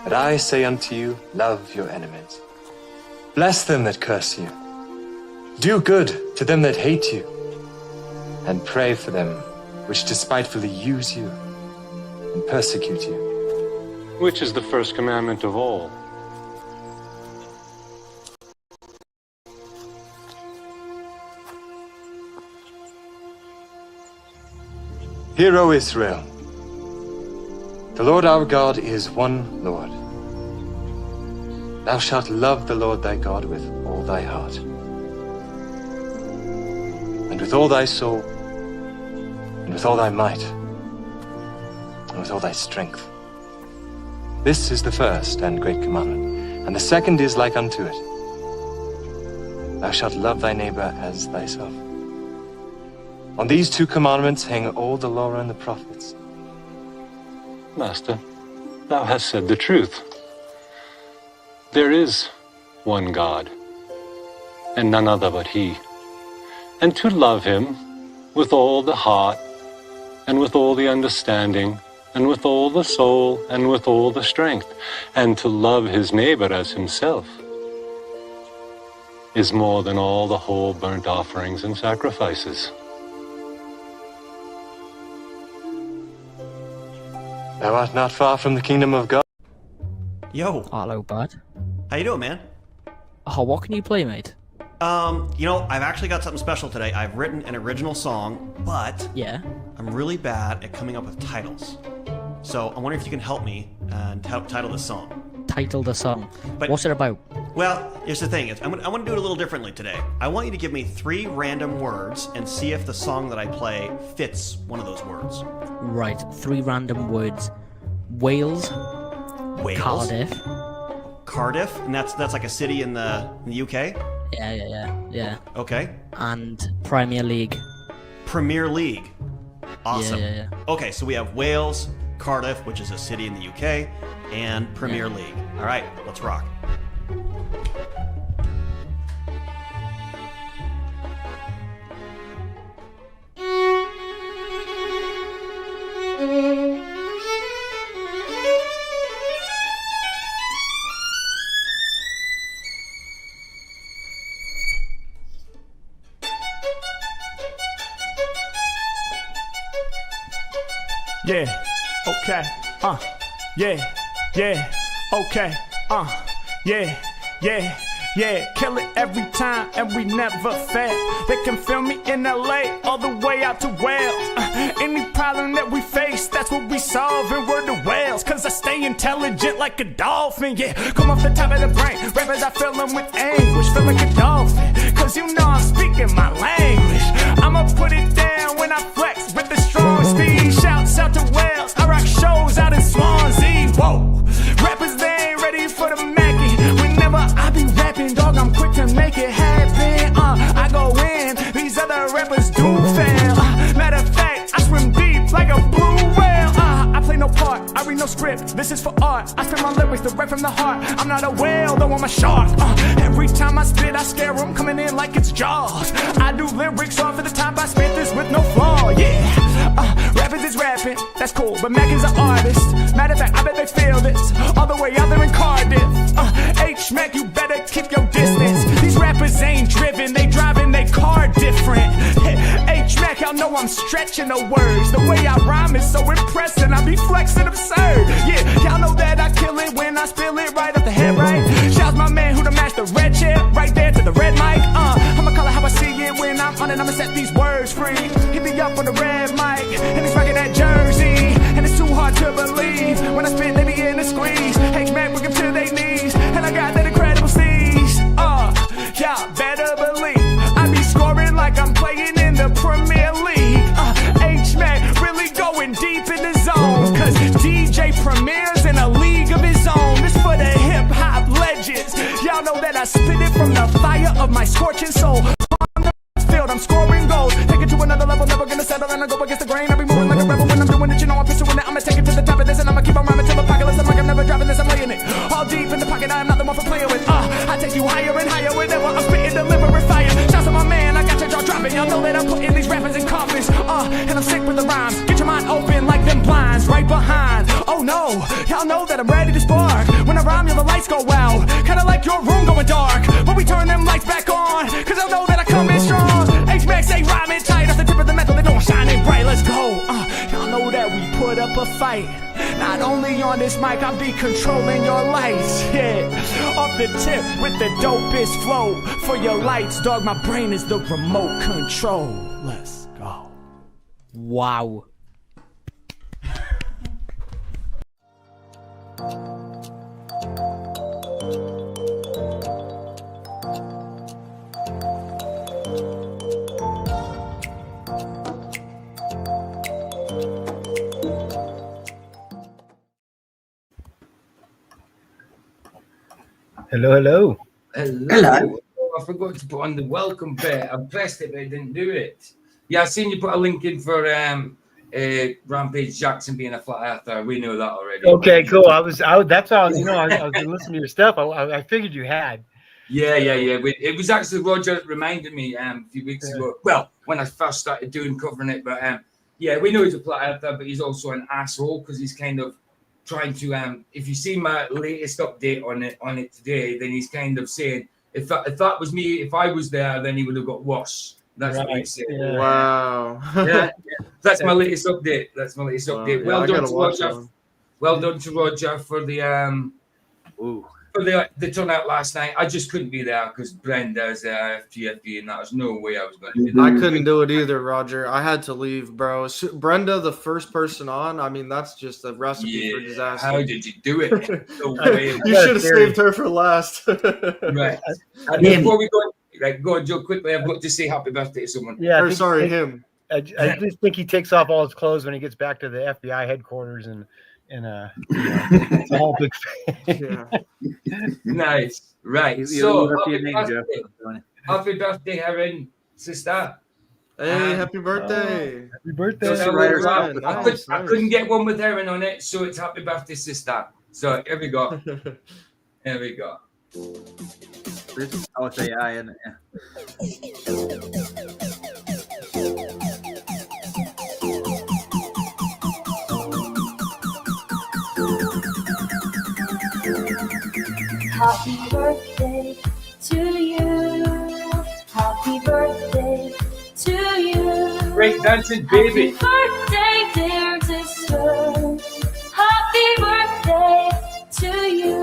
But I say unto you, love your enemies. Bless them that curse you. Do good to them that hate you. And pray for them which despitefully use you and persecute you. Which is the first commandment of all? Hear, O Israel, the Lord our God is one Lord. Thou shalt love the Lord thy God with all thy heart, and with all thy soul, and with all thy might, and with all thy strength. This is the first and great commandment, and the second is like unto it. Thou shalt love thy neighbor as thyself. On these two commandments hang all the law and the prophets. Master, thou hast said the truth. There is one God, and none other but He. And to love Him with all the heart, and with all the understanding, and with all the soul, and with all the strength, and to love his neighbor as himself, is more than all the whole burnt offerings and sacrifices. Thou art not far from the kingdom of God. Yo. Hello, bud. How you doing, man? Oh, what can you play, mate? You know, I've actually got something special today. I've written an original song, but Yeah. I'm really bad at coming up with titles. So I'm wondering if you can help me and title this song. Title the song. But- What's it about? Well, here's the thing. I want to do it a little differently today. I want you to give me 3 random words and see if the song that I play fits one of those words. Right, 3 random words. Wales, Wales, Cardiff. Cardiff, and that's like a city in the UK. Yeah. Okay. And Premier League. Premier League. Awesome. Yeah. Okay, so we have Wales, Cardiff, which is a city in the UK, and Premier League. All right, let's rock. Yeah, okay, yeah, okay, yeah, kill it every time and we never fail. They can feel me in LA all the way out to Wales. Any problem that we face, that's what we solve, and we're the whales. Cause I stay intelligent like a dolphin, yeah. Come off the top of the brain, rappers I fill them with anguish, feel like a dolphin. Cause you know I'm speaking my language. I'ma put it down when I flex with the strong speed. Shouts out to Wales, I rock shows out in Swansea. Whoa, rappers they ain't ready for the Mackie. Whenever I be rapping, dog, I'm quick to make it happen. I go in, these other rappers do fail. Matter of fact, I swim deep like a blue whale. I play no part, I read no script, this is for art. I spit my lyrics direct from the heart. I'm not a whale, though I'm a shark. Every time I spit, I scare them, coming in like it's Jaws. I do lyrics off at the top, I spit this with no flaw, yeah. Rappers is rapping, that's cool, but Mac is an artist. Matter of fact, I bet they feel this all the way out there in Cardiff. H-Mac, you better keep your distance. These rappers ain't driven, they driving they car different. H-Mac, y'all know I'm stretching the words. The way I rhyme is so impressive, I be flexing absurd. Yeah, y'all know that I kill it when I spill it right up the head, right? Shouts my man who done matched the red chair, right there to the red mic. I'ma call it how I see it when I'm on it, I'ma set these words free. He be up on the red mic, and he's rocking that jersey. And it's too hard to believe, when I spit they be in a squeeze. H-Mac bring them to their knees, and I got that incredible sneeze. Y'all better believe I be scoring like I'm playing in the Premier League. H-Mac really going deep in the zone, cause DJ Premier's in a league of his own. This for the hip-hop legends. Y'all know that I spit it from the fire of my scorching soul. On the field, I'm scoring goals. Take it to another level, never gonna settle, and I go against the grain. I be moving like a rebel when I'm doing it, you know I'm pursuing it. I'ma take it to the top of this, and I'ma keep on rhyming till apocalypse. I'm like I'm never dropping this, I'm laying it all deep in the pocket. I am not the one for playing with. I take you higher and higher whenever I'm spitting, delivering fire. Shouts to my man, I got your jaw dropping. Y'all know that I'm putting these rappers in coffins. And I'm sick with the rhymes. Get your mind open like them blinds right behind. Oh no, y'all know that I'm ready to spark. rhyme, yeah, the lights go out. Kinda like your room going dark, but we turn them lights back on, cause I know that I come in strong. H-Max ain't rhyming tight, off the tip of the metal, they gon' shining bright, let's go. Y'all know that we put up a fight. Not only on this mic, I'll be controlling your lights, yeah. Off the tip with the dopest flow. For your lights, dog, my brain is the remote control. Let's go. Wow. Hello, hello. Hello. Oh, I forgot to put on the welcome bit. I pressed it, but I didn't do it. Yeah, I seen you put a link in for Rampage Jackson being a flat earther. We know that already. Okay, cool. That's how, you know, I was listening to your stuff. I figured you had. Yeah. It was actually Roger that reminded me a few weeks ago. Well, when I first started covering it, but yeah, we know he's a flat earther, but he's also an asshole because he's kind of trying to if you see my latest update on it today, then he's kind of saying if that was me, if I was there, then he would have got worse. That's right. What he said. Yeah. Wow. Yeah. That's my latest update. Wow. Well done to Roger. Well done to Roger for the for the turnout last night. I just couldn't be there because Brenda's FTFE, and there's no way I was going to be there. I couldn't do it either, Roger. I had to leave, bro. Brenda, the first person on. I mean, that's just a recipe for disaster. How did you do it? No way. You should have saved her for last. Right. And before we go on, Joe, quickly, I've got to say happy birthday to someone. Yeah. Him. I just think he takes off all his clothes when he gets back to the FBI headquarters and it's a whole big yeah. Nice. Right. So happy birthday, Erin, sister. Hey, happy birthday. Happy birthday. I couldn't get one with Erin on it, so it's happy birthday, sister. So here we go. Here we go. I'll say I and Happy birthday to you. Happy birthday to you. Great dancing, baby. Happy birthday, dear sister. Happy birthday to you.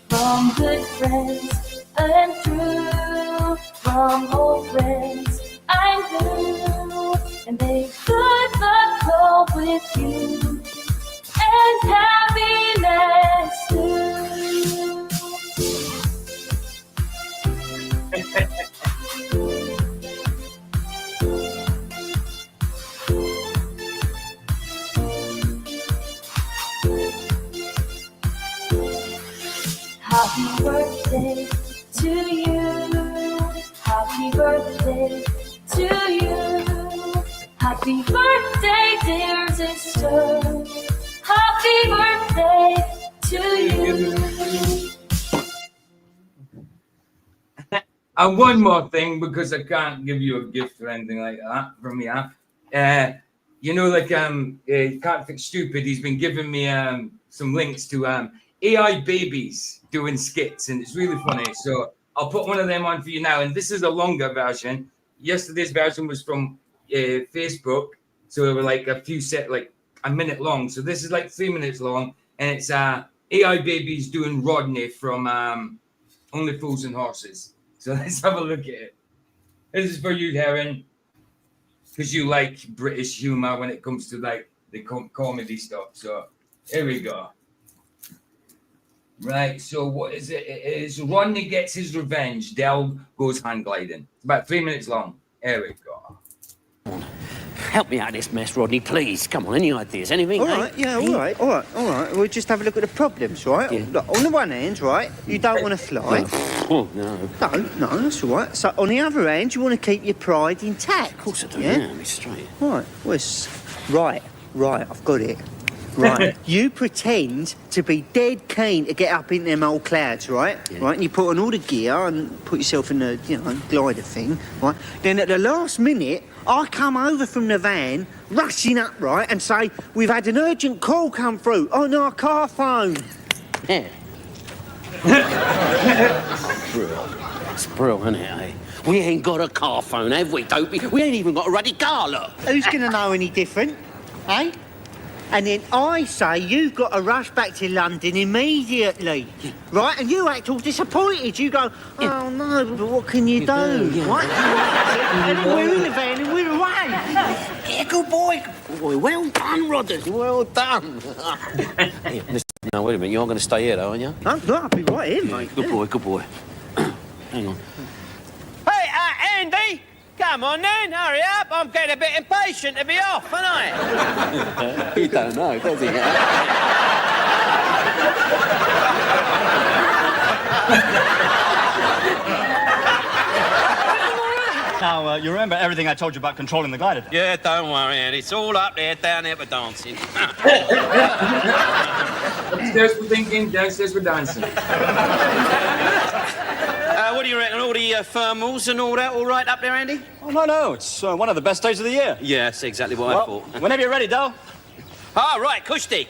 From good friends and true, from old friends I knew, and they could not go with you, and happiness too. Happy birthday to you. Happy birthday to you. Happy birthday, dear sister. Happy birthday to you. And one more thing, because I can't give you a gift or anything like that from me. You know, like Can't Fix Stupid, he's been giving me some links to AI babies doing skits, and it's really funny. So I'll put one of them on for you now. And this is a longer version. Yesterday's version was from Facebook, so it were like like a minute long. So this is like 3 minutes long, and it's AI babies doing Rodney from Only Fools and Horses. So let's have a look at it. This is for you, Darren, because you like British humor when it comes to like the comedy stuff. So here we go. Right, so what is it? It is Rodney gets his revenge. Del goes hand gliding. It's about 3 minutes long. Here we go. Help me out of this mess, Rodney, please. Come on, any ideas, anything? All right, yeah, all right. We'll just have a look at the problems, right? Yeah. Look, on the one hand, right, you don't want to fly. Oh, no. No, that's all right. So on the other hand, you want to keep your pride intact. Of course I do, yeah, be straight. Right, right, I've got it. Right. You pretend to be dead keen to get up in them old clouds, right? Yeah. Right, and you put on all the gear and put yourself in the, glider thing, right? Then at the last minute, I come over from the van, rushing up, right, and say, we've had an urgent call come through on our car phone. Yeah. It's brilliant, isn't it, eh? We ain't got a car phone, have we, Dopey? We ain't even got a ruddy car, look. Who's going to know any different, eh? And then I say you've got to rush back to London immediately, right? And you act all disappointed. You go, oh no, but what can you do? Right? And then we're in the van and we're away. Yeah, good boy. Good boy. Well done, Rodders. Well done. Hey, listen, now, wait a minute. You're going to stay here, though, aren't you? No, I'll be right here, mate. Good boy, good boy. Hang on. Hey, Andy! Come on then, hurry up. I'm getting a bit impatient to be off, aren't I? He don't know, does he? Now, you remember everything I told you about controlling the glider? Yeah, don't worry, Andy. It's all up there, down there for dancing. Upstairs for thinking, downstairs for dancing. What do you reckon? All the thermals and all that all right up there, Andy? Oh, no. It's one of the best days of the year. Yeah, that's exactly what I thought. Whenever you're ready, Dal. Ah, right, Kushti.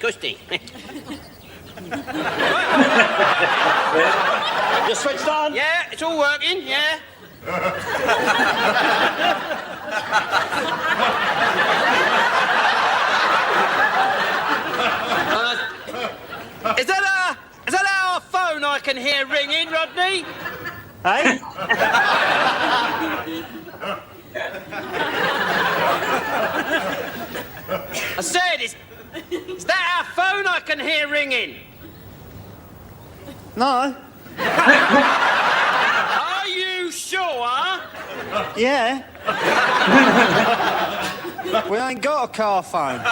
You're switched on? Yeah, it's all working, yeah. Is that our phone I can hear ringing, Rodney? Hey? I said, is that our phone I can hear ringing? No. Are you sure? Yeah. We ain't got a car phone.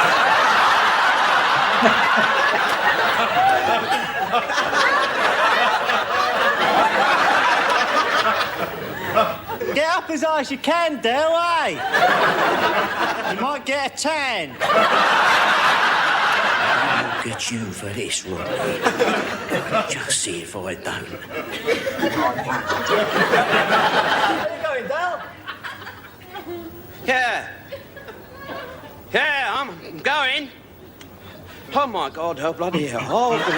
Get up as high as you can, Del, eh? You might get a tan. I'll get you for this, Rodney. Just see if I don't. Where you going, Del? Yeah, I'm going. Oh, my God, oh, bloody hell. Oh, bloody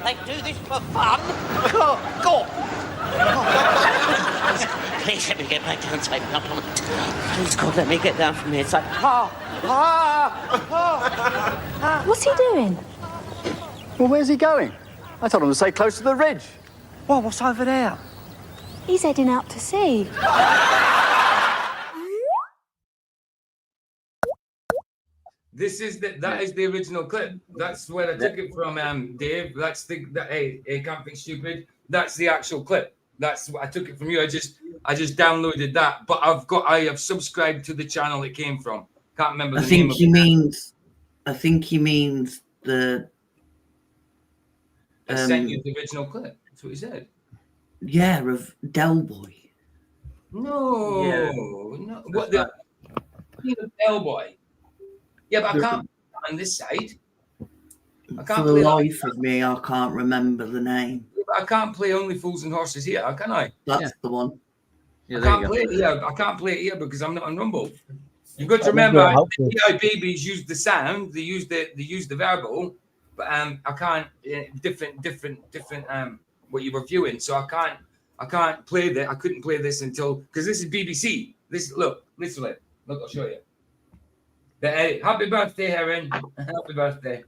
They do this for fun? Go. Please let me get back down, take me up on it. Please, God, let me get down from here. It's like, What's he doing? Well, where's he going? I told him to stay close to the ridge. Well, what's over there? He's heading out to sea. That is the original clip. That's where I took it from, Dave. That's hey, can't think stupid. That's the actual clip. That's what I took it from you. I just downloaded that, but I have subscribed to the channel it came from. Can't remember. I think he means the. I sent you the original clip. That's what he said. Yeah, of Del Boy. No. What the Del Boy? Yeah, but I can't on this side. I can't For the life of me, I can't remember the name. I can't play Only Fools and Horses here, can I? That's the one. I can't play it here. I can't play it here because I'm not on Rumble. You've got to remember, the AI babies use the sound. They use the verbal, but I can't different what you were viewing. So I can't play that. I couldn't play this until because this is BBC. Look, I'll show you. Hey, happy birthday, Heron. Happy birthday.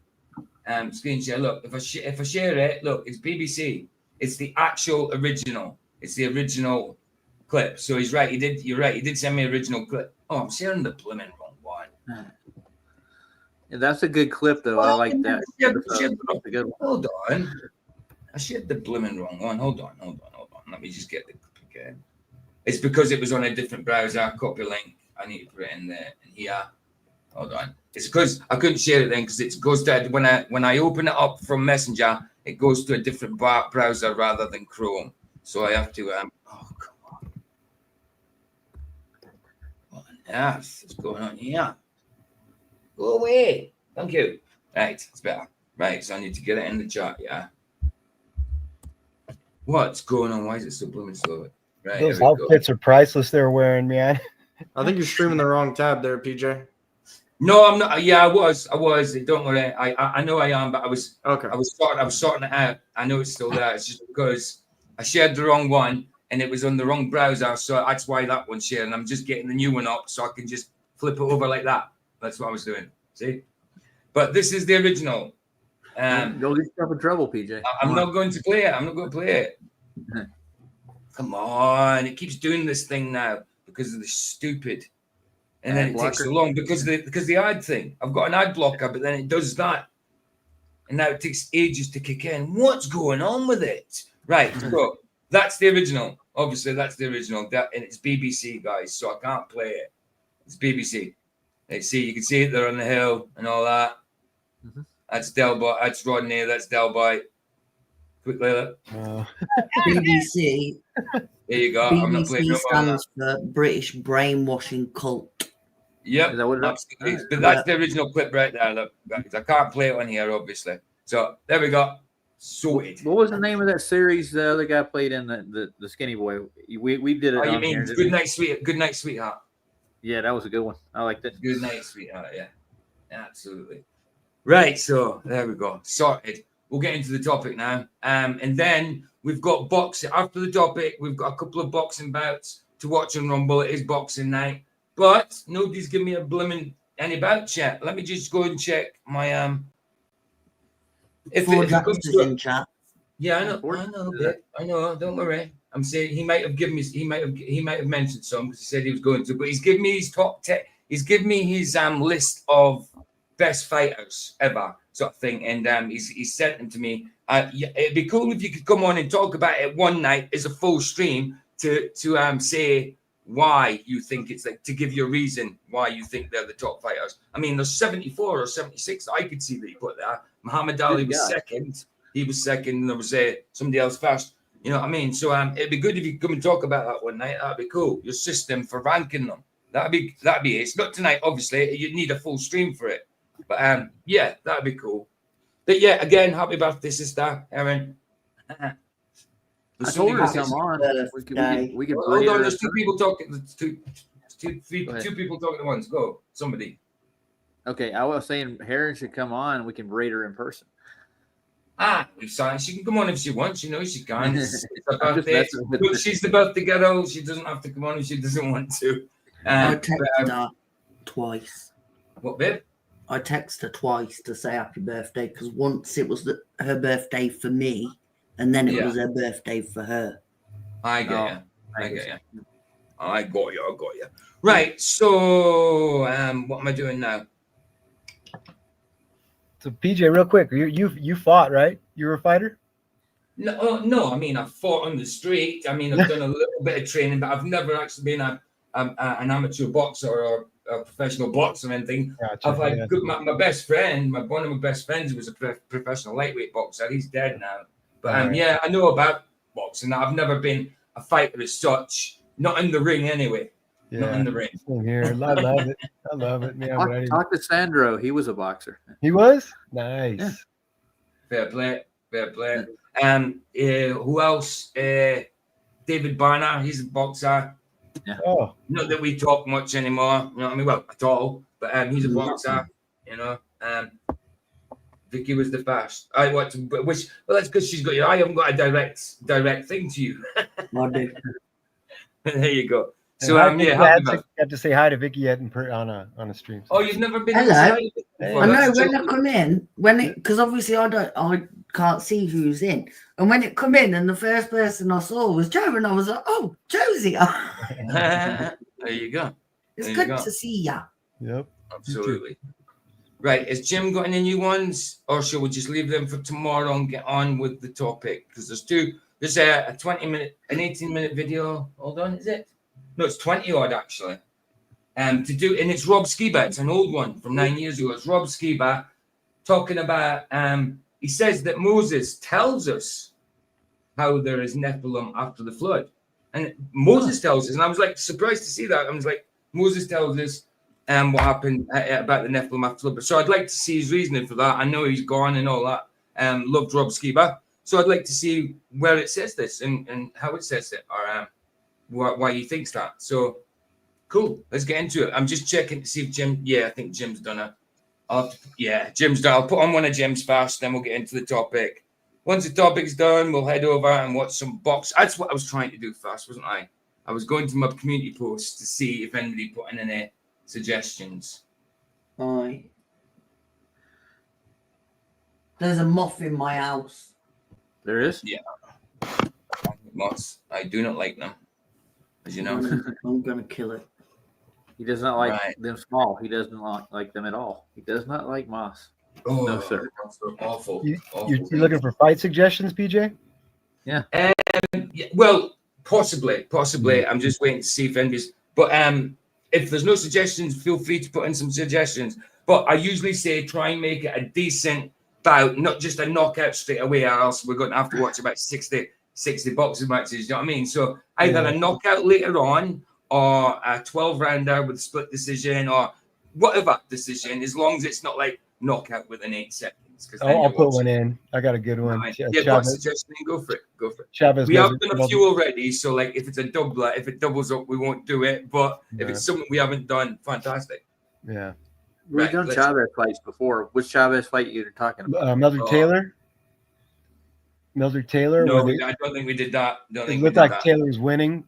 Screen share. Look, if I share it, look, it's BBC. It's the actual original. It's the original clip. So he's right. You're right. He did send me original clip. Oh, I'm sharing the blooming wrong one. Yeah, that's a good clip, though. I like that. Hold on. I shared the blooming wrong one. Hold on. Let me just get the clip again. It's because it was on a different browser. Copy link. I need to put it in there. And here. Hold on. It's because I couldn't share it then because it goes to when I open it up from Messenger, it goes to a different browser rather than Chrome. So I have to oh come on. What on earth is going on here? Go away. Thank you. Right, it's better. Right, so I need to get it in the chat, yeah. What's going on? Why is it so blooming slow? Right, Those outfits are priceless they're wearing, man. I think you're streaming the wrong tab there, PJ. No, I'm not. Yeah, I was. Don't worry. I know I am, but I was sorting it out. I know it's still there. It's just because I shared the wrong one and it was on the wrong browser, so that's why that one's shared. And I'm just getting the new one up so I can just flip it over like that. That's what I was doing. See? But this is the original. Don't get yourself in trouble, PJ. I'm not going to play it. I'm not going to play it. Come on. It keeps doing this thing now because of the stupid. And then it takes so long because the ad thing. I've got an ad blocker, but then it does that. And now it takes ages to kick in. What's going on with it? Right. So that's the original. Obviously, that's the original. And it's BBC, guys. So I can't play it. It's BBC. Let's see. You can see it there on the hill and all that. That's Delbite. That's Rodney. That's Delbite. Quick look. BBC. There you go. I'm not playing BBC no more than stands for British Brainwashing Cult. Yep. Absolutely. But that's the original clip right there. Look, I can't play it on here, obviously. So there we go. Sorted. What was the name of that series the other guy played in the Skinny Boy? We did it. Oh, you on mean here, Good Night, Sweetheart? Yeah, that was a good one. I liked it. Good Night, Sweetheart. Yeah, absolutely. Right. So there we go. Sorted. We'll get into the topic now. And then we've got boxing. After the topic, we've got a couple of boxing bouts to watch on Rumble. It is boxing night. But nobody's given me a blimmin' any bout yet. Let me just go and check my if it comes to in chat. Yeah, I know. Don't worry. I'm saying he might have given me. He might have mentioned some because he said he was going to. But he's given me his top 10. He's given me his list of best fighters ever, sort of thing. And he's sent them to me. Yeah, it'd be cool if you could come on and talk about it one night as a full stream to say why you think it's like, to give you a reason why you think they're the top fighters. I mean, there's 74 or 76 I could see that you put there. Muhammad Ali was second. He was second, and there was somebody else first. You know what I mean? So it'd be good if you could come and talk about that one night. That'd be cool. Your system for ranking them. That'd be it. It's not tonight, obviously. You'd need a full stream for it. But yeah, that'd be cool. But yeah, again, happy birthday, sister Erin. I told her to come on. We could hold on. There's two people talking. Two people talking at once. Go, somebody. Okay, I was saying Heron should come on. We can rate her in person. She can come on if she wants. You know, she can. It's her birthday. Look, she's the birthday girl. She doesn't have to come on if she doesn't want to. I texted her twice. What, babe? I texted her twice to say happy birthday because once it was her birthday for me, and then it was her birthday for her. I get you. I got you. Right. So, what am I doing now? So, PJ, real quick, you fought, right? You were a fighter? No. I mean, I fought on the street. I mean, I've done a little bit of training, but I've never actually been an amateur boxer or a professional boxer or anything. Gotcha. I've had my best friend. One of my best friends was a professional lightweight boxer. He's dead now. But I know about boxing. I've never been a fighter as such. Not in the ring, anyway. Yeah, not in the ring. Here. I love it. Yeah, talk to Sandro. He was a boxer. He was? Nice. Yeah. Fair play. Who else? David Barner. He's a boxer. Yeah. Oh. Not that we talk much anymore. You know what I mean? Well, at all. But he's a boxer. You know. Vicky was the first. I want to, but that's because she's got you. I haven't got a direct thing to you. There you go. So you have to say hi to Vicky yet on a stream. Oh, you've never been. Hello. I know when I come in, because obviously I can't see who's in, and when it come in, and the first person I saw was Joe, and I was like, oh, Joe's here. There you go. It's good to see ya. Yep. Absolutely. Right, has Jim got any new ones, or shall we just leave them for tomorrow and get on with the topic? Because there's a 18-minute video. Hold on, is it? No, it's 20 odd actually. And it's Rob Skiba. It's an old one from 9 years ago. It's Rob Skiba talking about he says that Moses tells us how there is Nephilim after the flood. And Moses tells us, and I was like surprised to see that. I was like, Moses tells us what happened about the Nephilim after the flood. So I'd like to see his reasoning for that. I know he's gone and all that. Loved Rob Skiba. So I'd like to see where it says this and how it says it, or why he thinks that. So cool. Let's get into it. I'm just checking to see if Jim. Yeah, I think Jim's done it. Jim's done. I'll put on one of Jim's first, then we'll get into the topic. Once the topic's done, we'll head over and watch some box. That's what I was trying to do first, wasn't I? I was going to my community posts to see if anybody put in any suggestions. Aye. There's a moth in my house. There is? Yeah. Moths. I do not like them, as you know. I'm going to kill it. He does not like them small. He doesn't like them at all. He does not like moss. Oh, no, sir. Awful. You're looking for fight suggestions, PJ? Yeah. Well, possibly. I'm just waiting to see if anybody's. But if there's no suggestions, feel free to put in some suggestions. But I usually say try and make it a decent bout, not just a knockout straight away, or else we're going to have to watch about 60 boxing matches. You know what I mean? So either a knockout later on, or a 12-rounder with a split decision, or whatever decision, as long as it's not like knockout within 8 seconds. I'll put one in. I got a good one. Right. Yeah, suggestion. Go for it. Chavez, we have done a few already, so like if it's a doubler, if it doubles up, we won't do it. But if it's something we haven't done, fantastic. Yeah. We've done Chavez fights before. Which Chavez fight you're talking about? Mildred Taylor. Mildred Taylor. No, I don't think we did that. It looked like Taylor was winning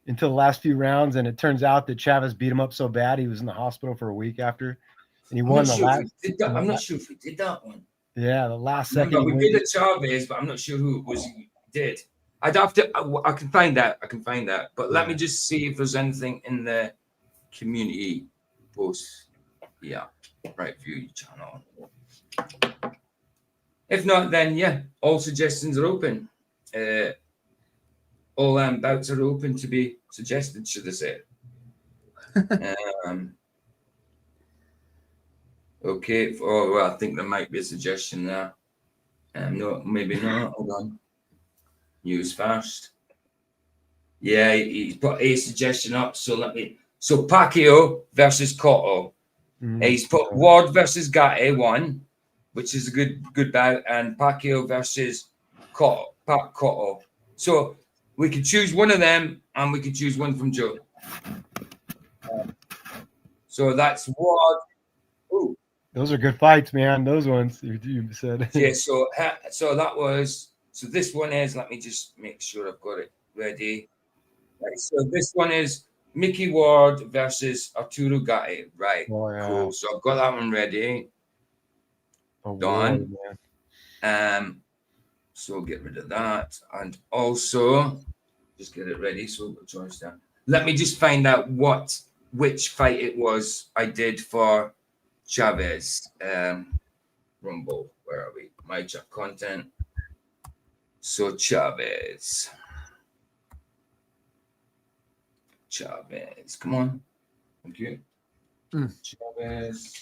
until the last few rounds, and it turns out that Chavez beat him up so bad he was in the hospital for a week after, and he won the last. I'm not sure if we did that one. Yeah, the last second. We did a Chavez, but I'm not sure who it was. Did I'd have to? I can find that. But let me just see if there's anything in the community post. Yeah, right view channel. If not, then all suggestions are open. All bouts are open to be suggested, should I say? Okay. Oh, well, I think there might be a suggestion there. No, maybe not. Hold on. News first. Yeah, he's put a suggestion up. So Pacquiao versus Cotto. He's put Ward versus Gatti 1, which is a good bout, and Pacquiao versus Cotto. So we could choose one of them, and we could choose one from Joe. So that's Ward. Ooh. Those are good fights, man. Those ones you said. Yeah. So that was. So this one is. Let me just make sure I've got it ready. Right. So this one is Mickey Ward versus Arturo Gatti. Right. Oh, yeah. Cool. So I've got that one ready. Done. So get rid of that, and also just get it ready. So we've got choice there. Let me just find out which fight it was I did for Chavez. Rumble. Where are we? My chat content. So Chavez. Come on. Thank you. Chavez.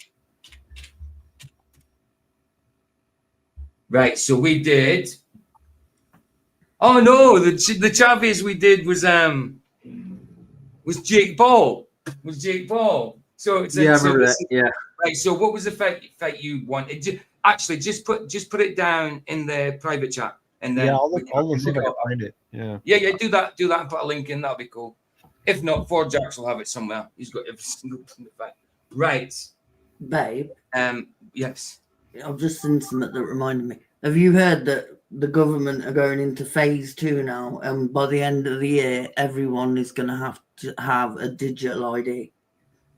Right. So we did. Oh no, the Chavez we did was Jake Paul. So it's I remember that. Yeah. Right. So what was the fight you wanted? Just put it down in the private chat, and then I'll see if I can find it. Yeah. Do that and put a link in. That'll be cool. If not, Ford Jacks will have it somewhere. He's got every single fight. Right. Babe. Yes. I've just seen something that reminded me. Have you heard that the government are going into phase 2 now, and by the end of the year, everyone is going to have a digital ID?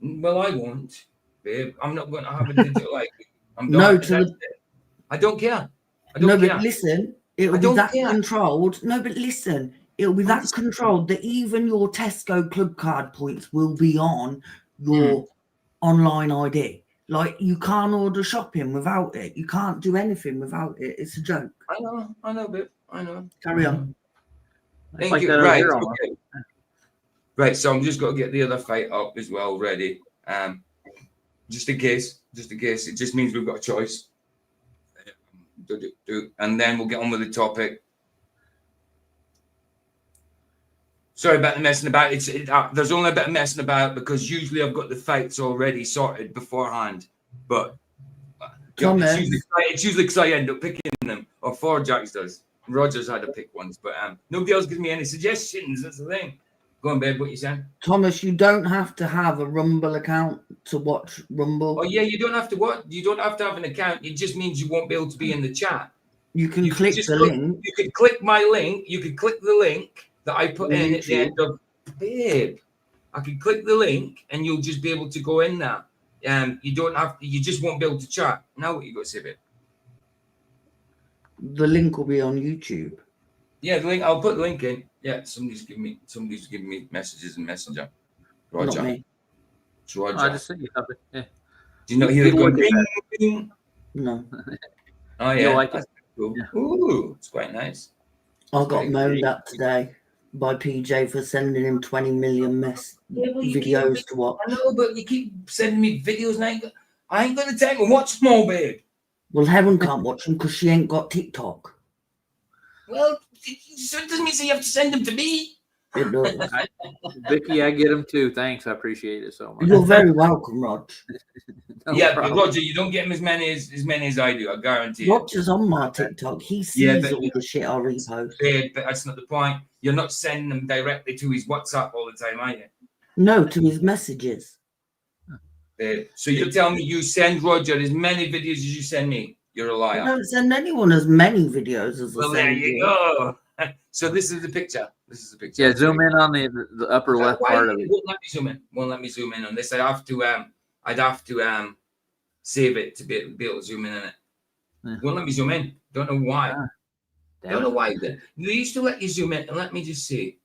Well, I won't, babe. I'm not going to have a digital ID. I don't care. But listen, it'll be that controlled. No, but listen, it'll be that controlled that even your Tesco club card points will be on your online ID. Like, you can't order shopping without it. You can't do anything without it. It's a joke. I know, babe. I know. Carry on. Thank you. Right. Okay. Right. So I'm just going to get the other fight up as well, ready. Just in case. It just means we've got a choice. and then we'll get on with the topic. Sorry about the messing about. There's only a bit of messing about because usually I've got the fights already sorted beforehand. But Thomas. it's usually because I end up picking them, or Four Jacks does. Rogers had to pick ones, but nobody else gives me any suggestions. That's the thing. Go on, babe. What you saying? Thomas, you don't have to have a Rumble account to watch Rumble. Oh yeah, you don't have to what? You don't have to have an account. It just means you won't be able to be in the chat. You can click the link. You could click my link. You could click the link that I put in at the end of. Babe, I could click the link and you'll just be able to go in there. You don't have to. You just won't be able to chat. Now what you got to say, babe? The link will be on YouTube. Yeah, the link. I'll put the link in. Yeah, somebody's giving me messages in Messenger. Roger. Not me. It's Roger. I just sent you something. Yeah. Do you not hear it going ding, ding? No. Oh yeah, You'll like it. Cool. Yeah. Ooh, it's quite nice. I got moaned at today by PJ for sending him 20 million videos to watch. I know, but you keep sending me videos and I ain't got the time to watch them all, babe. Well, Heron can't watch them because she ain't got TikTok. Well, so it doesn't mean you have to send them to me. It does. Vicky, I get them too. Thanks. I appreciate it so much. You're very welcome, Rog. Yeah, but Roger, you don't get them as many as I do. I guarantee. Roger's on my TikTok. He sees all the shit I repost. Yeah, but that's not the point. You're not sending them directly to his WhatsApp all the time, are you? No, to his messages. So you're telling me you send Roger as many videos as you send me? You're a liar. I don't send anyone as many videos as Well, I there send you go. So this is the picture. Yeah, zoom in on the upper left part of it. Won't let me zoom in. Won't let me zoom in on this. I'd have to save it to be able to zoom in on it. Won't let me zoom in. Don't know why. Don't know why. They used to let you zoom in. And let me just see.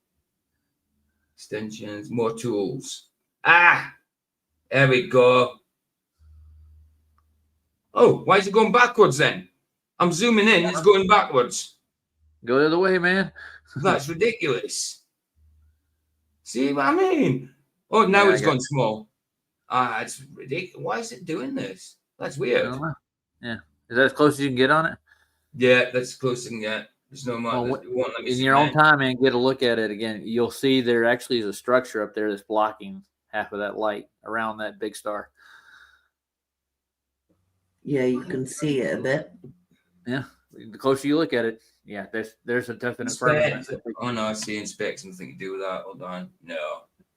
Extensions, more tools. There we go. Oh, why is it going backwards then? I'm zooming in. It's going backwards. Go the other way, man. That's ridiculous. See what I mean? Oh, now it's gone small. It's ridiculous. Why is it doing this? That's weird. Yeah. Is that as close as you can get on it? Yeah, that's as close as you can get. There's no more. Well, in your own time, man, get a look at it again. You'll see there actually is a structure up there that's blocking half of that light around that big star. Yeah, you can see it a bit. Yeah. The closer you look at it, yeah, there's a definite firmament. Oh no, I see inspect something to do with that. Hold on.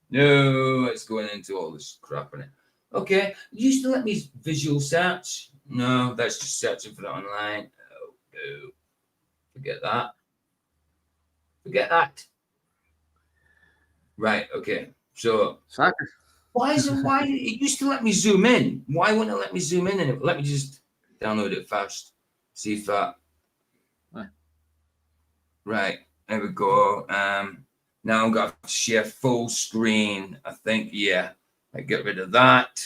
No, it's going into all this crap in it. Okay, you used to let me visual search. No, that's just searching for it online. Oh, no. Forget that. Right, okay. So soccer. Why it used to let me zoom in? Why wouldn't it let me zoom in? And let me just download it first. See if that. Right, there we go. Now I'm going to share full screen. I think, yeah. I get rid of that.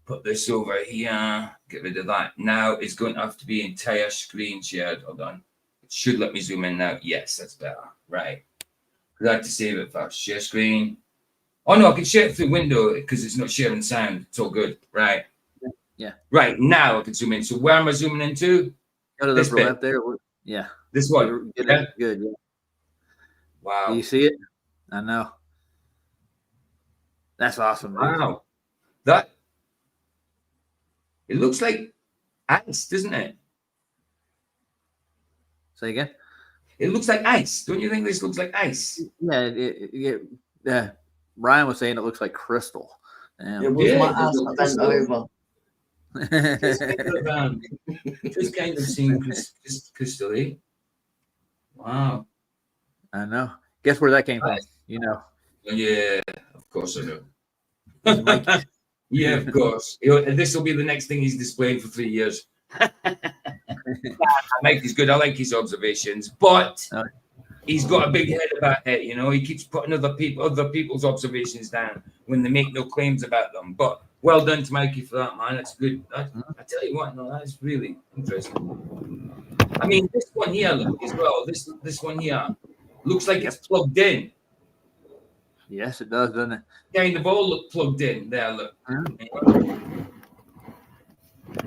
Put this over here. Get rid of that. Now it's going to have to be entire screen shared. Hold on. It should let me zoom in now. Yes, that's better. Right. I had to save it first. Share screen. Oh no, I can share it through window because it's not sharing sound. It's all good. Right. Yeah. Right, now I can zoom in. So where am I zooming into? Go to the upper left there. Yeah. This one. Yeah. Good. Yeah. Wow. Do you see it? I know. That's awesome. Man. Wow. It looks like ice, doesn't it? Say again? It looks like ice. Don't you think this looks like ice? Yeah. Brian was saying it looks like crystal. It was my ass that bent over. Just kind of seems crystal-y. Wow. I know. Guess where that came from? You know. Yeah, of course I know. Yeah, of course. This will be the next thing he's displaying for 3 years. Mike is good. I like his observations, but he's got a big head about it. You know, he keeps putting other people's observations down when they make no claims about them. But well done to Mikey for that, man. That's good. I tell you what, no, that's really interesting. I mean, this one here, look as well. This one here looks like it's plugged in. Yes, it does, doesn't it? Kind of all look plugged in. There, look.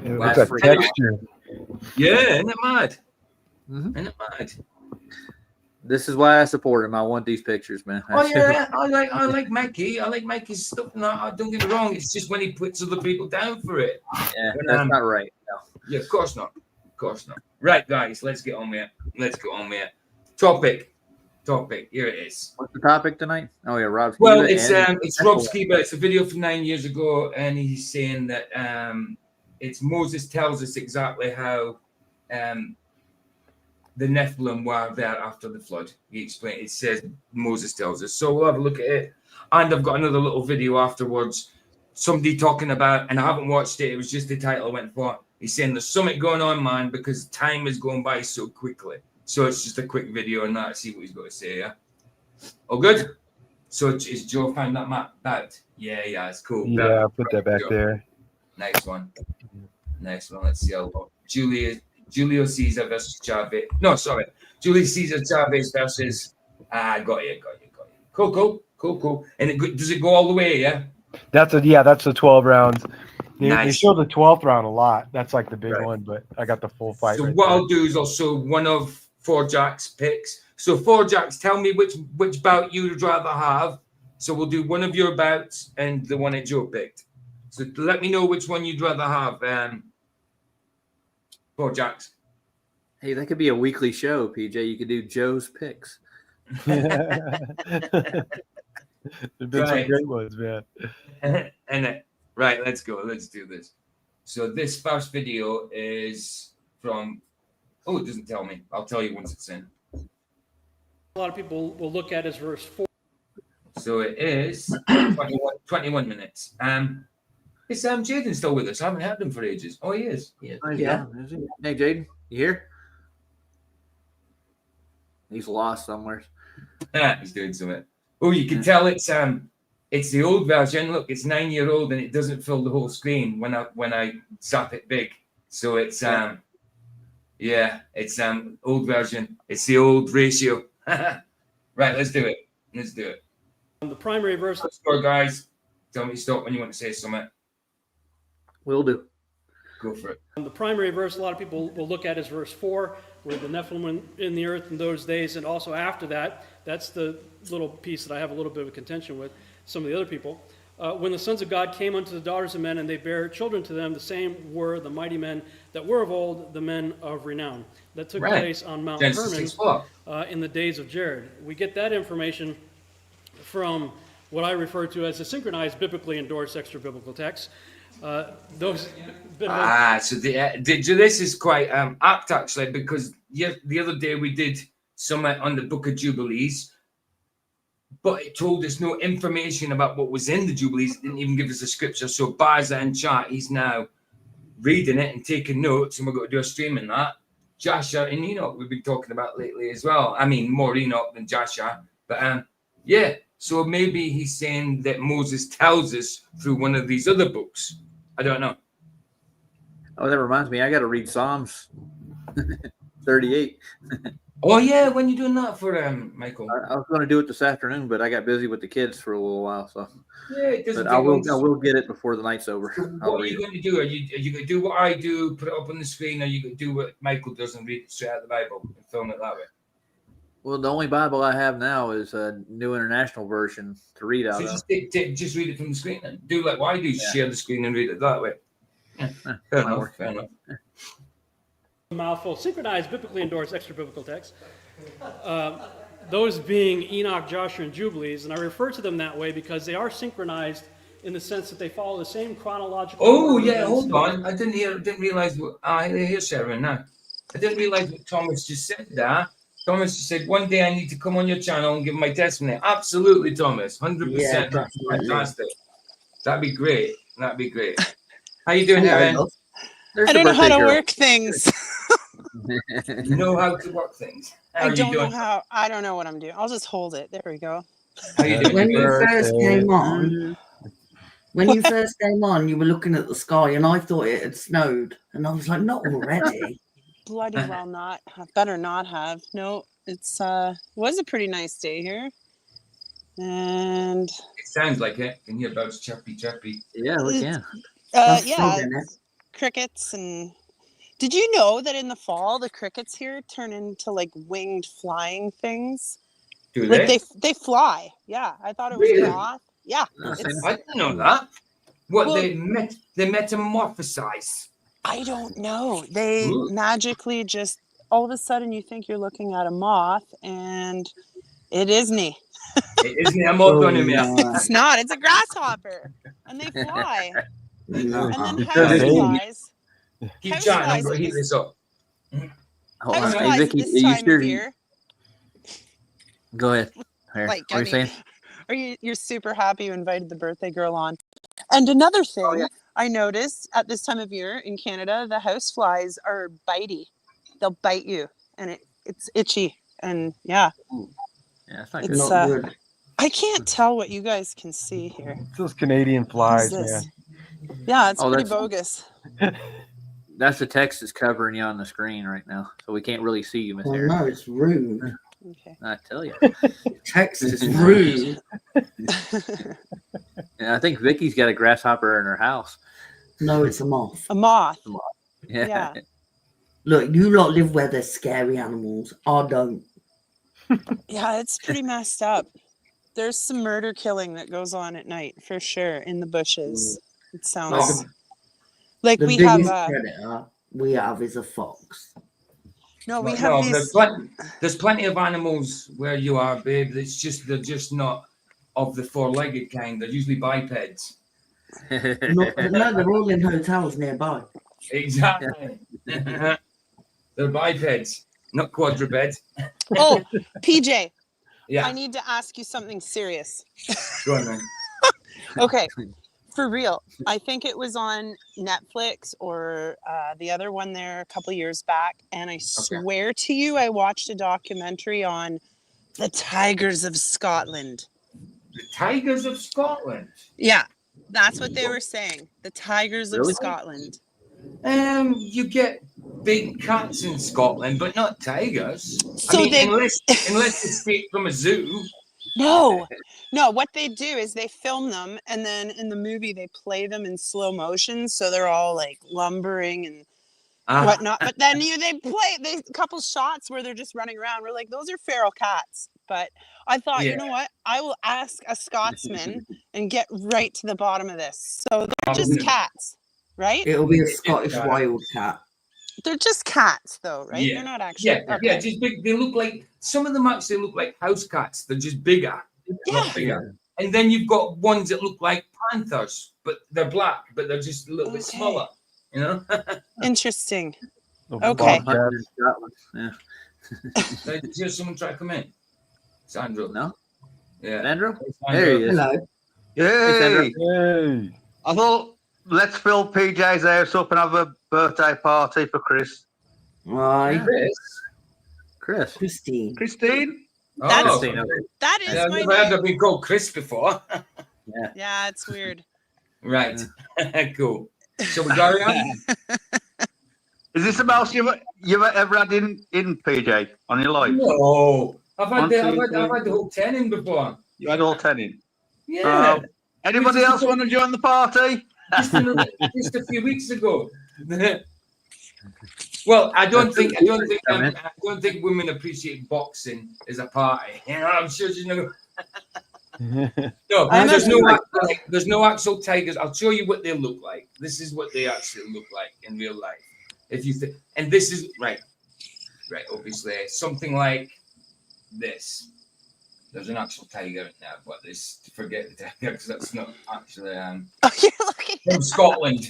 It looks like texture. Yeah, isn't it mad? Isn't it mad? This is why I support him. I want these pictures, man. Oh yeah, I like Mikey. I like Mikey's stuff. No, don't get me wrong. It's just when he puts other people down for it. Yeah, But, that's not right. No. Yeah, of course not. Of course not. Right, guys, let's get on with it. Let's get on with it. Topic. Here it is. What's the topic tonight? Oh yeah, Rob. Skiba. Well, it's Rob Skiba. It's a video from 9 years ago, and he's saying that it's Moses tells us exactly how the Nephilim were there after the flood. He explained. It says Moses tells us. So we'll have a look at it. And I've got another little video afterwards. Somebody talking about, and I haven't watched it. It was just the title I went for. He's saying there's something going on, man, because time is going by so quickly. So it's just a quick video on that. See what he's got to say. Yeah. All good. So is Joe found that map out? Yeah, it's cool. Yeah, I'll put that back Joe. there. Nice one. Let's see how Julio Caesar versus Chavez. No, sorry. Julius Caesar Chavez versus. Got you. Cool. And does it go all the way? Yeah. That's the 12 rounds. They Nice. show the 12th round a lot. That's like the big one, but I got the full fight. So right what there. I'll do is also one of Four Jack's picks. So Four Jacks, tell me which bout you'd rather have. So we'll do one of your bouts and the one that Joe picked. So let me know which one you'd rather have. Four Jacks. Hey, that could be a weekly show, PJ. You could do Joe's picks. There've been some great ones, man. Right, let's go. Let's do this. So this first video is from. Oh, it doesn't tell me. I'll tell you once it's in. A lot of people will look at as verse 4. So it is 21 minutes. Is Jaden still with us? I haven't had him for ages. Oh, he is. Yeah. Hey, Jaden, you here? He's lost somewhere. He's doing something. Oh, you can tell it's the old version. Look, it's 9-year-old and it doesn't fill the whole screen when I zap it big. So it's it's old version. It's the old ratio. Right, let's do it. The primary verse. Let's go, guys. Tell me to stop when you want to say something. Will do. Go for it. The primary verse a lot of people will look at as verse 4, where the Nephilim in the earth in those days, and also after that. That's the little piece that I have a little bit of a contention with some of the other people. When the sons of God came unto the daughters of men, and they bare children to them, the same were the mighty men that were of old, the men of renown. That took place on Mount Hermon in the days of Jared. We get that information from what I refer to as the synchronized biblically endorsed extra biblical texts. So this is quite apt actually, because the other day we did something on the Book of Jubilees, but it told us no information about what was in the Jubilees. It didn't even give us a scripture. So Barza in chat, he's now reading it and taking notes, and we're going to do a stream in that. Joshua and Enoch we've been talking about lately as well. I mean, more Enoch than Joshua, but so maybe he's saying that Moses tells us through one of these other books. I don't know. Oh, that reminds me, I got to read Psalms 38. Oh yeah, when you doing that for Michael? I was going to do it this afternoon, but I got busy with the kids for a little while, so. Yeah, it doesn't. But I will get it before the night's over. What are you going to do? Are you going to do what I do, put it up on the screen, or are you going to do what Michael does and read it straight out of the Bible and film it that way? Well, the only Bible I have now is a New International Version to read out of. Just read it from the screen and do like what I do, share the screen and read it that way. Yeah, fair enough. Mouthful, synchronized, biblically endorsed extra biblical texts. Those being Enoch, Joshua, and Jubilees, and I refer to them that way because they are synchronized in the sense that they follow the same chronological. Oh yeah, hold on. I didn't realize what I hear Sharon now. I didn't realize what Thomas just said there. Thomas just said, one day I need to come on your channel and give my testimony. Absolutely, Thomas. 100%. Yeah, that's fantastic. That'd be great. How you doing, Evan? I don't know how to work things. You know how to work things. I don't know how. I don't know what I'm doing. I'll just hold it. There we go. How you doing? When you first came on, you were looking at the sky, and I thought it had snowed, and I was like, "Not already." Bloody well not. I better not have. No, it's was a pretty nice day here, and it sounds like it. Can you hear birds chirpy? Yeah, we can. Yeah, crickets and Did you know that in the fall the crickets here turn into like winged flying things? Do Like they? they fly. Yeah, I thought it was Really? a moth. Yeah, it's, I didn't know that. What Well- they metamorphosize. I don't know. They Ooh. magically just all of a sudden you think you're looking at a moth and it isn't. It isn't a moth on him, yeah. It's not. It's a grasshopper, and they fly. No. And then Because houseflies. Keep chatting. I'm Houseflies going to at heat this, this up. Hold on. Hey, houseflies Vicky, this are you time sure? of year. Go ahead. Here, Like, what are you saying? Are you're super happy you invited the birthday girl on? And another thing I noticed at this time of year in Canada, the houseflies are bitey. They'll bite you, and it's itchy. And yeah, Yeah, it's not it's good. Not good. I can't tell what you guys can see here. It's those Canadian flies, What's man. this? Yeah, it's Oh, pretty that's- bogus. That's the text that's covering you on the screen right now, so we can't really see you, Miss Oh, Harris. no, it's rude. Okay. I tell you. Text is rude. And I think Vicky's got a grasshopper in her house. No, it's a moth. A moth. Yeah. Yeah. Look, you lot live where there's scary animals. I don't. Yeah, it's pretty messed up. There's some murder killing that goes on at night for sure in the bushes. It sounds like The we have biggest predator we have is a fox. no, we have these. There's plenty of animals where you are, babe. They're just not of the four-legged kind. They're usually bipeds. No, they're all in hotels nearby. Exactly. They're bipeds, not quadrupeds. Oh, PJ, Yeah. I need to ask you something serious. Go on, man. Okay, for real. I think it was on Netflix or the other one there a couple years back, and I swear to you, I watched a documentary on the tigers of Scotland. The tigers of Scotland. Yeah, that's what they were saying. The tigers of Really? Scotland. You get big cats in Scotland, but not tigers. So unless it's straight from a zoo. No, what they do is they film them, and then in the movie they play them in slow motion, so they're all like lumbering and whatnot. But then they play a couple shots where they're just running around. We're like, those are feral cats. But I thought, you know what? I will ask a Scotsman and get right to the bottom of this. So they're just cats, right? It'll be a Scottish wild cat. They're just cats, though, right? They're not actually. Yeah, just big. They look like some of them actually look like house cats. They're just bigger. Yeah. Bigger. And then you've got ones that look like panthers, but they're black, but they're just a little bit smaller. You know. Interesting. Oh, Okay. Yeah. Did someone try to come in? Sandro. No. Yeah. Sandro? Sandro. There he is. Hello. Hey. Hey. I thought let's fill PJ's house up and have a birthday party for Chris. Right. Chris. Christine. Christine? That's- Oh, That is I've my never heard of being called Chris before. Yeah, it's weird. Right. Cool. So we go on. Is this the most you've ever had in PJ on your life? No. I've had One, the two, I've had the whole 10 in before. You had all 10 in? Yeah. Anybody else want to join the party? Just a few weeks ago. Well, I don't think women appreciate boxing as a party. You know, I'm sure she's no. No, there's no actual tigers. I'll show you what they look like. This is what they actually look like in real life. If you think, and this is right. Obviously, something like this. There's an actual tiger in there, but forget the tiger because that's not actually from Scotland.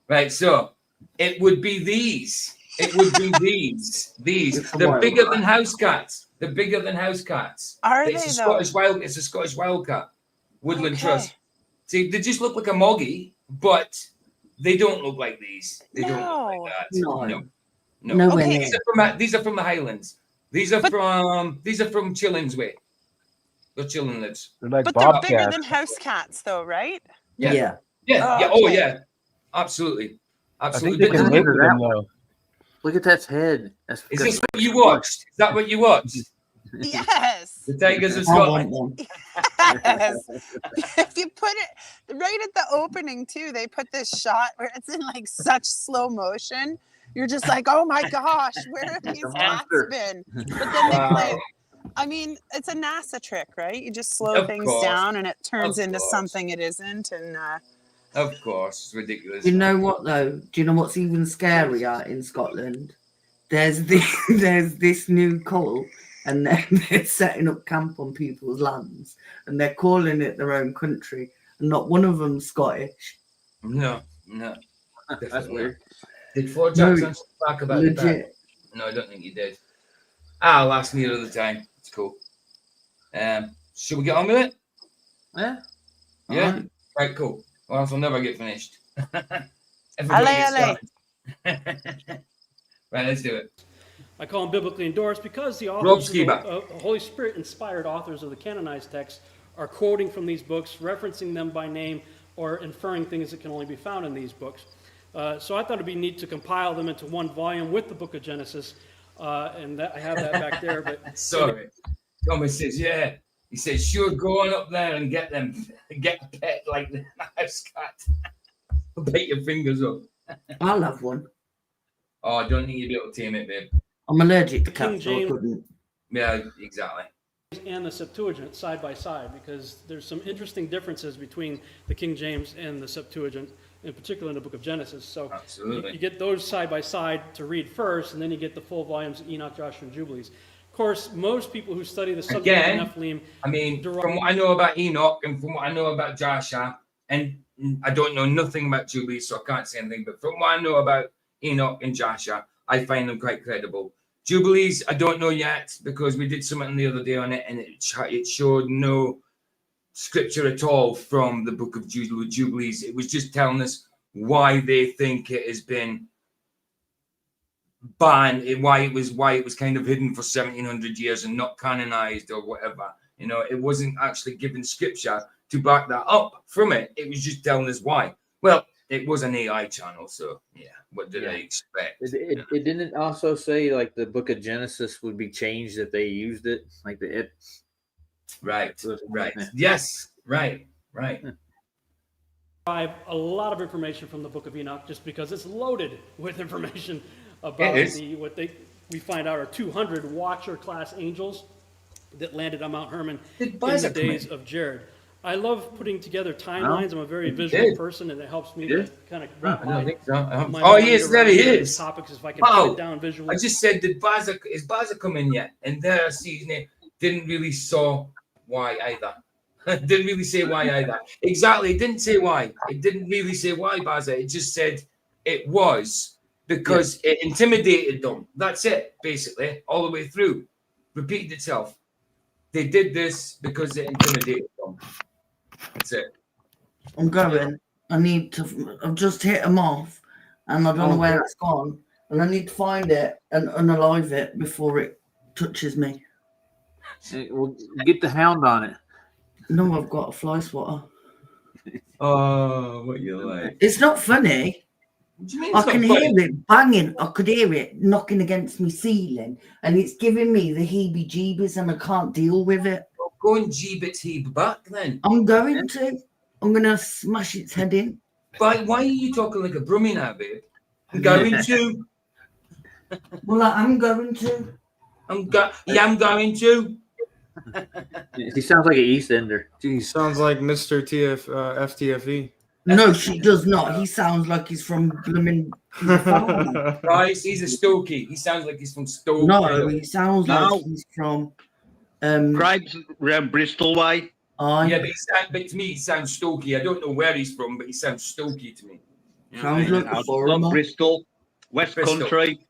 Right, so it would be these. It would be these. They're bigger than house cats. They're bigger than house cats. Are It's they, a though? It's a Scottish wildcat. Woodland Trust. See, they just look like a moggy, but they don't look like these. They don't look like that. No. Nowhere near. These are from the Highlands. These are from Chilling's way. Where Chilling lives. They're like But they're bigger bobcats. than house cats, though, right? Yeah. Oh, Oh okay. yeah. Absolutely. I think Absolutely. they can live with them though. Look at that head. Is this what you watched? Is that what you watched? Yes. The Tigers of I want Scotland. one. Yes. If you put it right at the opening too, they put this shot where it's in like such slow motion. You're just like, oh my gosh, where have these cats been? But then they play. I mean, it's a NASA trick, right? You just slow Of things course. down, and it turns Of into course. something it isn't. And Of course, it's ridiculous. You know what though? Do you know what's even scarier in Scotland? There's this new cult, and they're setting up camp on people's lands, and they're calling it their own country, and not one of them's Scottish. No. That's weird. Did Ford No, Jackson talk about the legit. back? No, I don't think he did. I'll ask me another time. It's cool. Should we get on with it? Yeah. Yeah. Right. Cool. Well, else I'll never get finished. Ale. Right. Let's do it. I call them biblically endorsed because the Rob authors, Skiba. Holy Spirit-inspired authors of the canonized texts are quoting from these books, referencing them by name, or inferring things that can only be found in these books. So I thought it'd be neat to compile them into one volume with the Book of Genesis, and I have that back there. But Sorry. Thomas says, yeah. He says, sure, go on up there and get them. Get a pet like the house cat. Bite your fingers off. I'll have one. Oh, I don't think you'd be able to tame it, babe. I'm allergic to King cats, so I James- couldn't. Yeah, exactly. and the Septuagint side by side, because there's some interesting differences between the King James and the Septuagint, in particular in the book of Genesis. So Absolutely. you get those side by side to read first, and then you get the full volumes of Enoch, Joshua, and Jubilees. Of course, most people who study the subject Again, of Nephilim, I mean, from what I know about Enoch and from what I know about Joshua, and I don't know nothing about Jubilee, so I can't say anything, but from what I know about Enoch and Joshua, I find them quite credible. Jubilees, I don't know yet, because we did something the other day on it, and it showed no scripture at all from the book of Jubilees. It was just telling us why they think it has been banned, why it was kind of hidden for 1700 years and not canonized or whatever. You know, it wasn't actually given scripture to back that up from it. It was just telling us why. Well, it was an AI channel, so yeah. What did I expect? It didn't also say like the book of Genesis would be changed if they used it, like the it. Right. Yes. Right. derive a lot of information from the book of Enoch, just because it's loaded with information about we find out are 200 Watcher class angels that landed on Mount Hermon in the days of Jared. I love putting together timelines. I'm a very visual person, and it helps me to kind of wrap my yes, there he is. topics if I can put it down visually. I just said, is Baza come in yet? And there, season didn't really saw why either. Didn't really say why either. Exactly, it didn't say why. It didn't really say why, Baza. It just said it was because it intimidated them. That's it, basically, all the way through. Repeated itself. They did this because it intimidated them. That's it. I'm going. I've just hit them off, and I don't know where it's gone. And I need to find it and unalive it before it touches me. Well, get the hound on it. No, I've got a fly swatter. Oh, what you like? It's not funny. What do you mean I it's not can funny? hear it banging. I could hear it knocking against my ceiling, and it's giving me the heebie-jeebies, and I can't deal with it. Well, go and jeeb back then. I'm going to. I'm going to smash its head in. Why are you talking like a brummie now, babe? I'm going to. Well, I'm going to. I'm going to. He sounds like an East Ender. He sounds like Mr. FTFE. No, she does not. He sounds like he's from blooming. Right, he's a Stokey. He sounds like he's from Stoke. No, he sounds like he's from. Craig's around Bristol way. Yeah, but to me, he sounds Stokey. I don't know where he's from, but he sounds Stokey to me. Sounds like a foreigner. Bristol, West Country.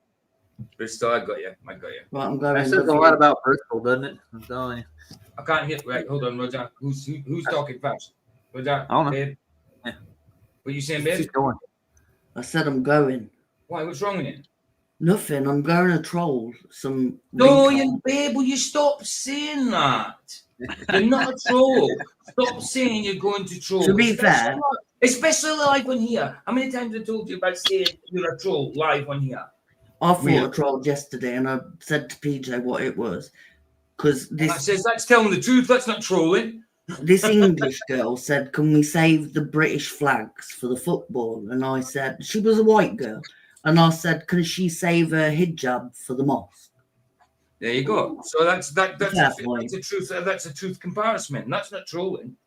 Bristol, I got you. Right, I'm going. That says a lot about Bristol, doesn't it? I'm telling you. I can't hear. Right, hold on, Roger. Who's talking fast? Roger, I don't know. babe. What you saying, babe? Going. I said I'm going. Why? What's wrong with it? Nothing. I'm going to troll some. No, babe. Will you stop saying that? You're not a troll. Stop saying you're going to troll. To be fair, especially live on here. How many times have I told you about saying you're a troll live on here? I thought I trolled yesterday, and I said to PJ what it was. because And I says, that's telling the truth. That's not trolling. this English girl said, "Can we save the British flags for the football?" And I said, she was a white girl, and I said, "Can she save her hijab for the mosque?" There you go. So that's Fair point. a truth. That's a truth comparison. That's not trolling.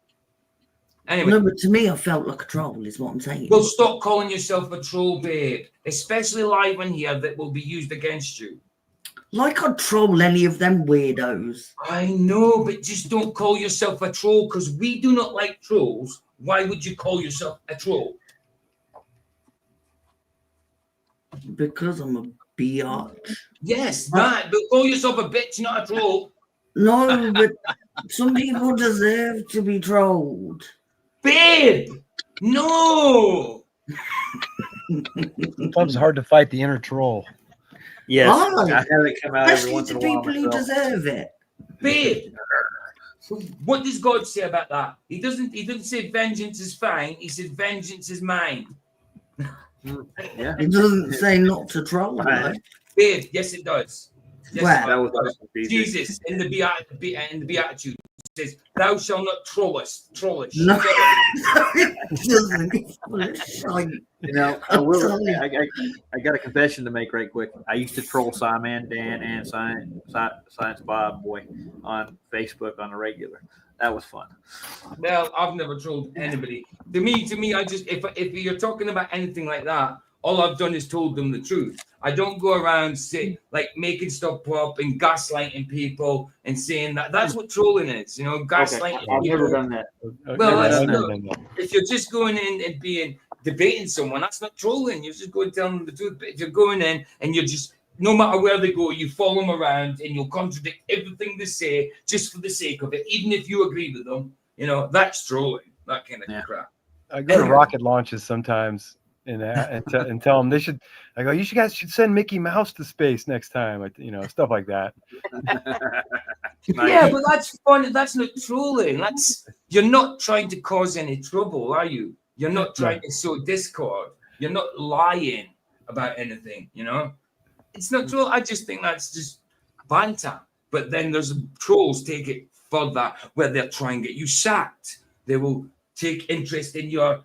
Anyway, No, but to me, I felt like a troll, is what I'm saying. well, stop calling yourself a troll, babe. Especially live in here that will be used against you. Like I'd troll any of them weirdos. I know, but just don't call yourself a troll because we do not like trolls. Why would you call yourself a troll? Because I'm a biatch. Yes, that. But call yourself a bitch, not a troll. No, but some people deserve to be trolled. Babe, no. Sometimes it's hard to fight the inner troll. Yes, Oh, I have it come out every especially once to in a while people who myself. deserve it. Babe, what does God say about that? He doesn't say vengeance is fine. He said vengeance is mine. Yeah. It doesn't say not to troll, though. Babe, yes it does. Yes, Where? it That was does. Jesus. Jesus in the Beatitude says, "Thou shalt not trollish." No, it doesn't. You know, I got a confession to make right quick. I used to troll Simon, Dan, and Science Bob Boy on Facebook on a regular. That was fun. Well, I've never trolled anybody. To me, I just if you're talking about anything like that, all I've done is told them the truth. I don't go around making stuff up and gaslighting people and saying that. That's what trolling is, you know, gaslighting. Okay. I've never done that. Well, if you're just going in and debating someone, that's not trolling. You're just going to tell them the truth. But if you're going in and you're just, no matter where they go, you follow them around and you'll contradict everything they say just for the sake of it, even if you agree with them, you know, that's trolling. That kind of crap. I go to rocket launches sometimes and tell them they should. I go, you guys should send Mickey Mouse to space next time. Stuff like that. Yeah, but that's fun. That's not trolling. You're not trying to cause any trouble, are you? You're not trying to sow discord. You're not lying about anything, you know? It's not troll. I just think that's just banter. But then there's trolls take it further where they're trying to get you sacked. They will take interest in your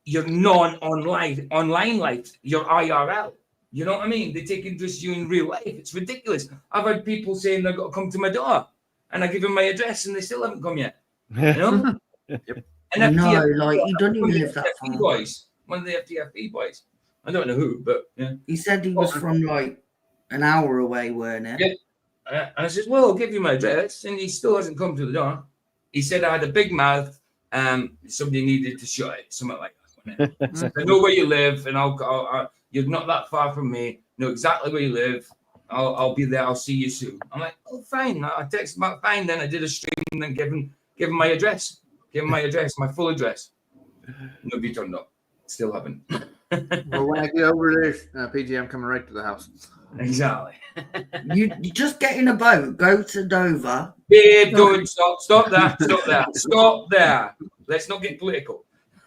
online life, your IRL. You know what I mean? They take interest in you in real life. It's ridiculous. I've had people saying they've got to come to my door, and I give them my address, and they still haven't come yet. You know? Yep. And No, like you don't even live that far. boys, one of the FTFE boys. I don't know who, but yeah. He said he was from like an hour away, weren't it? Yeah. And I said, well, I'll give you my address, and he still hasn't come to the door. He said I had a big mouth. Somebody needed to shut it, something like that. So I know where you live, and you're not that far from me. Know exactly where you live. I'll be there. I'll see you soon. I'm like, oh, fine. I texted him out, fine. Then I did a stream and then give him my address. Give him my address, my full address. Nobody turned up. Still haven't. Well, when I get over there, PJ, I'm coming right to the house. Exactly. You just get in a boat, go to Dover. Babe, don't stop there. Let's not get political.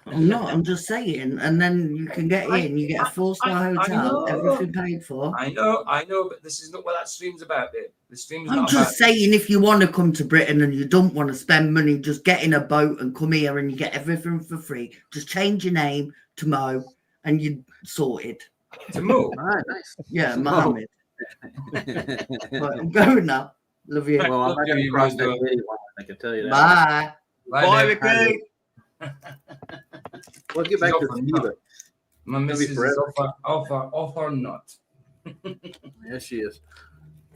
I'm not, I'm just saying. And then you can get in, you get a 4-star hotel, everything paid for. I know, but this is not what that stream's about, babe. The stream's I'm not just about saying, if you want to come to Britain and you don't want to spend money, just get in a boat and come here and you get everything for free. Just change your name to Mo and you're sorted. To Mo? Nice. Yeah, Mohammed. Right, I'm going now. Love you. Well, I'm not going to cross that video line, I can tell you that. Bye. Bye, Ricky. We'll get back to Skiba. My missus is off or not. Yes, she is.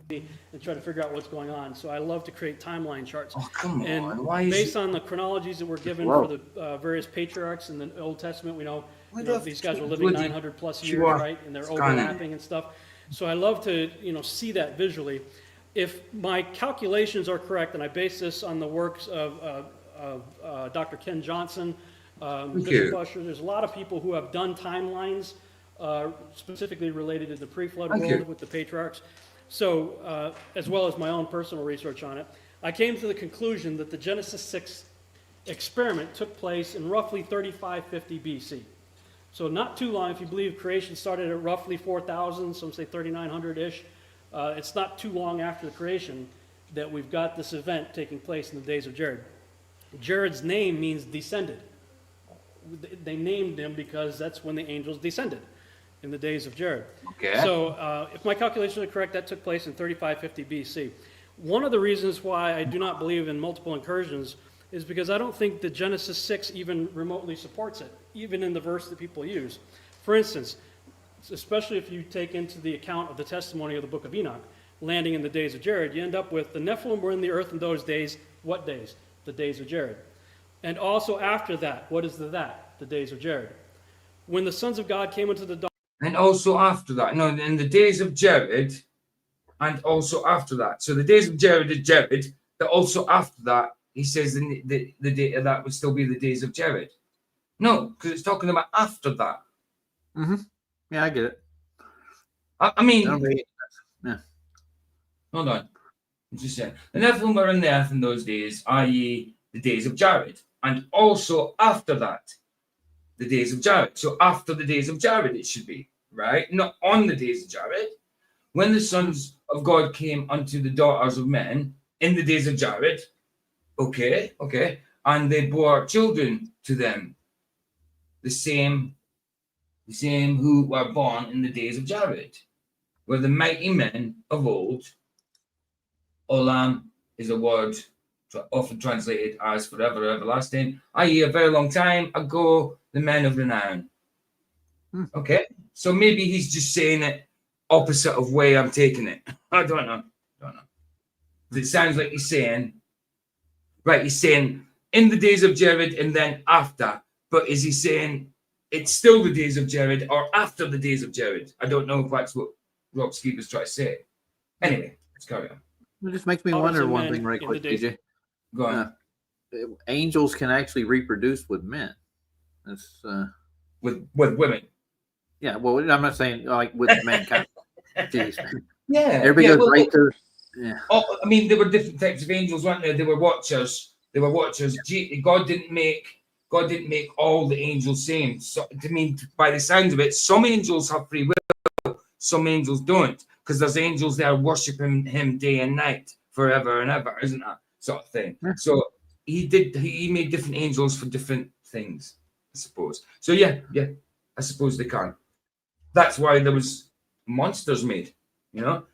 And try to figure out what's going on. So I love to create timeline charts. Oh, come and on. Why is based on the chronologies that were given for the various patriarchs in the Old Testament, we know, these guys were living 900 plus years, right? And they're overlapping and stuff. So I love to, see that visually. If my calculations are correct, and I base this on the works of Dr. Ken Johnson, Bishop Usher, there's a lot of people who have done timelines specifically related to the pre-flood world with the patriarchs. So, as well as my own personal research on it, I came to the conclusion that the Genesis 6 experiment took place in roughly 3550 BC. So not too long. If you believe creation started at roughly 4,000, some say 3,900-ish, It's not too long after the creation that we've got this event taking place in the days of Jared. Jared's name means descended. They named him because that's when the angels descended, in the days of Jared. Okay. So if my calculations are correct, that took place in 3550 BC. One of the reasons why I do not believe in multiple incursions is because I don't think that Genesis 6 even remotely supports it, even in the verse that people use. For instance, especially if you take into the account of the testimony of the book of Enoch, landing in the days of Jared, you end up with the Nephilim were in the earth in those days. What days? The days of Jared. And also after that, what is that? The days of Jared. When the sons of God came into the dawn. And also after that. No, in the days of Jared, and also after that. So the days of Jared is Jared, but also after that, he says the day of that would still be the days of Jared. No, because it's talking about after that. Mm-hmm. Yeah, I get it. I mean, yeah. Hold on. I'm just saying. The Nephilim were in the earth in those days, i.e., the days of Jared, and also after that, the days of Jared. So after the days of Jared, it should be, right? Not on the days of Jared. When the sons of God came unto the daughters of men in the days of Jared, okay, and they bore children to them, the same who were born in the days of Jared, were the mighty men of old. Olam is a word often translated as forever or everlasting, i.e. a very long time ago, the men of renown. Okay, so maybe he's just saying it opposite of way I'm taking it. I don't know. It sounds like he's saying, right, he's saying in the days of Jared and then after, but is he saying it's still the days of Jared or after the days of Jared? I don't know if that's what Rob Skiba's trying to say. Anyway, let's carry on. It just makes me wonder one thing right quick, DJ. Go on. Angels can actually reproduce with men. That's with women. Yeah, well, I'm not saying like with mankind. Jeez. Yeah. Everybody goes right to. Yeah. Oh, I mean, there were different types of angels, weren't there? They were watchers. God didn't make all the angels same. So, I mean, by the sounds of it, some angels have free will, some angels don't, because there's angels that are worshiping him day and night, forever and ever, isn't that sort of thing? Yeah. So he made different angels for different things, I suppose. So yeah, I suppose they can. That's why there was monsters made,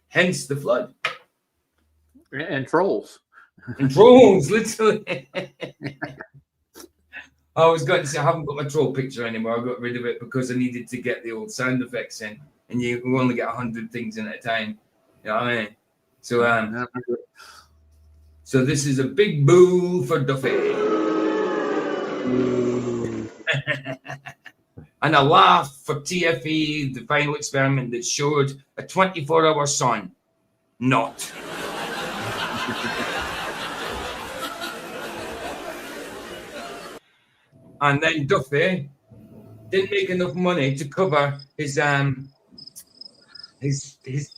hence the flood. And trolls. And trolls, literally. I was going to say I haven't got my troll picture anymore. I got rid of it because I needed to get the old sound effects in, and you only get 100 things in at a time. You know what I mean? So this is a big boo for Duffy. And a laugh for TFE, the final experiment that showed a 24-hour sun. Not. And then Duffy didn't make enough money to cover his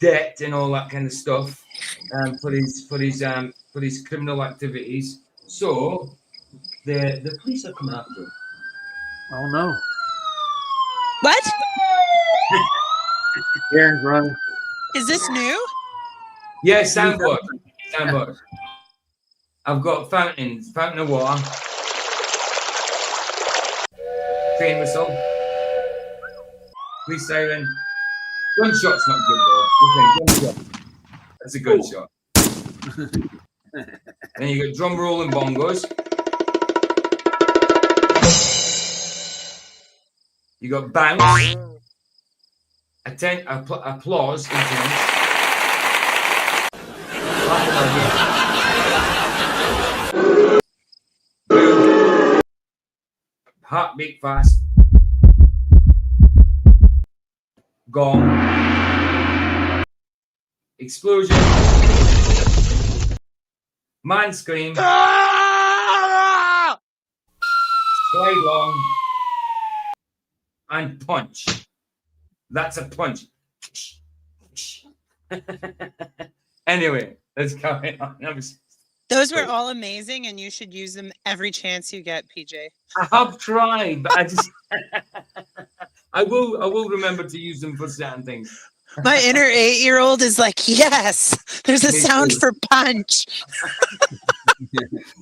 debt and all that kind of stuff for his criminal activities. So the police are coming after him. Oh no! What? Aaron's running. Is this new? Yeah, soundboard. I've got fountain of water. Train whistle. Police siren. Gunshot's not good though. Gunshot. That's a gunshot. Then you got drum roll and bongos. You got bounce. Applause. Heartbeat fast. Gong. Explosion. Man scream. Slide long. And punch. That's a punch. Anyway, let's carry on. Those were all amazing, and you should use them every chance you get, PJ. I have tried, but I will remember to use them for certain things. My inner 8-year-old is like, yes, there's a Me sound too. for punch.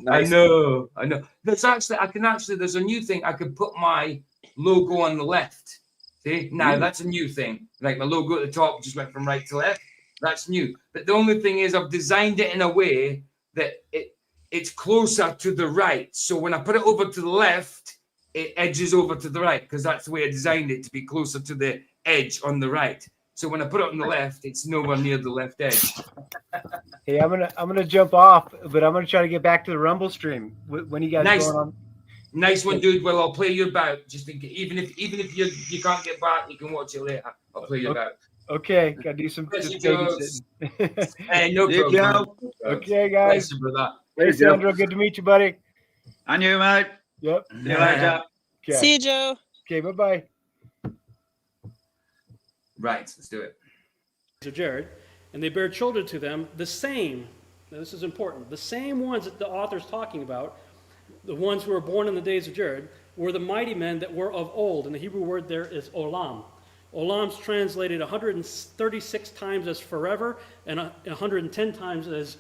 I know. There's a new thing. I could put my logo on the left. See, now that's a new thing. Like my logo at the top just went from right to left. That's new. But the only thing is, I've designed it in a way that it's closer to the right. So when I put it over to the left, it edges over to the right because that's the way I designed it to be closer to the edge on the right. So when I put it on the left, it's nowhere near the left edge. Hey, I'm gonna jump off, but I'm gonna try to get back to the Rumble stream. When you guys going on? Nice one, dude. Well, I'll play you about. Just think, even if you can't get back, you can watch it later. I'll play you about. Okay, gotta do some babysitting. Hey, no You problem. go. Okay, guys. Bless you, brother. Hey, Sandro, good to meet you, buddy. And you, mate. Yep. See you later. Okay. See you, Joe. Okay, bye-bye. Right, let's do it. To Jared, and they bear children to them, the same, now this is important, the same ones that the author's talking about, the ones who were born in the days of Jared, were the mighty men that were of old. And the Hebrew word there is olam. Olam's translated 136 times as forever and 110 times as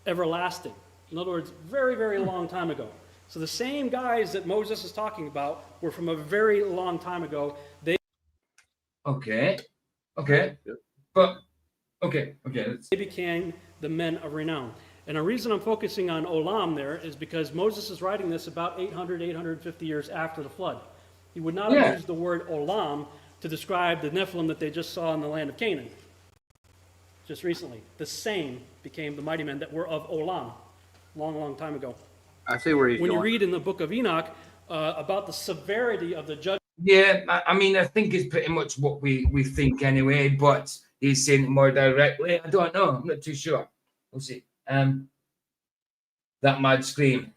everlasting. In other words, very, very long time ago. So the same guys that Moses is talking about were from a very long time ago. Okay. They became the men of renown. And the reason I'm focusing on Olam there is because Moses is writing this about 850 years after the flood. He would not have used the word Olam to describe the Nephilim that they just saw in the land of Canaan. Just recently. The same became the mighty men that were of Olam. Long, long time ago. I see where he's when going. you read in the book of Enoch about the severity of the judgment. Yeah, I mean, I think it's pretty much what we think anyway, but he's saying it more directly. I don't know. I'm not too sure. We'll see. That mad scream.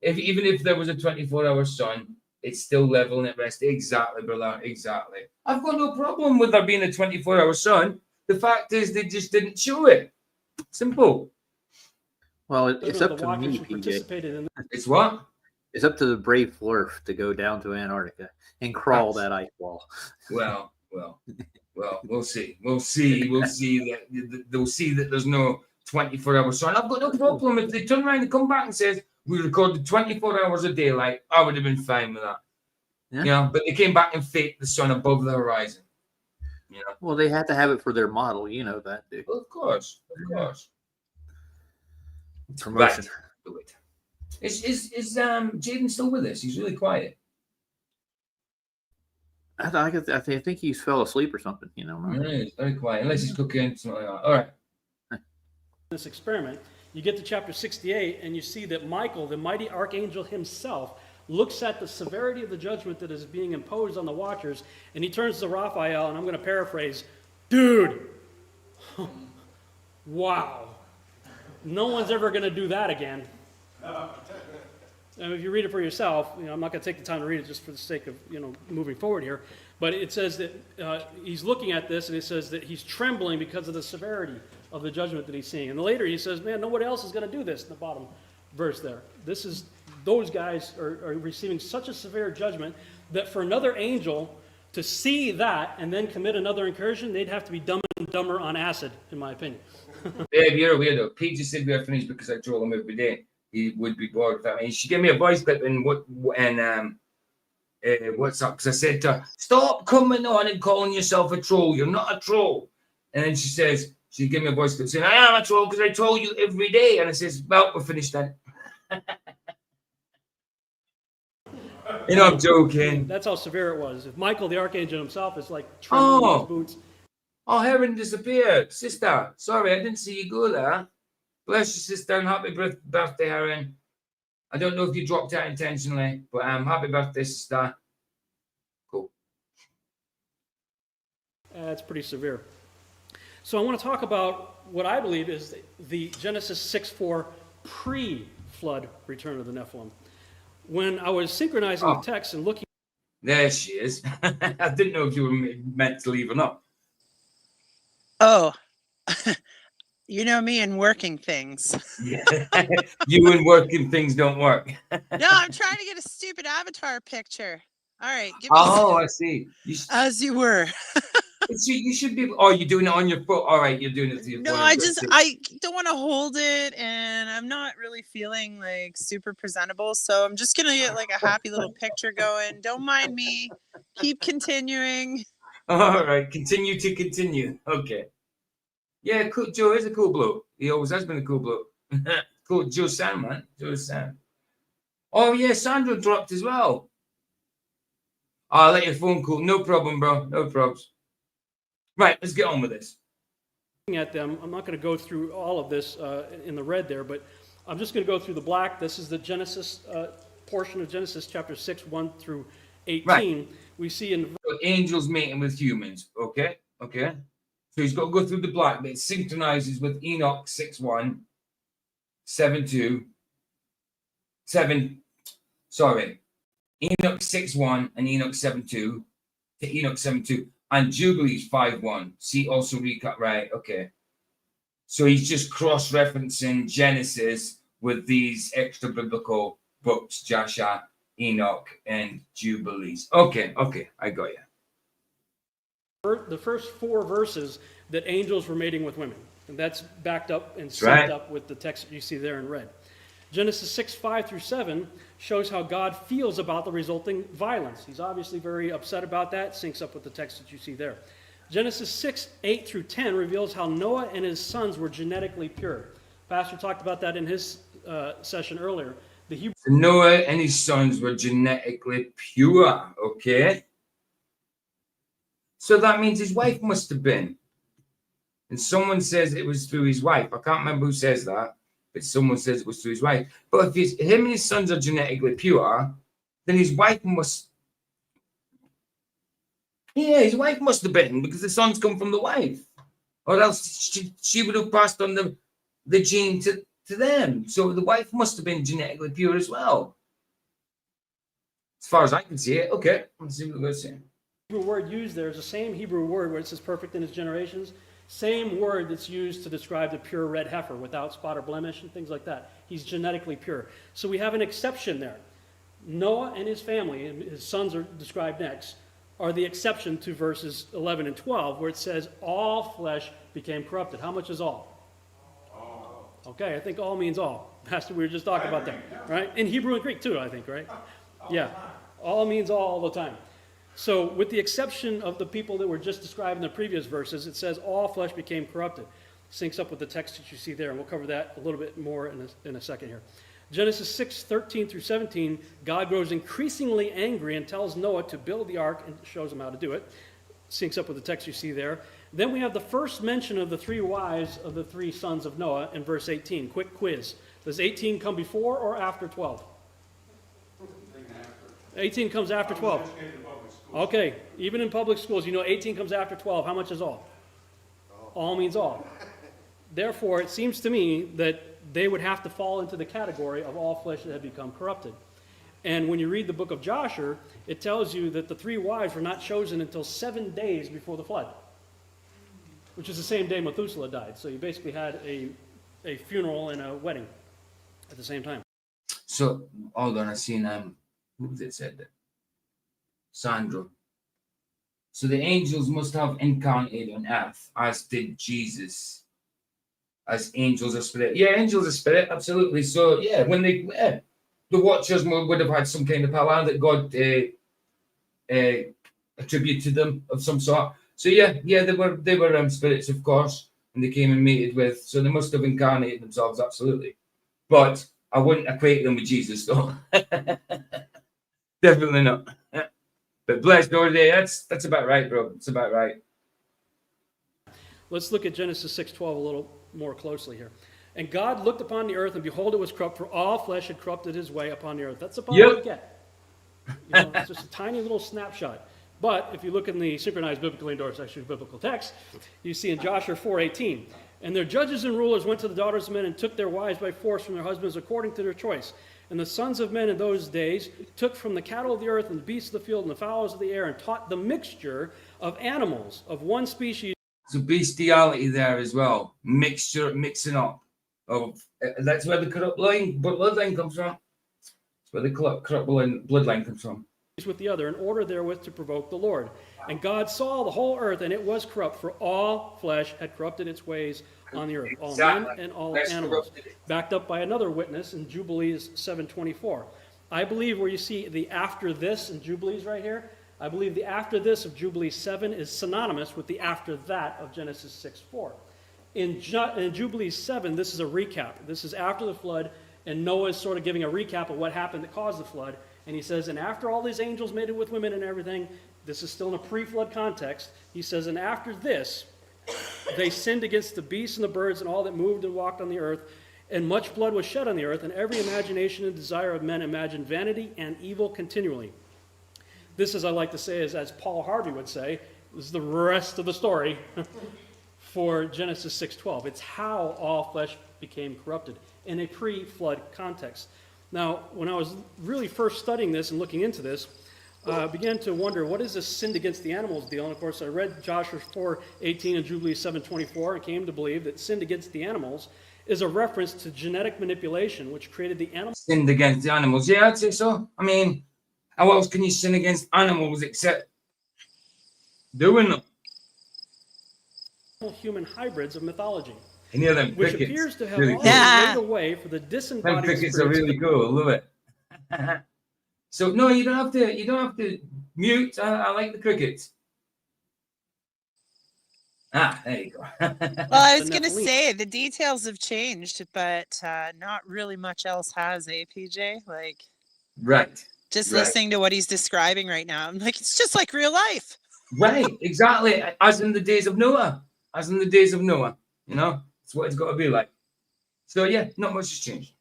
Even if there was a 24-hour sun, it's still leveling at rest. Exactly, brother. Exactly. I've got no problem with there being a 24-hour sun. The fact is, they just didn't show it. Simple. Well, it's up to me, PJ. It's what? It's up to the brave Flurf to go down to Antarctica and crawl that ice wall. Well, we'll see. We'll see that they'll see that there's no 24-hour sun. I've got no problem if they turn around and come back and says we recorded 24 hours of daylight. I would have been fine with that. Yeah. You know, but they came back and faked the sun above the horizon. You know. Well, they had to have it for their model. You know that, dude. Well, of course. Promotion. Right. Do it. Is Jaden still with us? He's really quiet. I think he's fell asleep or something. You know. He's very quiet, unless he's cooking something like that. All right. This experiment, you get to chapter 68, and you see that Michael, the mighty archangel himself, looks at the severity of the judgment that is being imposed on the watchers, and he turns to Raphael, and I'm going to paraphrase, dude, wow, no one's ever going to do that again. And if you read it for yourself, you know, I'm not going to take the time to read it just for the sake of, you know, moving forward here, but it says that he's looking at this, and it says that he's trembling because of the severity of the judgment that he's seeing. And later he says, man, nobody else is going to do this in the bottom verse there. This is, those guys are receiving such a severe judgment that for another angel to see that and then commit another incursion, they'd have to be dumb and dumber on acid, in my opinion. Babe, you're a weirdo. Pete just said we are finished because I troll him every day. He would be bored with that. I mean, she gave me a voice clip and what's up? Because I said to her, stop coming on and calling yourself a troll. You're not a troll. And then she gave me a voice clip saying, I am a troll because I troll you every day. And I says, well, we're finished then. You know, I'm joking. That's how severe it was. If Michael, the archangel himself, is like trembling in his boots. Oh, Heron disappeared. Sister, sorry, I didn't see you go there. Bless you, sister, and happy birthday, Heron. I don't know if you dropped out intentionally, but happy birthday, sister. Cool. It's pretty severe. So I want to talk about what I believe is the Genesis 6:4 pre-flood return of the Nephilim. When I was synchronizing the text and looking... There she is. I didn't know if you were meant to leave or not. Oh, you know me and working things. Yeah. You and working things don't work. No, I'm trying to get a stupid avatar picture. All right. Give me I see. As you were. You should be. Oh, you're doing it on your foot. All right, you're doing it to your No, foot. I don't want to hold it, and I'm not really feeling like super presentable. So I'm just gonna get like a happy little picture going. Don't mind me. Keep continuing. All right, continue to continue. Okay. Yeah, cool. Joe is a cool bloke. He always has been a cool bloke. Cool, Joe Sam, man. Joe Sam. Oh yeah, Sandra dropped as well. I'll let your phone cool. No problem, bro. No probs. Right, let's get on with this. At them, I'm not going to go through all of this in the red there, but I'm just going to go through the black. This is the Genesis portion of Genesis chapter 6, 1 through 18. Right. We see in angels mating with humans. Okay. So he's got to go through the black, but it synchronizes with Enoch 6:1, 7:2, 7. Sorry, Enoch 6:1 and Enoch 7:2 to Enoch 7:2 and Jubilees 5:1. See, also recap, right? Okay. So he's just cross-referencing Genesis with these extra biblical books, Jasher, Enoch, and Jubilees. Okay, I got you. The first 4 verses that angels were mating with women, and that's backed up and synced up with the text that you see there in red. Genesis 6, 5 through 7 shows how God feels about the resulting violence. He's obviously very upset about that, syncs up with the text that you see there. Genesis 6, 8 through 10 reveals how Noah and his sons were genetically pure. Pastor talked about that in his session earlier. Noah and his sons were genetically pure, okay? So that means his wife must have been. And someone says it was through his wife. I can't remember who says that, but someone says it was through his wife. But if him and his sons are genetically pure, then his wife must... Yeah, his wife must have been, because the sons come from the wife. Or else she would have passed on the gene to them. So the wife must have been genetically pure as well. As far as I can see it. Okay, let's see what we're saying. Hebrew word used there is the same Hebrew word where it says perfect in his generations. Same word that's used to describe the pure red heifer without spot or blemish and things like that. He's genetically pure. So we have an exception there. Noah and his family, and his sons are described next, are the exception to verses 11 and 12 where it says all flesh became corrupted. How much is all? Okay, I think all means all. Pastor, we were just talking about that, right? In Hebrew and Greek too, I think, right? Yeah, all means all the time. So with the exception of the people that were just described in the previous verses, it says all flesh became corrupted. Syncs up with the text that you see there, and we'll cover that a little bit more in a second here. Genesis 6, 13 through 17, God grows increasingly angry and tells Noah to build the ark and shows him how to do it. Syncs up with the text you see there. Then we have the first mention of the 3 wives of the 3 sons of Noah in verse 18. Quick quiz. Does 18 come before or after 12? 18 comes after 12. Okay, even in public schools, you know 18 comes after 12. How much is all? All means all. Therefore, it seems to me that they would have to fall into the category of all flesh that had become corrupted. And when you read the book of Joshua, it tells you that the 3 wives were not chosen until 7 days before the flood, which is the same day Methuselah died. So you basically had a funeral and a wedding at the same time. So, hold on, I seen, who was it said that? Sandra. So the angels must have incarnated on earth, as did Jesus. As angels of spirit. Yeah, angels of spirit, absolutely. So, yeah, when they... the Watchers would have had some kind of power that God attributed to them of some sort. So yeah, they were spirits, of course, and they came and mated with. So they must have incarnated themselves, absolutely. But I wouldn't equate them with Jesus, though. Definitely not. But blessed Lord, that's about right, bro. It's about right. Let's look at Genesis 6:12 a little more closely here. And God looked upon the earth, and behold, it was corrupt, for all flesh had corrupted his way upon the earth. That's about all we get. It's just a tiny little snapshot. But if you look in the synchronized biblically endorsed section of biblical text, you see in Joshua 4:18, and their judges and rulers went to the daughters of men and took their wives by force from their husbands according to their choice. And the sons of men in those days took from the cattle of the earth and the beasts of the field and the fowls of the air and taught the mixture of animals of one species. So bestiality there as well. Mixing up. That's where the corrupt bloodline comes from. That's where the corrupt bloodline comes from. with the other in order therewith to provoke the Lord. And God saw the whole earth, and it was corrupt, for all flesh had corrupted its ways on the earth, all men and all animals. Backed up by another witness in Jubilees 7:24. I believe where you see the after this in Jubilees right here, I believe the after this of Jubilees 7 is synonymous with the after that of Genesis 6:4. In Jubilees 7, this is a recap. This is after the flood, and Noah is sort of giving a recap of what happened that caused the flood. And he says, and after all these angels mated with women and everything, this is still in a pre-flood context, he says, and after this, they sinned against the beasts and the birds and all that moved and walked on the earth, and much blood was shed on the earth, and every imagination and desire of men imagined vanity and evil continually. This, as I like to say, is as Paul Harvey would say, this is the rest of the story for Genesis 6:12. It's how all flesh became corrupted in a pre-flood context. Now, when I was really first studying this and looking into this, I began to wonder, what is this sinned against the animals deal? And of course, I read Joshua 4:18 and Jubilees 7:24 and came to believe that sinned against the animals is a reference to genetic manipulation, which created the animals. Sinned against the animals. Yeah, I'd say so. I mean, how else can you sin against animals except doing them? Human hybrids of mythology. Any of them which crickets, appears to have really always cool. laid the way for the Them disembodied crickets are spirits. really cool. I love it. So no, you don't have to. You don't have to mute. I like the crickets. Ah, there you go. Well, I was going to say the details have changed, but not really much else has, PJ? Like, Right. just right. listening to what he's describing right now, I'm like, it's just like real life. Right, exactly. As in the days of Noah. As in the days of Noah. You know, it's what it's got to be like. So yeah, not much has changed.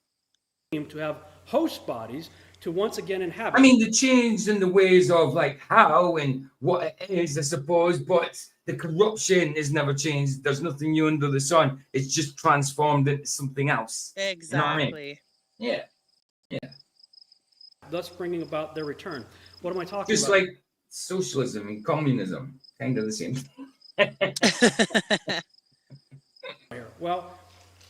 To have host bodies to once again inhabit. I mean, the change in the ways of like how and what it is, I suppose, but the corruption is never changed. There's nothing new under the sun. It's just transformed into something else. Exactly. You know what I mean? Yeah. Yeah. Thus bringing about their return. What am I talking Just about? like socialism and communism, kind of the same thing. Well,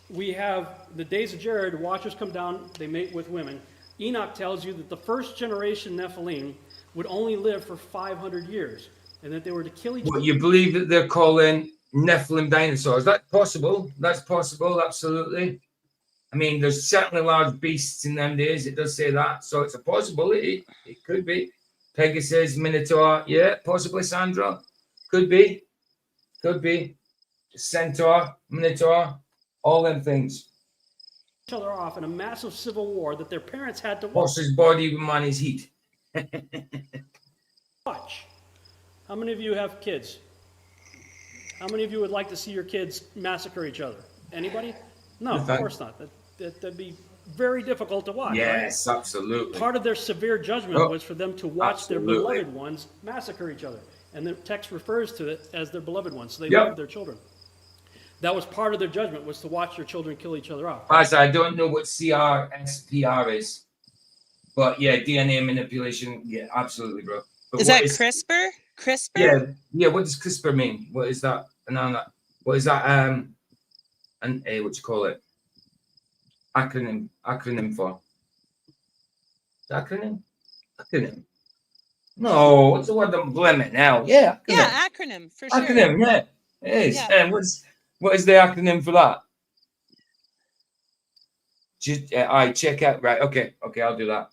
we have the days of Jared, watchers come down, they mate with women. Enoch tells you that the first generation Nephilim would only live for 500 years, and that they were to kill each other. What, you believe that they're calling Nephilim dinosaurs? That's possible. That's possible, absolutely. I mean, there's certainly large beasts in them days. It does say that, so it's a possibility. It could be. Pegasus, Minotaur, yeah, possibly Sandra. Could be. Could be. Centaur, Minotaur, all them things. Each other off in a massive civil war that their parents had to Horse's body, man is heat. watch. How many of you have kids? How many of you would like to see your kids massacre each other? Anybody? No, of course not. That'd be very difficult to watch. Yes, right? absolutely. Part of their severe judgment was for them to watch their absolutely. beloved ones massacre each other. And the text refers to it as their beloved ones. So they Yep. loved their children. That was part of their judgment, was to watch their children kill each other off. As I don't know what CRSPR is, but yeah, DNA manipulation. Yeah, absolutely, bro. But Is that CRISPR? CRISPR? Yeah, yeah. What does CRISPR mean? What is that? What is that? What you call it? Acronym for? Acronym. No, what's the word? I'm blaming now. Yeah. Acronym. Yeah, acronym for sure. Acronym. Yeah, it is. Yeah. And what is the acronym for that? Just I check out. Right. Okay. I'll do that.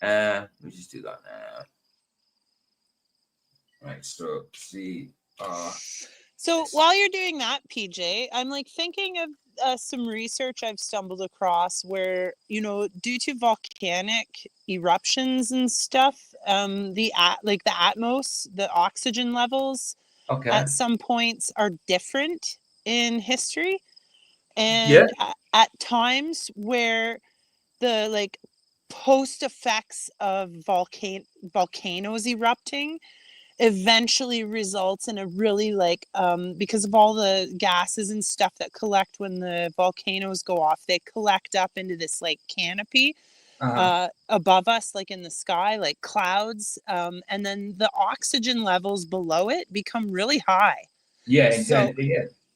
Let me just do that now. Right. So CR. So while you're doing that, PJ, I'm like thinking of some research I've stumbled across where, due to volcanic eruptions and stuff, the atmos, the oxygen levels at some points are different in history. And at times where the post effects of volcanoes erupting eventually results in a really because of all the gases and stuff that collect when the volcanoes go off, they collect up into this canopy above us, in the sky, like clouds, and then the oxygen levels below it become really high.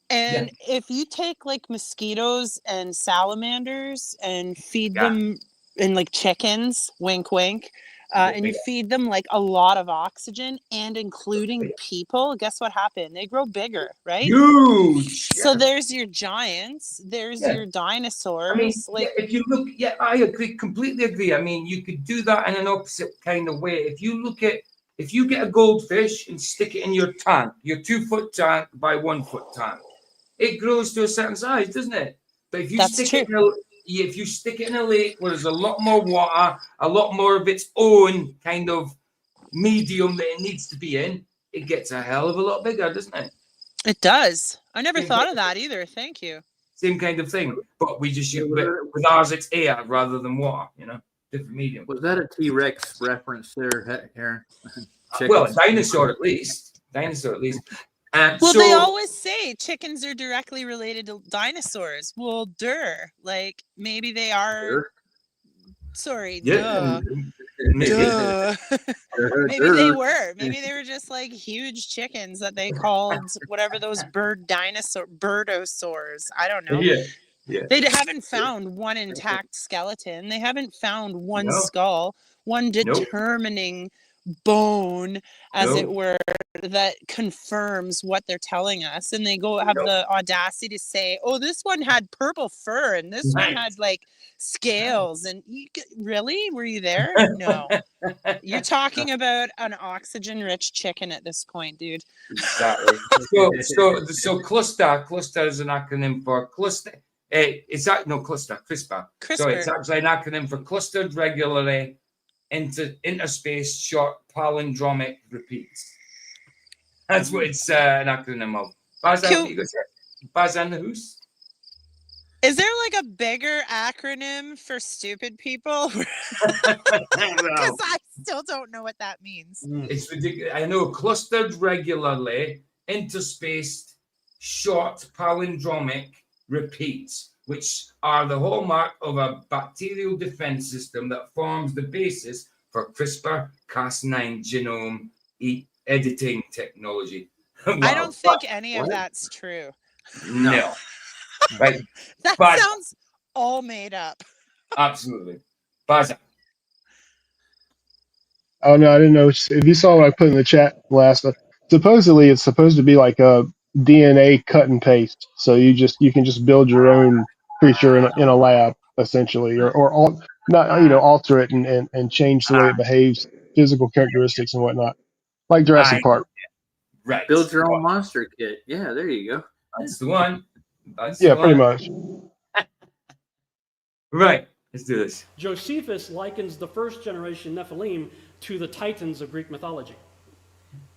And if you take mosquitoes and salamanders and feed them, and chickens, wink wink, and you feed them like a lot of oxygen and including people, guess what happened? They grow bigger, right? Huge. So there's your giants, there's your dinosaurs. I mean, like if you look, I agree, completely agree. I mean, you could do that in an opposite kind of way. If you get a goldfish and stick it in your tank, your 2-foot tank by 1-foot tank, it grows to a certain size, doesn't it? But if you stick it in a lake where there's a lot more water, a lot more of its own kind of medium that it needs to be in, it gets a hell of a lot bigger, doesn't it? It does. I never thought of that either. Thank you. Same kind of thing, but we just use with ours it's air rather than water. Different medium. Was that a T-Rex reference there, Aaron? Well, dinosaur at least. Well, they always say chickens are directly related to dinosaurs. Well, like maybe they are. Sorry, duh. Maybe they were. Maybe they were just like huge chickens that they called whatever those birdosaurs. I don't know. Yeah. They haven't found one intact skeleton. They haven't found one skull, one determining bone, as it were, that confirms what they're telling us. And they have the audacity to say, "Oh, this one had purple fur, and this one had like scales." And really, were you there? No. You're talking about an oxygen-rich chicken at this point, dude. Exactly. So cluster is an acronym for cluster. CRISPR. So it's actually an acronym for clustered regularly interspaced short palindromic repeats. That's what it's an acronym of. Bazanhus? Is there like a bigger acronym for stupid people? Because I still don't know what that means. It's ridiculous. I know clustered regularly interspaced short palindromic repeats, which are the hallmark of a bacterial defense system that forms the basis for CRISPR-Cas9 genome editing technology. Wow. I don't think any of that's true. No. Right. That sounds all made up. Absolutely. Baza. Oh no, I didn't know if you saw what I put in the chat last. Supposedly, it's supposed to be like a DNA cut and paste, so you can just build your own creature in a lab essentially, or alter it and change the way it behaves, physical characteristics and whatnot, like Jurassic Park. Right. Build your own monster kit. Yeah, there you go. That's the one. Pretty much. Right. Let's do this. Josephus likens the first generation Nephilim to the Titans of Greek mythology.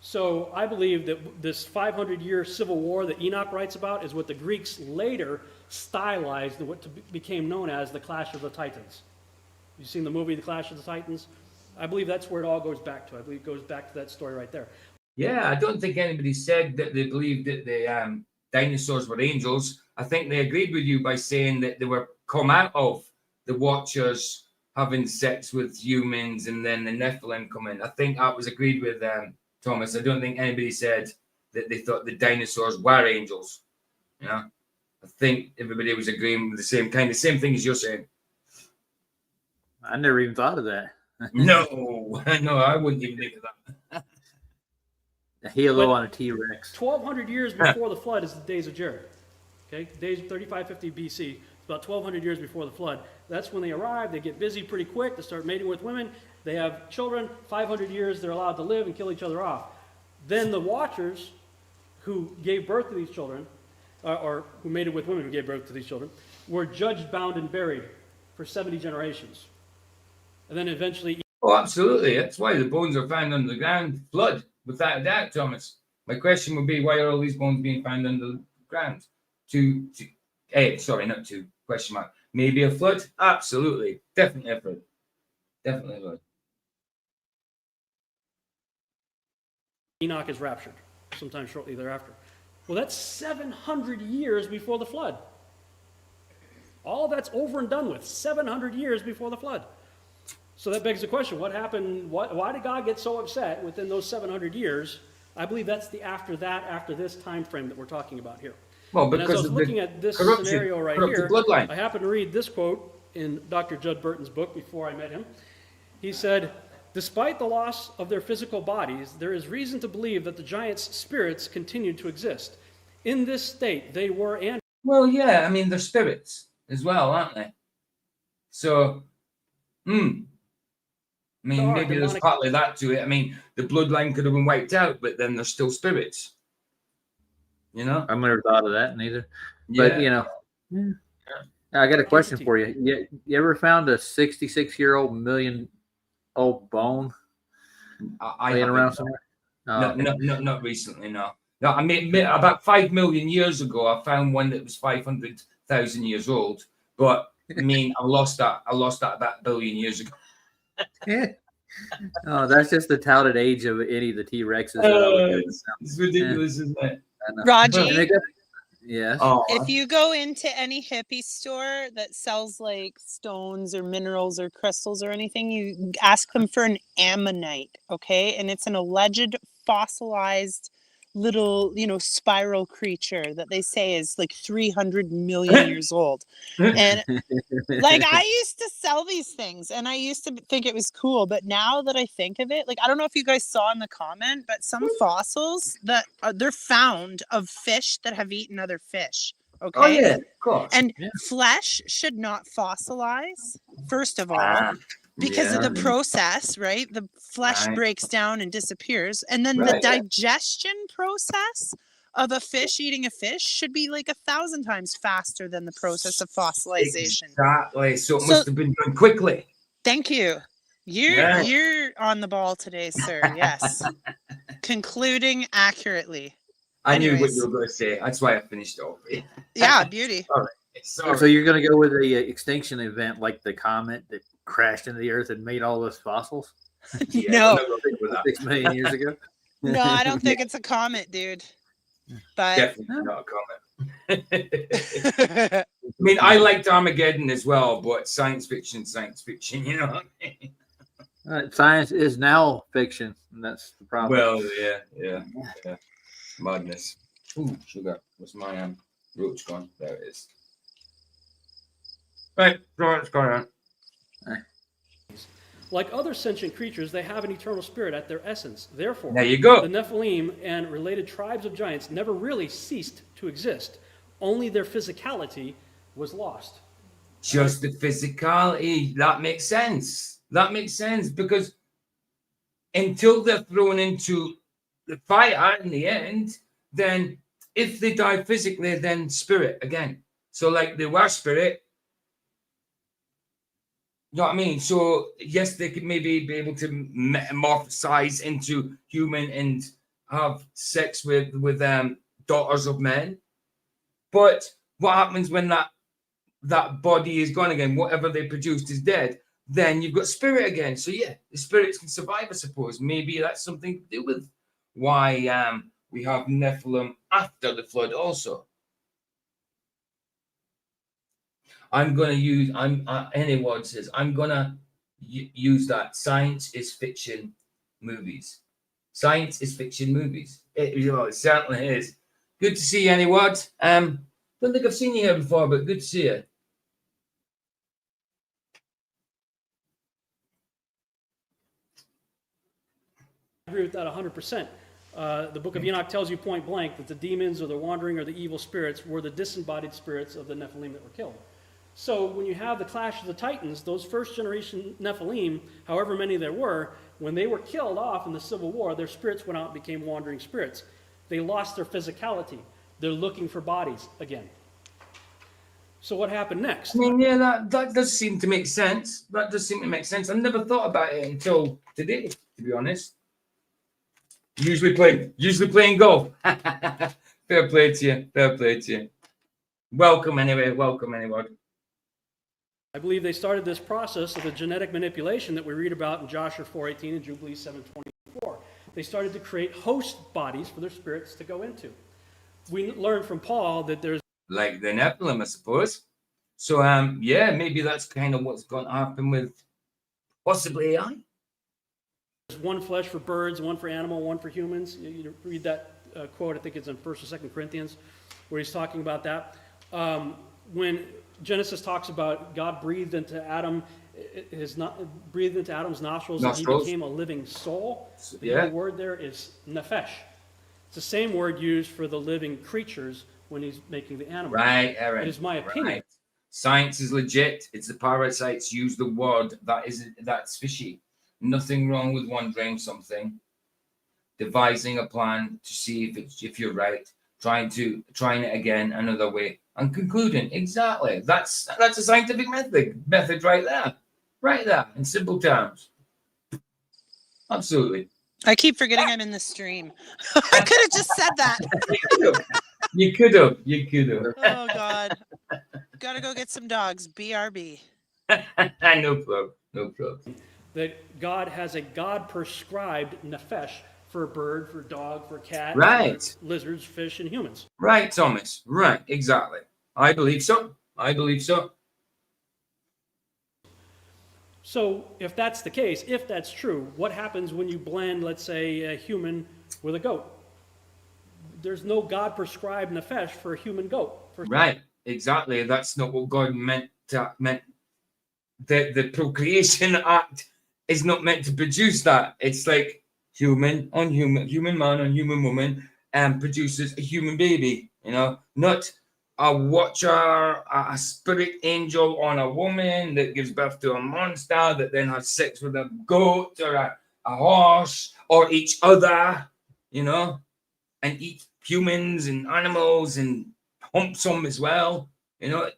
So I believe that this 500-year civil war that Enoch writes about is what the Greeks later stylized and what became known as the Clash of the Titans. You've seen the movie The Clash of the Titans? I believe that's where it all goes back to. I believe it goes back to that story right there. Yeah, I don't think anybody said that they believed that the dinosaurs were angels. I think they agreed with you by saying that they were come out of the Watchers having sex with humans and then the Nephilim come in. I think that was agreed with Thomas. I don't think anybody said that they thought the dinosaurs were angels. I think everybody was agreeing with the same thing as you're saying. I never even thought of that. No, I wouldn't even think of that. A halo on a T-Rex. 1,200 years before the flood is the days of Jared. Okay, days 3550 BC. It's about 1,200 years before the flood. That's when they arrive. They get busy pretty quick. They start mating with women. They have children. 500 years they're allowed to live and kill each other off. Then the Watchers, who gave birth to these children, or who mated with women who gave birth to these children, were judged, bound, and buried for 70 generations. And then eventually... Oh, absolutely. That's why the bones are found under the ground. Flood, without a doubt, Thomas. My question would be, why are all these bones being found under the ground? Question mark. Maybe a flood? Absolutely. Definitely a flood. Definitely a flood. Enoch is raptured sometime shortly thereafter. Well, that's 700 years before the flood. All that's over and done with, 700 years before the flood. So that begs the question, what happened? Why did God get so upset within those 700 years? I believe that's the after this time frame that we're talking about here. Well, because and as I was looking at this scenario right here, bloodline. I happened to read this quote in Dr. Judd Burton's book before I met him. He said, Despite the loss of their physical bodies, there is reason to believe that the giants' spirits continued to exist. In this state, they were and... Well, yeah, I mean, they're spirits as well, aren't they? So, I mean, maybe there's partly that to it. I mean, the bloodline could have been wiped out, but then they're still spirits. You know? I've never thought of that neither. Yeah. But, you know, I got a question for you. You ever found a 66-year-old million-old bone laying around somewhere? No, not recently, no. No, I mean, about 5 million years ago, I found one that was 500,000 years old. But, I mean, I lost that about 1 billion years ago. Oh, that's just the touted age of any of the T-Rexes. It's ridiculous, isn't it? Raji, yes. If you go into any hippie store that sells like stones or minerals or crystals or anything, you ask them for an ammonite, okay? And it's an alleged fossilized little, spiral creature that they say is like 300 million years old. And like, I used to sell these things and I used to think it was cool, but now that I think of it, like, I don't know if you guys saw in the comment, but some fossils that they're found of fish that have eaten other fish. Okay. Oh yeah, of course. And flesh should not fossilize, first of all, because of the process, right? The flesh breaks down and disappears. And then the digestion process of a fish eating a fish should be like 1,000 times faster than the process of fossilization. Exactly. So it must have been done quickly. Thank you. You're on the ball today, sir. Yes. Concluding accurately. I knew what you were going to say. That's why I finished off. Yeah, beauty. All right. So you're going to go with the extinction event, like the comet that crashed into the Earth and made all those fossils? No. 6 million years ago? No, I don't think it's a comet, dude. But definitely not a comet. I mean, I liked Armageddon as well, but science fiction, you know what I mean? Science is now fiction, and that's the problem. Well, yeah. Madness. Ooh, sugar. What's my roach gone? There it is. Right, let's go on. Like other sentient creatures, they have an eternal spirit at their essence. Therefore, there you go. The Nephilim and related tribes of giants never really ceased to exist. Only their physicality was lost. Just the physicality. That makes sense. Because until they're thrown into the fire in the end, then if they die physically, then spirit again. So like they were spirit. You know what I mean? So yes, they could maybe be able to metamorphosize into human and have sex with daughters of men. But what happens when that body is gone again? Whatever they produced is dead. Then you've got spirit again. So yeah, the spirits can survive, I suppose. Maybe that's something to do with why we have Nephilim after the flood also. I'm going to use, anyone says, I'm going to use that. Science is fiction movies. Science is fiction movies. It certainly is. Good to see you, anyone. Don't think I've seen you here before, but good to see you. I agree with that 100%. The book of Enoch tells you point blank that the demons or the wandering or the evil spirits were the disembodied spirits of the Nephilim that were killed. So when you have the clash of the Titans, those first generation Nephilim, however many there were, when they were killed off in the Civil War, their spirits went out and became wandering spirits. They lost their physicality. They're looking for bodies again. So what happened next? I mean, yeah, that does seem to make sense. That does seem to make sense. I never thought about it until today, to be honest. Usually playing golf. Fair play to you. Welcome anyway. I believe they started this process of the genetic manipulation that we read about in Joshua 4:18 and Jubilees 7:24. They started to create host bodies for their spirits to go into. We learned from Paul that there's like the Nephilim, I suppose. So maybe that's kind of what's going to happen with possibly AI. There's one flesh for birds, one for animal, one for humans. You read that quote, I think it's in 1st or 2nd Corinthians, where he's talking about that. When Genesis talks about God breathed into Adam his not breathed into Adam's nostrils, and he became a living soul. The Hebrew word there is nephesh. It's the same word used for the living creatures when he's making the animals. Right, Aaron. It is my opinion. Right. Science is legit. It's the parasites use the word that's fishy. Nothing wrong with wondering something, devising a plan to see if you're right, trying it again another way, and concluding. Exactly. That's a scientific method right there in simple terms. Absolutely. I keep forgetting I'm in the stream. I could have just said that. You could have. Oh God. Gotta go get some dogs. BRB. No problem. That God has a God-prescribed nephesh for a bird, for a dog, for a cat, right, for lizards, fish, and humans. Right, Thomas. Right, exactly. I believe so. So if that's the case, if that's true, what happens when you blend, let's say, a human with a goat? There's no God-prescribed nephesh for a human goat. Right, exactly. That's not what God meant. The procreation act is not meant to produce that. It's like human man on human woman, and produces a human baby. Not a watcher, a spirit angel on a woman that gives birth to a monster that then has sex with a goat or a horse or each other, and eat humans and animals and humps them as well. No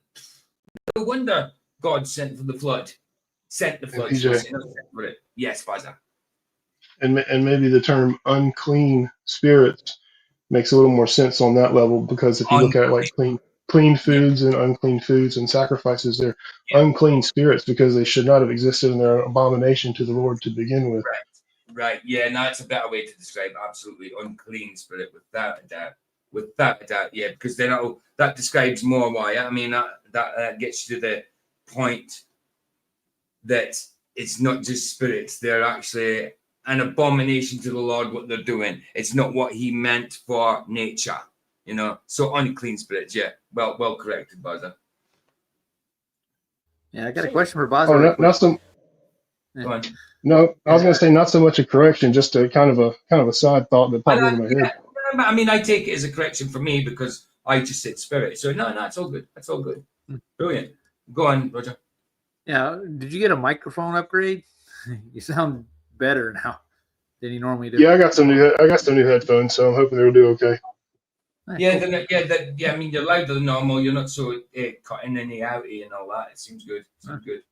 wonder God sent the flood. For it. Yes, Faza. And maybe the term unclean spirits makes a little more sense on that level, because if you look at it like clean foods and unclean foods and sacrifices, they're unclean spirits because they should not have existed and they're an abomination to the Lord to begin with. Right. Yeah, no, it's a better way to describe absolutely unclean spirit without a doubt. Yeah, because then that describes more why. I mean, that gets to the point that it's not just spirits; they're actually an abomination to the Lord. What they're doing, it's not what He meant for nature. So unclean spirits. Yeah, well corrected, Baza. Yeah, I got a question for Baza. No, I was going to say not so much a correction, just a kind of a side thought that popped into my head. I mean, I take it as a correction for me because I just said spirit. So no, it's all good. That's all good. Brilliant. Go on, Roger. Yeah, did you get a microphone upgrade? You sound better now than you normally do. Yeah, I got some new headphones, so I'm hoping they'll do okay. Yeah, I mean, you're louder than normal. You're not so cutting any outy and all that. It seems good. Good.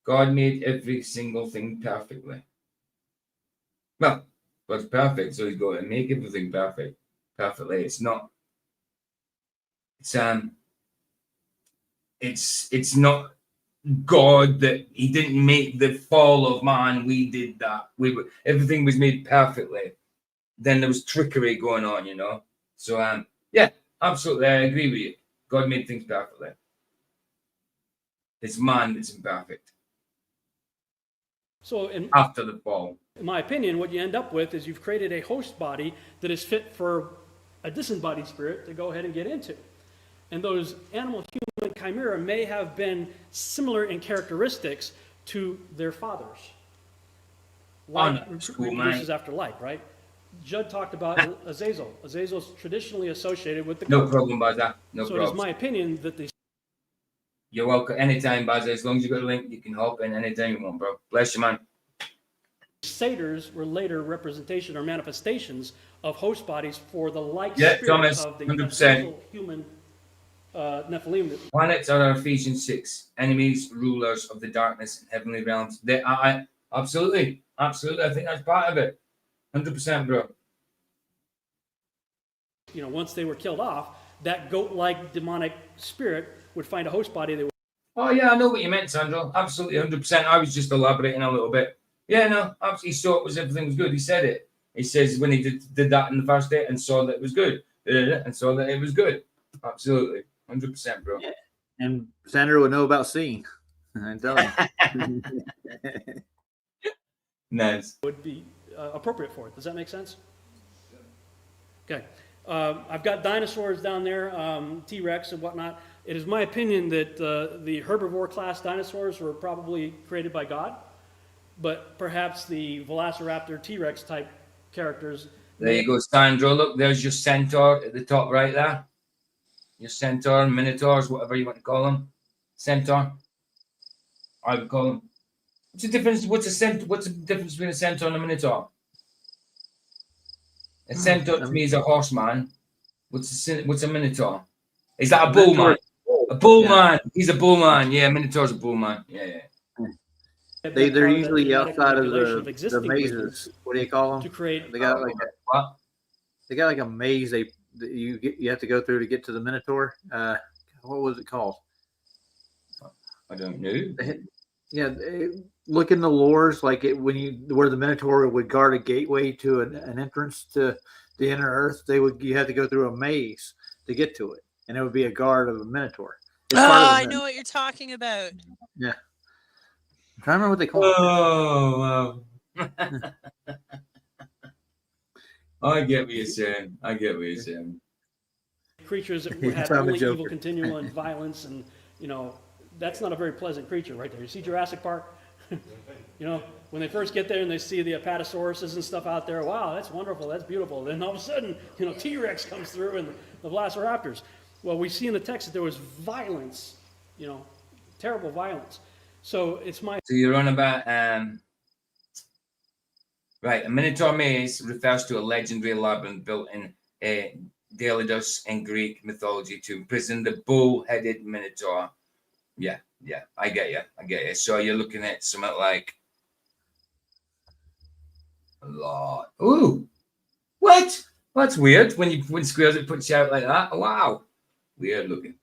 God made every single thing perfectly. Well, God's perfect, so He's got to make everything perfectly. It's not. It's not God that He didn't make the fall of man. We did that. Everything was made perfectly. Then there was trickery going on, So yeah, absolutely, I agree with you. God made things perfectly. It's man that's imperfect. So after the fall, in my opinion, what you end up with is you've created a host body that is fit for a disembodied spirit to go ahead and get into. And those animal-human chimera may have been similar in characteristics to their fathers. Like reproduces after like, right? Judd talked about Azazel. Azazel's traditionally associated with the no problem, Baza. No so problem. it is my opinion that the You're welcome anytime, Baza. As long as you got a link, you can hop in anytime you want, bro. Bless you, man. satyrs were later representation or manifestations of host bodies for the like spirit Thomas, of the 100%. Human Nephilim. Planets are Ephesians 6, enemies, rulers of the darkness and heavenly realms. They are absolutely. I think that's part of it. 100%, bro. Once they were killed off, that goat-like demonic spirit would find a host body. They would. Oh yeah, I know what you meant, Sandro. Absolutely, 100%. I was just elaborating a little bit. Yeah, no, absolutely. He saw everything was good. He said it. He says when he did that in the first day and saw that it was good, and saw that it was good. Absolutely, 100%, bro. Yeah. And Sandro would know about seeing. I'm telling you. Nice. Would be appropriate for it. Does that make sense? Okay. I've got dinosaurs down there, T-Rex and whatnot. It is my opinion that the herbivore class dinosaurs were probably created by God, but perhaps the Velociraptor T-Rex type characters. There you go, Sandro. Look, there's your centaur at the top right there. Your centaur, minotaurs, whatever you want to call them. Centaur. I would call them. What's the difference? What's the difference between a centaur and a minotaur? A centaur to me is a horseman. What's a minotaur? Is that a bull man? A bull man. He's a bull man. Yeah, minotaur's a bull man. Yeah. They're usually outside of the mazes. What do you call them? To create. They got like what? They got like a maze. You have to go through to get to the Minotaur. What was it called? I don't know. Yeah, look in the lores, like where the Minotaur would guard a gateway to an entrance to the inner Earth. You had to go through a maze to get to it, and it would be a guard of a Minotaur. I know what you're talking about. Yeah. I'm trying to remember what they call it. Oh, wow. I get what you're saying. Creatures that had only evil continual and violence, and that's not a very pleasant creature right there. You see Jurassic Park? When they first get there and they see the apatosauruses and stuff out there, wow, that's wonderful, that's beautiful. Then all of a sudden, T-Rex comes through and the Velociraptors. Well, we see in the text that there was violence, terrible violence. So you're on about right. A Minotaur maze refers to a legendary labyrinth built in Daedalus in Greek mythology to imprison the bull-headed Minotaur. Yeah, I get you. So you're looking at something like a lot. Ooh, what? That's weird. When Squares it puts you out like that. Wow, weird looking.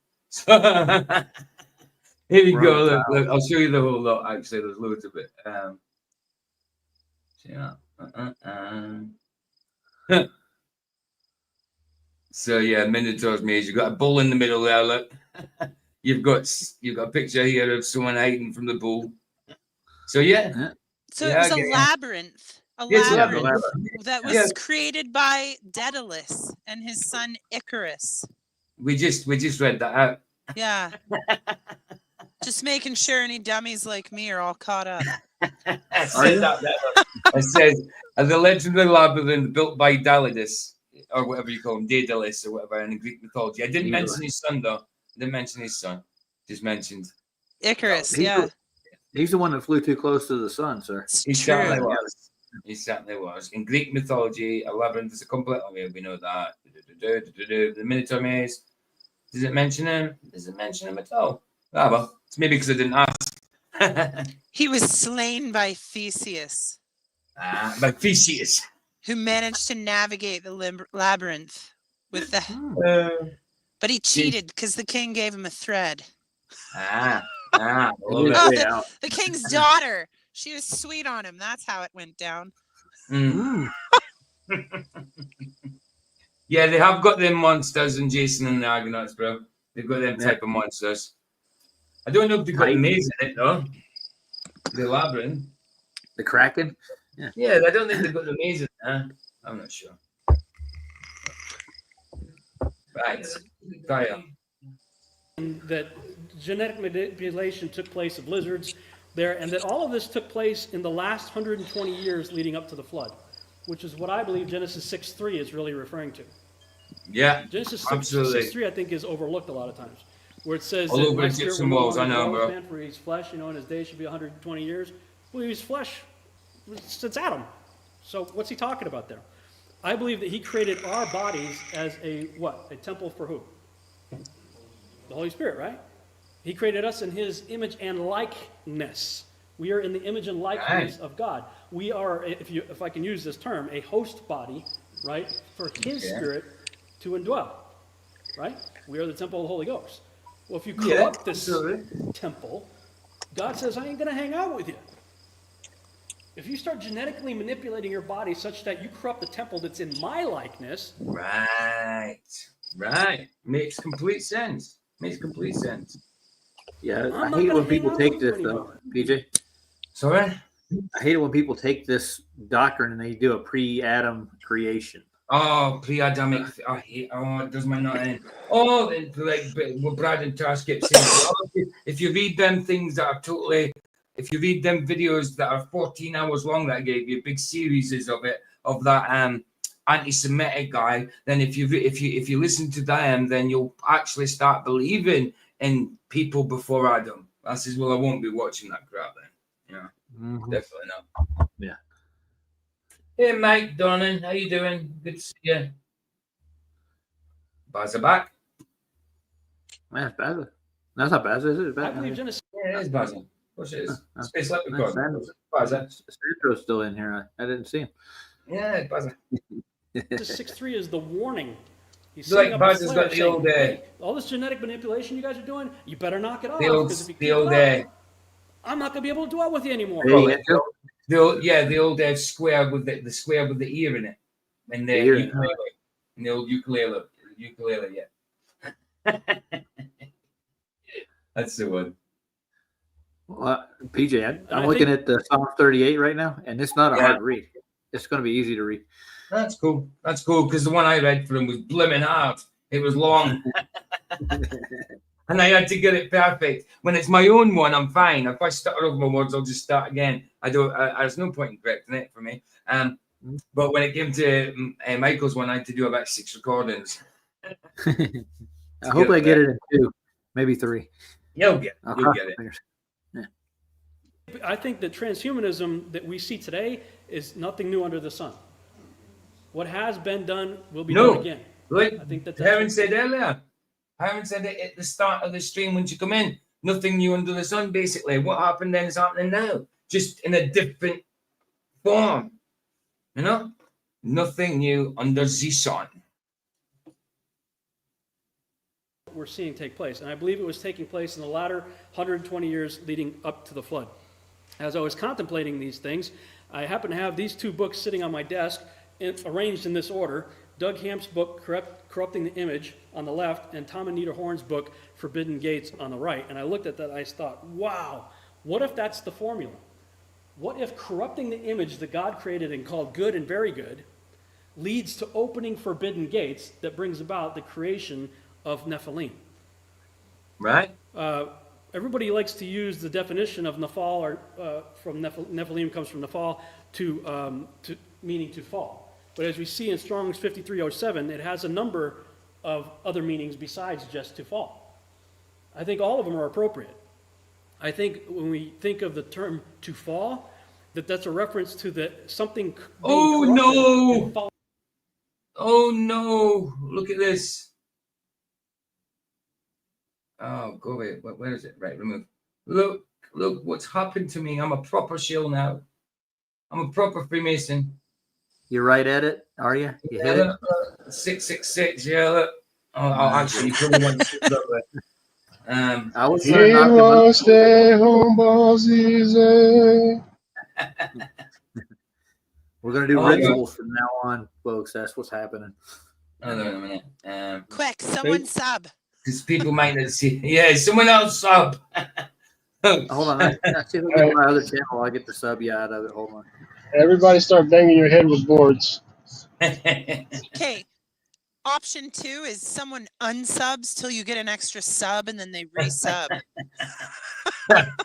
Here we go. Look, I'll show you the whole lot. Actually, there's loads of it. So yeah, Minotaur's maze. You've got a bull in the middle there. Look, you've got a picture here of someone hiding from the bull. So yeah. So it was a labyrinth. A labyrinth that was created by Daedalus and his son Icarus. We just read that out. Yeah. Just making sure any dummies like me are all caught up. It says the legendary labyrinth built by Daedalus, or whatever you call him, Daedalus or whatever in Greek mythology. I didn't mention his son though. Just mentioned Icarus. He's the one that flew too close to the sun, sir. He certainly was. In Greek mythology, a labyrinth is a complete. We know that. The Minotaur maze. Does it mention him? Doesn't mention him at all. Ah, well, it's maybe because I didn't ask. He was slain by Theseus. By Theseus. Who managed to navigate the labyrinth with the... but he cheated because the king gave him a thread. The king's daughter. She was sweet on him. That's how it went down. Yeah, they have got them monsters in Jason and the Argonauts, bro. They've got them type of monsters. I don't know if they've got a maze in it, though. The labyrinth. The Kraken? Yeah, I don't think they've got the maze in there. I'm not sure. Right. Carry on. That genetic manipulation took place of lizards there, and that all of this took place in the last 120 years leading up to the flood, which is what I believe Genesis 6:3 is really referring to. Yeah, Genesis absolutely. 6:3 I think is overlooked a lot of times, where it says all that over my spirit Egyptian walls, I know, bro. Man, for his flesh, and his days should be 120 years. Well, his flesh since Adam. So what's he talking about there? I believe that he created our bodies as a temple for who? The Holy Spirit, right? He created us in his image and likeness. We are in the image and likeness of God. We are, if I can use this term, a host body, right, for his spirit to indwell, right? We are the temple of the Holy Ghost. Well, if you corrupt this temple, God says, I ain't going to hang out with you. If you start genetically manipulating your body such that you corrupt the temple that's in my likeness. Right. Makes complete sense. Yeah, I hate it when people take this, though, PJ. Sorry? I hate it when people take this doctrine and they do a pre-Adam creation. Oh, pre-Adamic. I hate. Oh, it does my nut in. Oh, and like what Brad and Tash kept saying. If you read them things that are totally, if you read them videos that are 14 hours long that I gave you, big series of it, of that anti-Semitic guy, then if you listen to them, then you'll actually start believing in people before Adam. I says, well, I won't be watching that crap then. Yeah, definitely not. Yeah. Hey, Mike Donnan, how you doing? Good to see you. Bazza back. Man, it's Bazza. That's not Bazza, is it? I believe Genesis. Yeah, it is Bazza. Of course it is. Space Leprechaun. Bazza. Sandro's still in here. I didn't see him. Yeah, Bazza. Genesis 6:3 is the warning. He's Like setting up a Bazza's flare got the saying, old "Hey, all this genetic manipulation you guys are doing, you better knock it off. The old, 'Cause if you the keep old it up, I'm not gonna be able to dwell with you anymore." The old square with the square with the ear in it, and the ukulele, and the old ukulele, yeah. That's the one. Well, PJ, I'm looking at the Psalm 38 right now, and it's not a hard read. It's going to be easy to read. That's cool. That's cool because the one I read for him was blimmin' hard. It was long. And I had to get it perfect. When it's my own one, I'm fine. If I stutter over my words, I'll just start again. There's no point in correcting it for me. But when it came to Michael's one, I had to do about 6 recordings. I hope I get it in 2, maybe 3. You'll get it. Yeah. I think that transhumanism that we see today is nothing new under the sun. What has been done will be done again. Like I think that's Heron said earlier. Heron said it at the start of the stream when you come in. Nothing new under the sun, basically. What happened then is happening now, just in a different form. You know? Nothing new under the sun. We're seeing take place. And I believe it was taking place in the latter 120 years leading up to the flood. As I was contemplating these things, I happen to have these 2 books sitting on my desk, arranged in this order. Doug Hamp's book, Corrupting the Image, on the left, and Tom and Nita Horn's book, Forbidden Gates, on the right. And I looked at that and I thought, wow, what if that's the formula? What if corrupting the image that God created and called good and very good leads to opening forbidden gates that brings about the creation of Nephilim? Right. Everybody likes to use the definition of Nephal, or from Nephilim comes from Nephal, to meaning to fall. But as we see in Strong's 5307, it has a number of other meanings besides just to fall. I think all of them are appropriate. I think when we think of the term to fall, that's a reference to something. Oh no! Oh no! Look at this. Oh, go away. Where is it? Right, remove. Look what's happened to me. I'm a proper shill now. I'm a proper Freemason. You're right at it, are you? You hit it? 666, yeah. Look. Oh, actually, you probably want to look there. I was He won't stay home, boss, easy. We're going to do rituals from now on, folks. That's what's happening. Hold on a minute. Quick, someone sub. Because people might not see. Yeah, someone else sub. Hold on. I see if I get my other channel. I'll get the sub you out of it. Hold on. Everybody start banging your head with boards. Okay. Option 2 is someone unsubs till you get an extra sub and then they resub.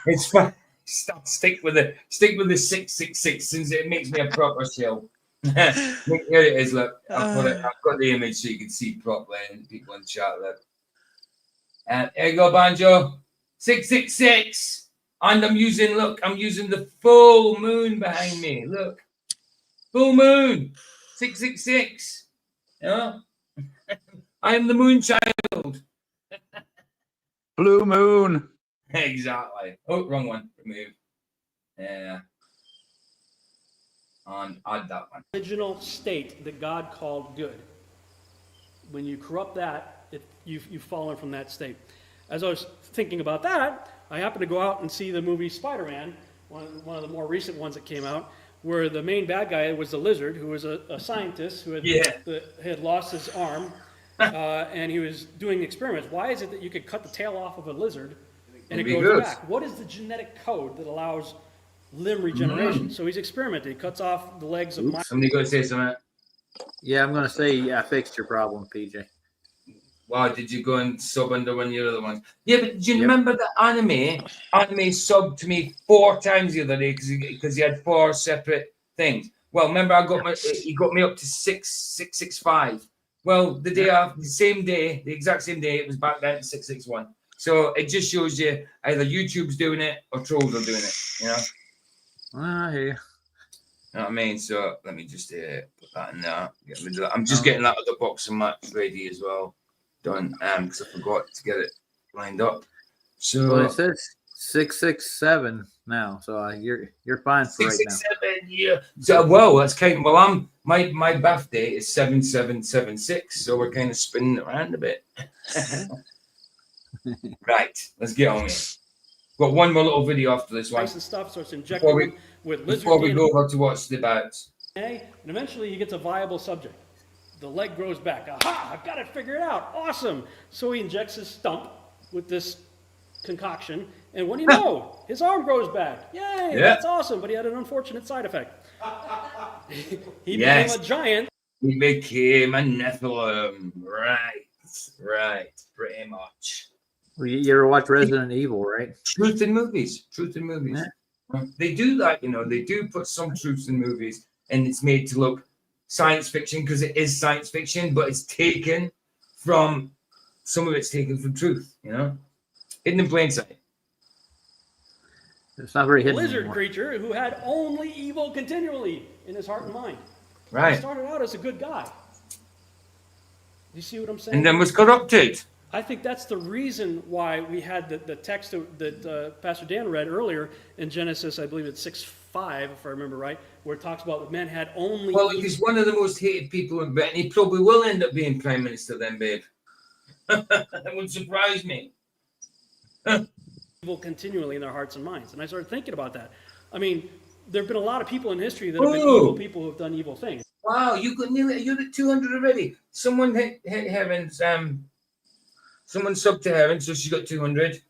It's fine. Stick with the 666 since it makes me a proper shill. Here it is. Look, I've got the image so you can see properly and people in the chat. Look, and here you go, Banjo. 666. And I'm using the full moon behind me. Look. Full moon. 666. Yeah. I am the moon child. Blue moon. Exactly. Oh, wrong one. Remove. Yeah. And add that one. Original state that God called good. When you corrupt that, you've fallen from that state. As I was thinking about that, I happened to go out and see the movie Spider-Man, one of the more recent ones that came out, where the main bad guy was the Lizard, who was a scientist who had lost his arm, and he was doing experiments. Why is it that you could cut the tail off of a lizard and it goes back? What is the genetic code that allows limb regeneration? So he's experimenting. He cuts off the legs of Somebody go say something. Yeah, I'm gonna say I fixed your problem, PJ. Wow, did you go and sub under one of your other ones? Yeah, but do you remember the anime? Anime subbed to me 4 times the other day because he had 4 separate things. Well, remember he got me up to 665. Well, the day after, the exact same day, it was back down to 661. So it just shows you either YouTube's doing it or trolls are doing it. You know. I hear you. You know what I mean? So let me just put that in there. Get rid of that. I'm just getting that other box of match ready as well. Done. Because I forgot to get it lined up. So Well, it says 667 now, so you're fine for right now. 667, yeah. So well, that's kind of, well, my birthday is 7776, so we're kind of spinning it around a bit. Right, let's get on with it. Got one more little video after this one. And stuff, so it's injected with lizard before we DNA. go over to watch the Bouts. And eventually he gets a viable subject. The leg grows back. Aha! I've got it figured out. Awesome. So he injects his stump with this concoction, and what do you know? His arm grows back. Yay! Yeah. That's awesome. But he had an unfortunate side effect. He became a giant. He became a Nephilim. Right. Pretty much. Well, you ever watch Resident Evil, right? Truth in movies. Yeah. They do that, you know. They do put some truths in movies, and it's made to look science fiction because it is science fiction, but it's taken from some of it's taken from truth, you know, hidden in plain sight. It's not very hidden. Lizard anymore. creature who had only evil continually in his heart and mind. Right. He started out as a good guy. You see what I'm saying? And then was corrupted. I think that's the reason why we had the text that Pastor Dan read earlier in Genesis, I believe it's 6:5, if I remember right, where it talks about men had only. Well, he's one of the most hated people in Britain. He probably will end up being Prime Minister then, babe. That would surprise me. Evil continually in their hearts and minds. And I started thinking about that. I mean, there have been a lot of people in history that have been evil people who have done evil things. Wow, you're at 200 already. Someone hit heavens. Someone subbed to heaven, so she got 200.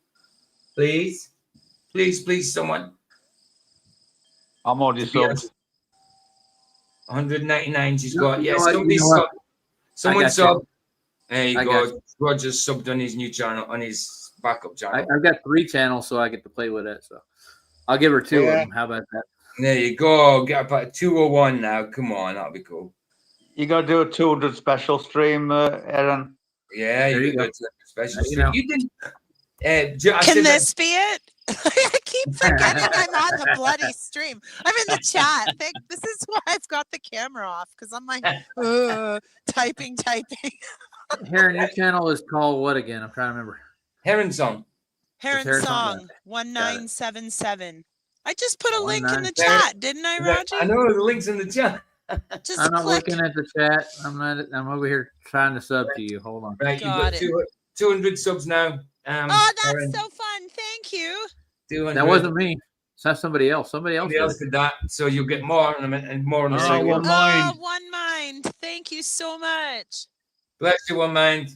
Please, someone. I'm already subbed. 199 she's got. You Yes, know what? somebody You know what? subbed. Someone I got you. subbed. There you I got go. you. Roger's subbed on his new channel, on his backup channel. I've got 3 channels, so I get to play with it. So I'll give her 2 of them. How about that? There you go. Get up at 201 now. Come on, that'll be cool. You got to do a 200 special stream, Aaron. Yeah, There you you got go. to special You stream. know. You didn't. Can this be it? I keep forgetting I'm on the bloody stream. I'm in the chat. This is why I've got the camera off, because I'm like, typing. Heron, your channel is called what again? I'm trying to remember. Heron Song. Heron Heron Song Song. 1977. I just put a link in the 1977. chat, didn't I, Roger? I know the link's in the chat. Just I'm not click. looking at the chat. I'm over here trying to sub to you. Hold on. Right, Got you've got 200 subs now. Oh, that's Heron. so fun. Thank you. 200. That wasn't me. That's somebody else. Somebody else. Somebody else did that, so you'll get more and more on the second. One mind. Thank you so much. Bless you, one mind.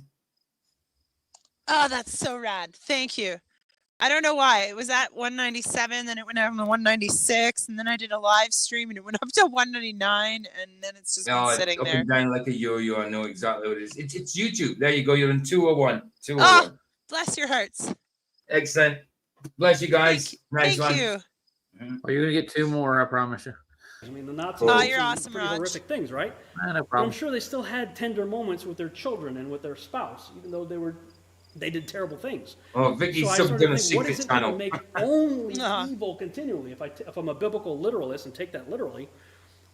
Oh, that's so rad. Thank you. I don't know why. It was at 197, then it went down to 196, and then I did a live stream and it went up to 199, and then it's just been It's sitting up there. and down like a yo-yo. I know exactly what it is. It's YouTube. There you go. You're in 201. 201. Oh, bless your hearts. Excellent. Bless you guys. Nice one. Thank you. Oh, you're gonna get 2 more, I promise you. I mean, the Nazis Oh, did you're some awesome, pretty Raj. horrific things, right? No But I'm problem. sure they still had tender moments with their children and with their spouse, even though they did terrible things. Oh, Vicky So I subbed started on a to think, what secret is it channel. that make only evil continually? If I'm a biblical literalist and take that literally,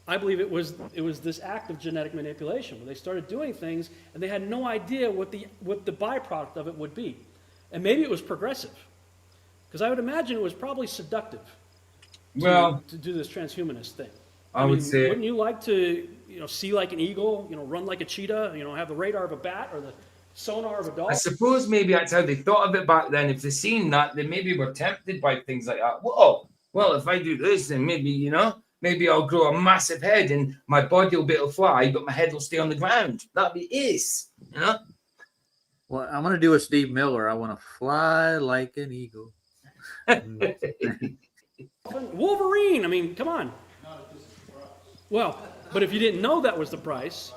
I believe it was this act of genetic manipulation where they started doing things and they had no idea what the byproduct of it would be, and maybe it was progressive, because I would imagine it was probably seductive. To do this transhumanist thing. I would say- wouldn't you like to see like an eagle, run like a cheetah, have the radar of a bat or the sonar of a dog? I suppose maybe that's how they thought of it back then. If they seen that, they maybe were tempted by things like that. Whoa, well, if I do this, then maybe, maybe I'll grow a massive head and my body will be able to fly, but my head will stay on the ground. That'd be ace, Well, I'm gonna do a Steve Miller. I want to fly like an eagle. Wolverine, I mean, come on. Well, But if you didn't know that was the price,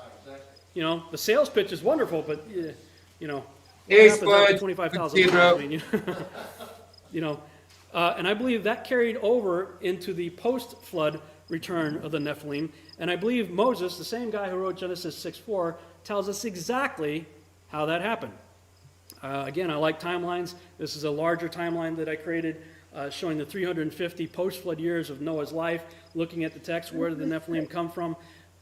you know, the sales pitch is wonderful, but you know, what happens after 25,000 pounds? I mean, you know, and I believe that carried over into the post-flood return of the Nephilim. And I believe Moses, the same guy who wrote Genesis 6:4, tells us exactly how that happened. Again, I like timelines. This is a larger timeline that I created, showing the 350 post-flood years of Noah's life, looking at the text, where did the Nephilim come from?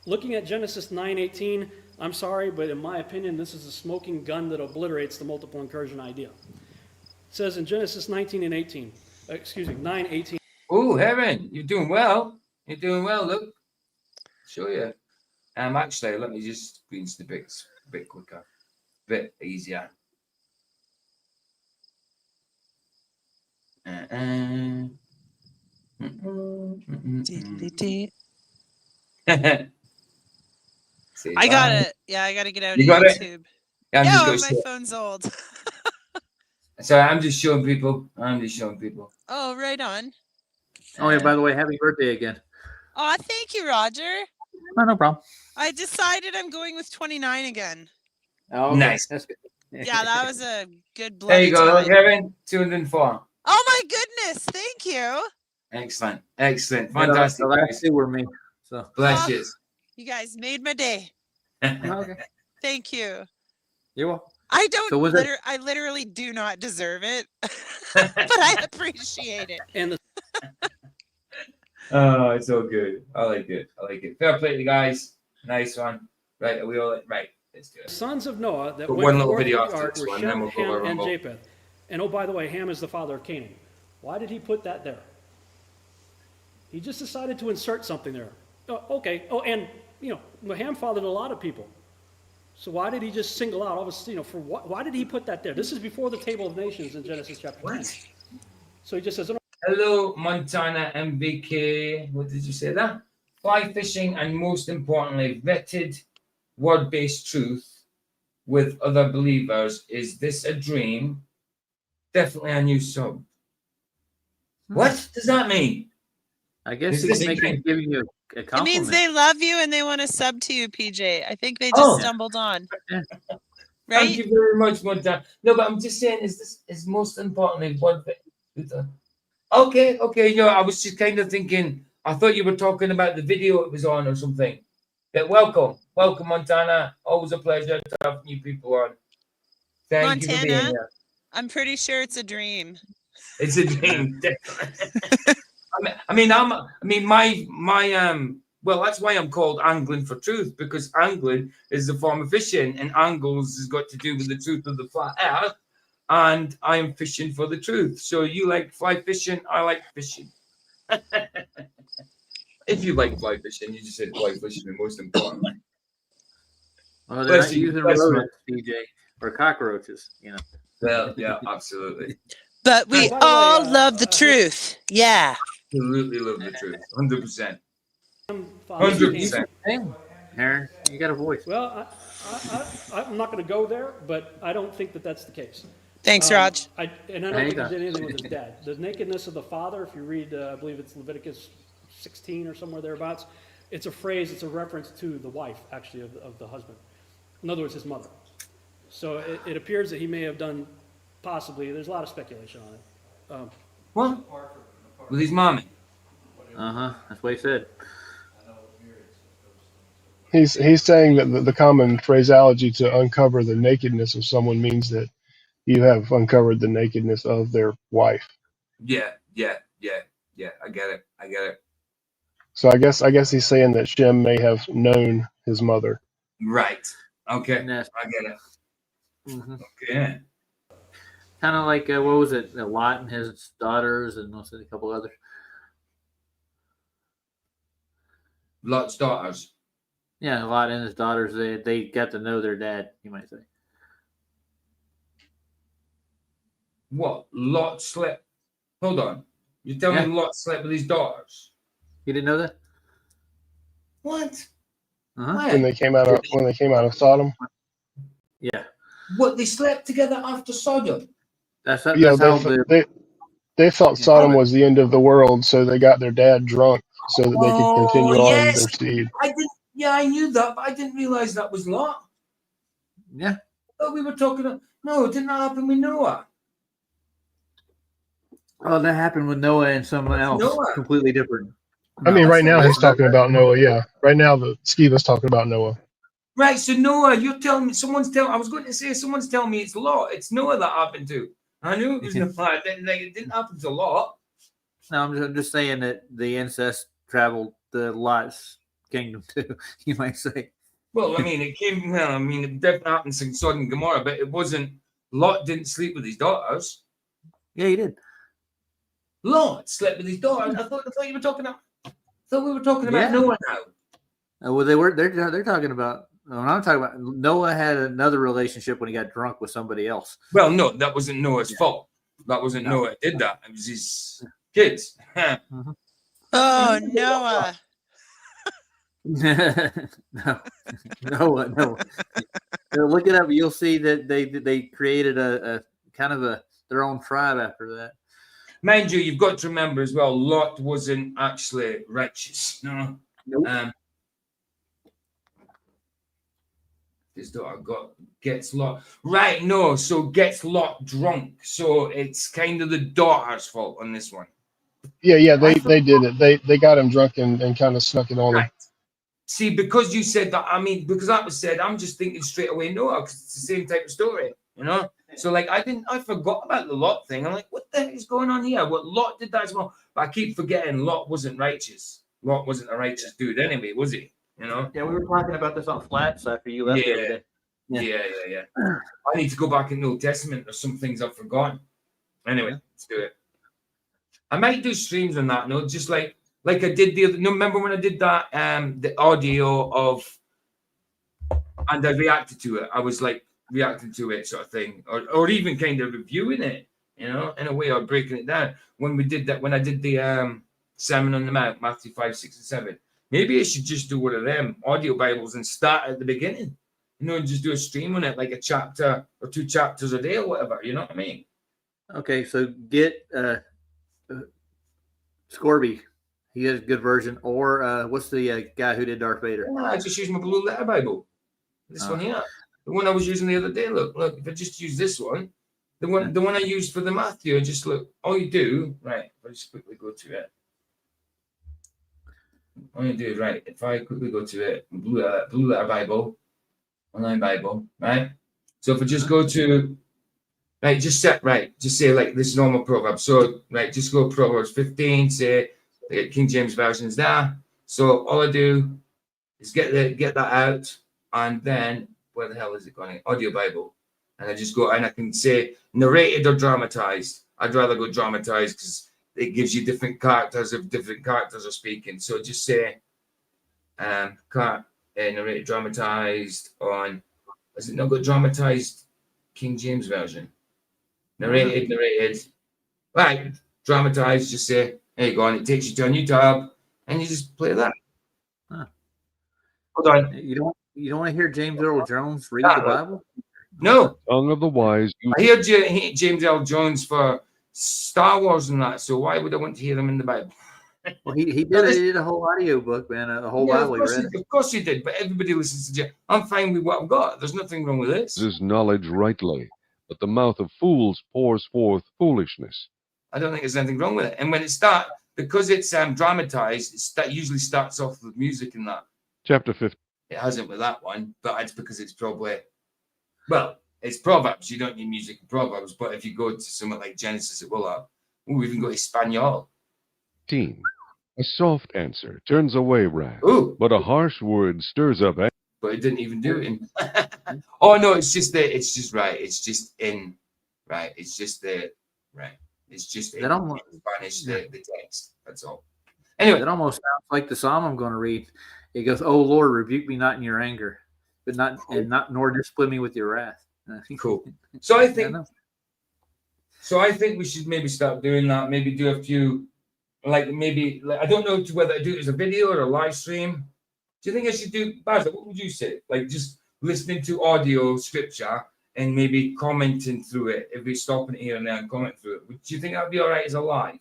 Looking at Genesis 9:18, I'm sorry, but in my opinion, this is a smoking gun that obliterates the multiple incursion idea. It says in Genesis 9:18. Oh, Heaven, you're doing well. You're doing well, look. Show you. Actually, let me just screen snippets a bit quicker, a bit easier. I got it. Yeah, I got to get out of You got it? YouTube. Yeah, Yeah, my phone's old. Sorry, I'm just showing people. Oh, right on. Oh, yeah, by the way, happy birthday again. Oh, thank you, Roger. Oh, no problem. I decided I'm going with 29 again. Oh, okay. Nice. That's good. Yeah, that was a good blood. There you go, Kevin. 204. Oh my goodness! Thank you. Excellent. Fantastic. The last two were me. So bless you. You guys made my day. Okay. Thank you. You're welcome. I don't. So was it- I literally do not deserve it, but I appreciate it. And Oh, it's all good. I like it. Fair play to you guys. Nice one. Right, are we all right? Let's do it. Sons of Noah that Got went one little forth video of the after ark this were one, Shem, then we'll go Ham, over and them both. Japheth. And oh, by the way, Ham is the father of Canaan. Why did he put that there? He just decided to insert something there. Okay. Oh, and you know, Ham fathered a lot of people. So why did he just single out all this? You know, for what? Why did he put that there? This is before the Table of Nations in Genesis chapter 10. So he just says, Hello, Montana MVK. What did you say there? Fly fishing and most importantly, vetted word-based truth with other believers. Is this a dream? Definitely a new sub. What does that mean? I guess Is he's this a dream? giving you a It compliment. means they love you and they want to sub to you, PJ. I think they just stumbled on. Thank Right? you very much, Montana. No, but I'm just saying, is most importantly what? Okay. You know, I was just kind of thinking. I thought you were talking about the video it was on or something. But welcome, Montana. Always a pleasure to have new people on. Thank you for being Montana, here. I'm pretty sure it's a dream. It's a dream, definitely. Well, that's why I'm called Angling for Truth, because angling is a form of fishing, and angles has got to do with the truth of the flat earth, and I am fishing for the truth. So you like fly fishing, I like fishing. If you like fly fishing, you just said fly fishing, the most important. Well, they're not using rodents, PJ, or cockroaches, you know. Well, yeah, absolutely. But we all love the truth. Yeah. Absolutely love the truth. 100%. 100%. Aaron, you got a voice. Well, I'm not going to go there, but I don't think that that's the case. Thanks, Raj. I don't think he did anything with his dad. The nakedness of the father, if you read, I believe it's Leviticus 16 or somewhere thereabouts, it's a phrase, it's a reference to the wife, actually, of the husband. In other words, his mother. So it appears that he may have done, possibly, there's a lot of speculation on it. What? With his mommy? That's what he said. He's saying that the common phraseology to uncover the nakedness of someone means that you have uncovered the nakedness of their wife. Yeah. I get it. So I guess he's saying that Shem may have known his mother. Right. Okay. I get it. Mm-hmm. Okay. Kind of like, what was it? Lot and his daughters, and also a couple others. Lot's daughters. Yeah, Lot and his daughters, they got to know their dad, you might say. What? Lot slept? Hold on. You're telling me Lot slept with his daughters? You didn't know that? What? When they came out of Sodom. Yeah. What? They slept together after Sodom? They thought Sodom was the end of the world, so they got their dad drunk so that they could continue on their seed. Yeah, I knew that, but I didn't realize that was Lot. Yeah. Oh, we were talking. No, didn't that happen with Noah? Oh, that happened with Noah and someone else Noah. completely different. I mean, No, right now he's that's not talking right. about Noah. Yeah, right now the Skiba's talking about Noah. Right, so Noah, you're telling me I was going to say someone's telling me it's Lot. It's Noah that happened to. I knew it was Noah. It didn't happen to Lot. No, I'm just saying that the incest traveled the Lot's kingdom too. You might say. Well, I mean, it definitely happened in Sodom and Gomorrah, but it wasn't. Lot didn't sleep with his daughters. Yeah, he did. Lot slept with his daughters. I thought you were talking about. I thought we were talking about Noah now. Well, they're talking about. When I'm talking about Noah had another relationship when he got drunk with somebody else. Well, no, that wasn't Noah's fault. That wasn't Noah that did that. It was his kids. Oh, Noah. No. Look it up. You'll see that they created a kind of their own tribe after that. Mind you, you've got to remember as well, Lot wasn't actually righteous. No. Nope. His daughter gets Lot. Right, no, so gets Lot drunk. So it's kind of the daughter's fault on this one. Yeah, they did it. They got him drunk and kind of snuck it on him. See, because you said that, because that was said, I'm just thinking straight away Noah, because it's the same type of story, you know? So, like, I forgot about the Lot thing. I'm like, what the heck is going on here? What Lot did that as well? But I keep forgetting Lot wasn't righteous. Lot wasn't a righteous dude anyway, was he? You know? Yeah, we were talking about this on Flats after you left the other day. Yeah. I need to go back in the Old Testament. There's some things I've forgotten. Anyway, let's do it. I might do streams on that, no? Just like I did the other. No, remember when I did that? The audio of, and I reacted to it. I was like reacting to it, sort of thing, or even kind of reviewing it, you know, in a way, or breaking it down. When we did that, when I did the Sermon on the Mount, Matthew 5, 6, and 7. Maybe I should just do one of them audio Bibles and start at the beginning, you know, and just do a stream on it, like a chapter or 2 chapters a day or whatever. You know what I mean? Okay, so get Scorby. He has a good version. Or what's the guy who did Darth Vader? No, I just use my Blue Letter Bible. This one here, the one I was using the other day. Look, if I just use this one, the one I used for the Matthew, I just look. All you do, right? If I just quickly go to it. All you do is right. If I quickly go to it, Blue Letter Bible, online Bible, right? So if I just go to, right, just say like this normal proverb. So right, just go Proverbs 15. Say the King James version's there. So all I do is get that out, and then where the hell is it going? Audio Bible, and I just go and I can say narrated or dramatized. I'd rather go dramatized because it gives you different characters if different characters are speaking. So just say narrated dramatized on, has it not got dramatized King James version? Narrated. Right, dramatized, just say, there you go, and it takes you to a new tab, and you just play that. Hold on. You don't want to hear James Earl Jones read the Bible? No. Tongue of the wise. I hear James Earl Jones for Star Wars and that, so why would I want to hear him in the Bible? Well, he did a whole audio book, man, a whole Bible. Of course he did, but everybody listens to James. I'm fine with what I've got. There's nothing wrong with this. Uses knowledge rightly, but the mouth of fools pours forth foolishness. I don't think there's anything wrong with it. And when it starts, because it's dramatized, that usually starts off with music and that. Chapter 15. It hasn't with that one, but it's because it's probably, well, it's Proverbs. You don't need music in Proverbs, but if you go to something like Genesis, it will have. We even got Espanol. 15. A soft answer turns away wrath, Ooh. but a harsh word stirs up anger. But it didn't even do it. Oh no, it's just that. It's just right. It's just in. Right. It's just the right. It's just in Spanish. The text. That's all. Anyway, it almost sounds like the psalm I'm going to read. It goes, "Oh Lord, rebuke me not in your anger, but nor discipline me with your wrath." Cool. So I think. So I think we should maybe start doing that. Maybe do a few, I don't know whether I do it as a video or a live stream. Do you think I should do, Basil, what would you say? Like just listening to audio scripture and maybe commenting through it, if we stop it here and there and comment through it. Do you think that'd be all right as a live?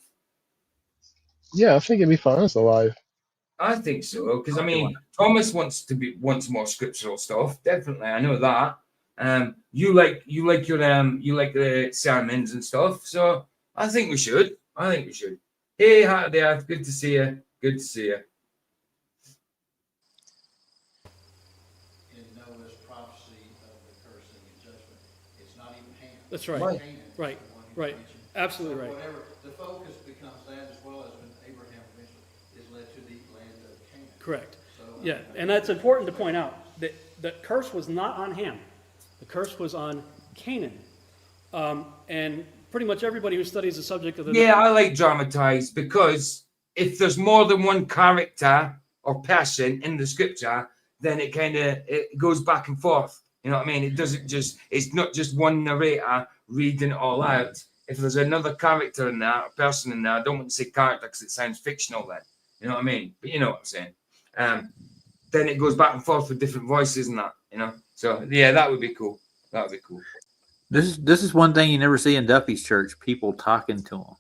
Yeah, I think it'd be fine as a live. I think so, because I mean, Thomas wants more scriptural stuff. Definitely, I know that. You like the sermons and stuff. So I think we should. Hey, hi there. Good to see you. Good to see you. In Noah's prophecy of the cursing and judgment, it's not even Ham. That's right. Right. Absolutely right. Whatever the focus becomes that, as well as when Abraham eventually is led to the land of Canaan. Correct. Yeah, and that's important to point out that the curse was not on Ham. The curse was on Canaan. And pretty much everybody who studies the subject of the... Yeah, I like dramatized, because if there's more than one character or person in the scripture, then it goes back and forth. You know what I mean? It's not just one narrator reading it all out. If there's another character in there, a person in there, I don't want to say character because it sounds fictional then. You know what I mean? But you know what I'm saying. Then it goes back and forth with different voices and that, you know. So yeah, that would be cool. This is one thing you never see in Duffy's church: people talking to him.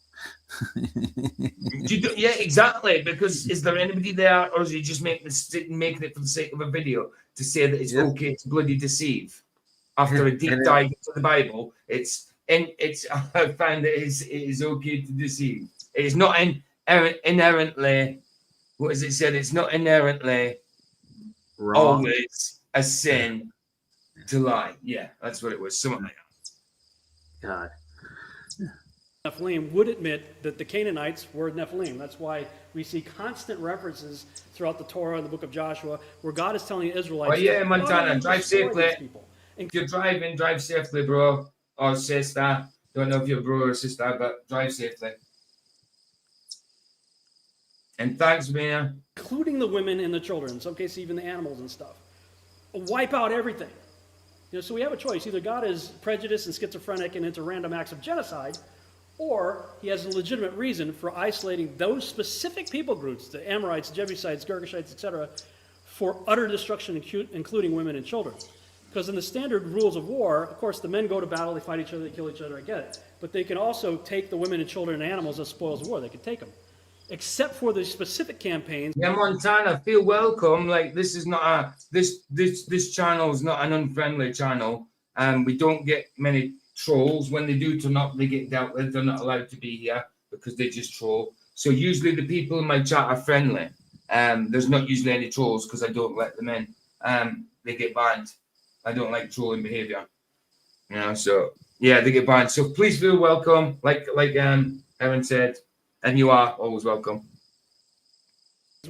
Yeah, exactly. Because is there anybody there, or is he just making it for the sake of a video to say that it's okay to bloody deceive? After a deep dive into the Bible, I found that it is okay to deceive. It is not inherently. What is it said? It's not inherently wrong. Always a sin to lie. Yeah, that's what it was. Something like that. God. Nephilim would admit that the Canaanites were Nephilim. That's why we see constant references throughout the Torah and the book of Joshua where God is telling the Israelites... Oh, yeah, Montana, drive safely. If you're driving, drive safely, bro. Or sister. Don't know if you're bro or sister, but drive safely. And thanks, Mina. Including the women and the children, in some cases even the animals and stuff. Wipe out everything. You know, so we have a choice. Either God is prejudiced and schizophrenic and into random acts of genocide, or he has a legitimate reason for isolating those specific people groups, the Amorites, Jebusites, Girgashites, etc., for utter destruction, including women and children. Because in the standard rules of war, of course, the men go to battle, they fight each other, they kill each other, I get it. But they can also take the women and children and animals as spoils of war. They can take them. Except for the specific campaigns. Yeah, Montana, feel welcome. Like, this is not this channel is not an unfriendly channel. We don't get many trolls. When they do turn up, they get dealt with. They're not allowed to be here because they just troll. So usually the people in my chat are friendly. There's not usually any trolls because I don't let them in. They get banned. I don't like trolling behavior. You know, so yeah, they get banned. So please feel welcome. Like Erin said. And you are always welcome.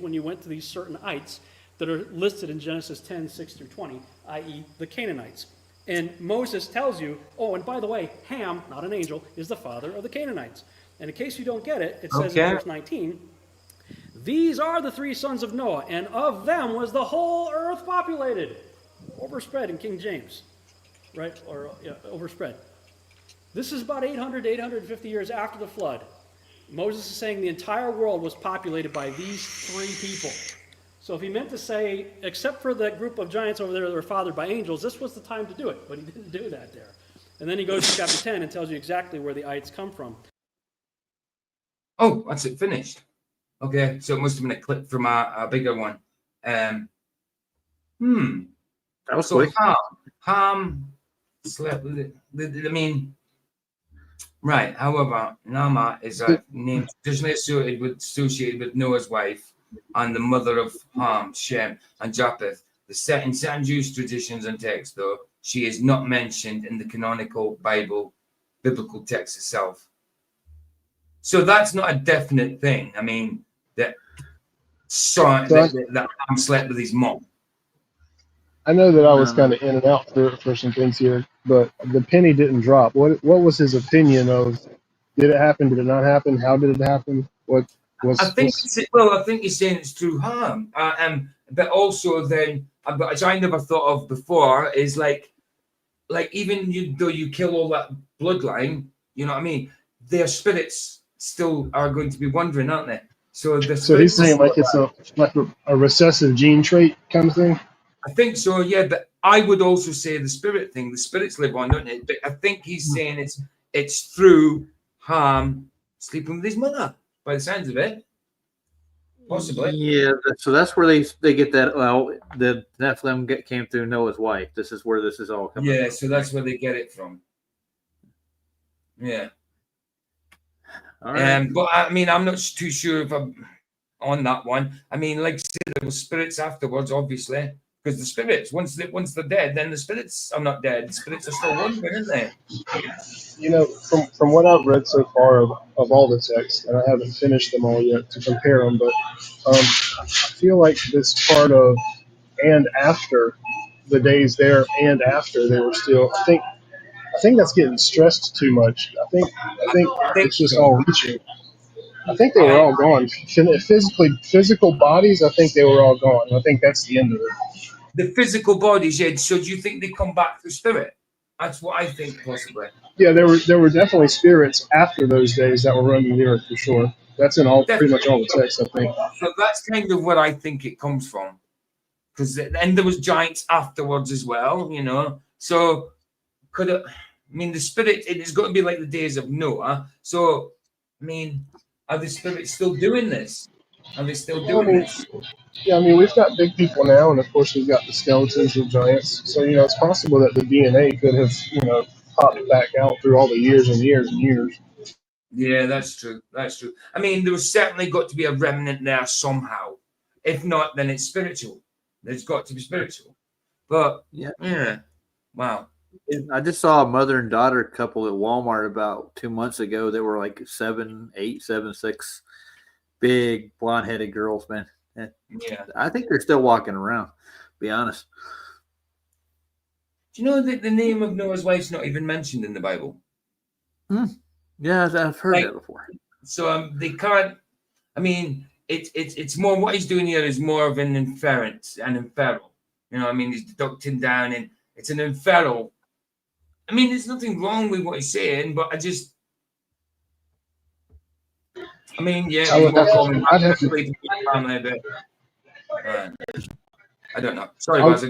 When you went to these certain ites that are listed in Genesis 10, 6 through 20, i.e. the Canaanites. And Moses tells you, oh, and by the way, Ham, not an angel, is the father of the Canaanites. And in case you don't get it, it says in verse 19, these are the three sons of Noah, and of them was the whole earth populated. Overspread in King James, right? Or yeah, overspread. This is about 800 to 850 years after the flood. Moses is saying the entire world was populated by these three people. So if he meant to say, except for that group of giants over there that were fathered by angels, this was the time to do it. But he didn't do that there. And then he goes to chapter 10 and tells you exactly where the ites come from. Oh, that's it, finished. Okay, so it must have been a clip from a bigger one. That was so quick. Ham slept with it. I mean... Right. However, Nama is a name traditionally associated with Noah's wife and the mother of Ham, Shem, and Japheth. In certain Jewish traditions and texts, though, she is not mentioned in the canonical biblical text itself. So that's not a definite thing. I mean, that Ham slept with his mom. I know that I was kind of in and out for some things here, but the penny didn't drop. What was his opinion of? Did it happen? Did it not happen? How did it happen? What was? I think he's saying it's through Ham, but also then, which I never thought of before, is like even though you kill all that bloodline, you know what I mean? Their spirits still are going to be wandering, aren't they? So he's saying like it's a recessive gene trait kind of thing. I think so, yeah, but I would also say the spirit thing. The spirits live on, don't they? But I think he's saying it's through Ham sleeping with his mother, by the sounds of it. Possibly. Yeah, so that's where they get that. Well, the Nephilim came through Noah's wife. This is where this is all coming. Yeah, from. so that's where they get it from. Yeah. All right. But I mean, I'm not too sure if I'm on that one. I mean, like I said, there were spirits afterwards, obviously, because the spirits once they're dead, then the spirits are not dead. The spirits are still wandering, aren't they? You know, from what I've read so far of all the texts, and I haven't finished them all yet to compare them, but I feel like this part of and after the days there and after they were still. I think that's getting stressed too much. I think I think it's just so. all reaching. I think they were all gone. Physical bodies, I think they were all gone. I think that's the end of it. The physical bodies, yeah. So do you think they come back through spirit? That's what I think, possibly. Yeah, there were definitely spirits after those days that were roaming the earth for sure. That's in pretty much all the texts, I think. So that's kind of where I think it comes from. Because then there was giants afterwards as well, you know. So could it? I mean, the spirit. It is going to be like the days of Noah. So, I mean, are the spirits still doing this? Are they still doing this? Yeah, I mean, we've got big people now, and of course we've got the skeletons of giants. So, you know, it's possible that the DNA could have, popped back out through all the years and years and years. Yeah, that's true. That's true. I mean, there was certainly got to be a remnant there somehow. If not, then it's spiritual. There's got to be spiritual. But yeah. Wow. I just saw a mother and daughter couple at Walmart about 2 months ago. They were like 7, 8, 7, 6, big blonde-headed girls, man. Yeah. I think they're still walking around. To be honest. Do you know that the name of Noah's wife's not even mentioned in the Bible? Yeah, I've heard that before. So they can't. I mean, it's more what he's doing here is more of an inference, an inferal. You know, I mean, he's deducting down, and it's an inferal. I mean, there's nothing wrong with what he's saying, but I mean, yeah, I don't know. Sorry, I Baz,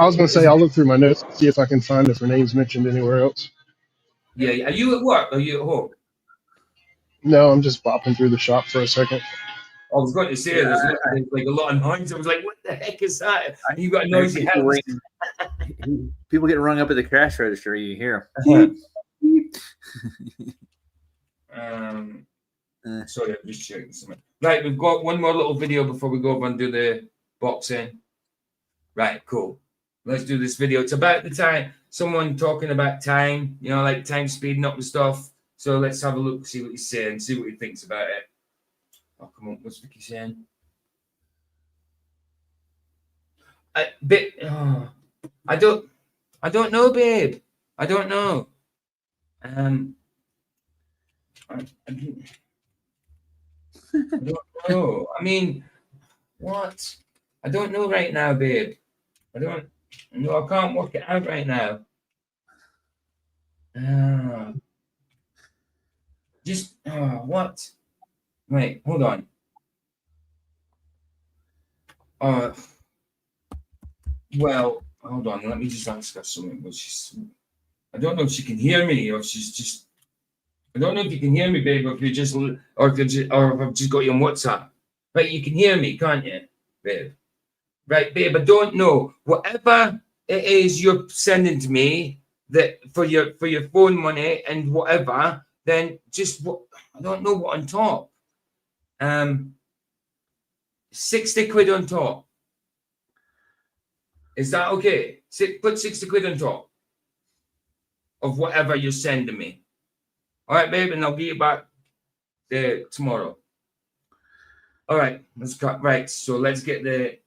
was going to say I'll look through my notes, see if I can find if her name's mentioned anywhere else. Yeah. Are you at work? Or are you at home? No, I'm just bopping through the shop for a second. I was going to say there's like a lot of noise. I was like, what the heck is that? And you got a noisy house. People get rung up at the cash register. You hear them. Sorry, I'm just checking something. Right, we've got one more little video before we go up and do the boxing. Right, cool. Let's do this video. It's about the time, someone talking about time, you know, like time speeding up and stuff. So let's have a look, see what he's saying, see what he thinks about it. Oh, come on, what's Vicky saying? I don't know, babe. I don't know. I don't know. I mean, what? I don't know right now, babe. I can't work it out right now. What? Wait, hold on. Well, hold on. Let me just ask her something. I don't know if she can hear me or she's just. I don't know if you can hear me, babe, or if if I've just got you on WhatsApp. Right, you can hear me, can't you, babe? Right, babe, I don't know. Whatever it is you're sending to me that for your phone money and whatever, then just I don't know what on top. 60 quid on top. Is that okay? Put 60 quid on top of whatever you're sending me. All right, babe, and I'll get you back there tomorrow. All right, let's cut. Right, so let's get the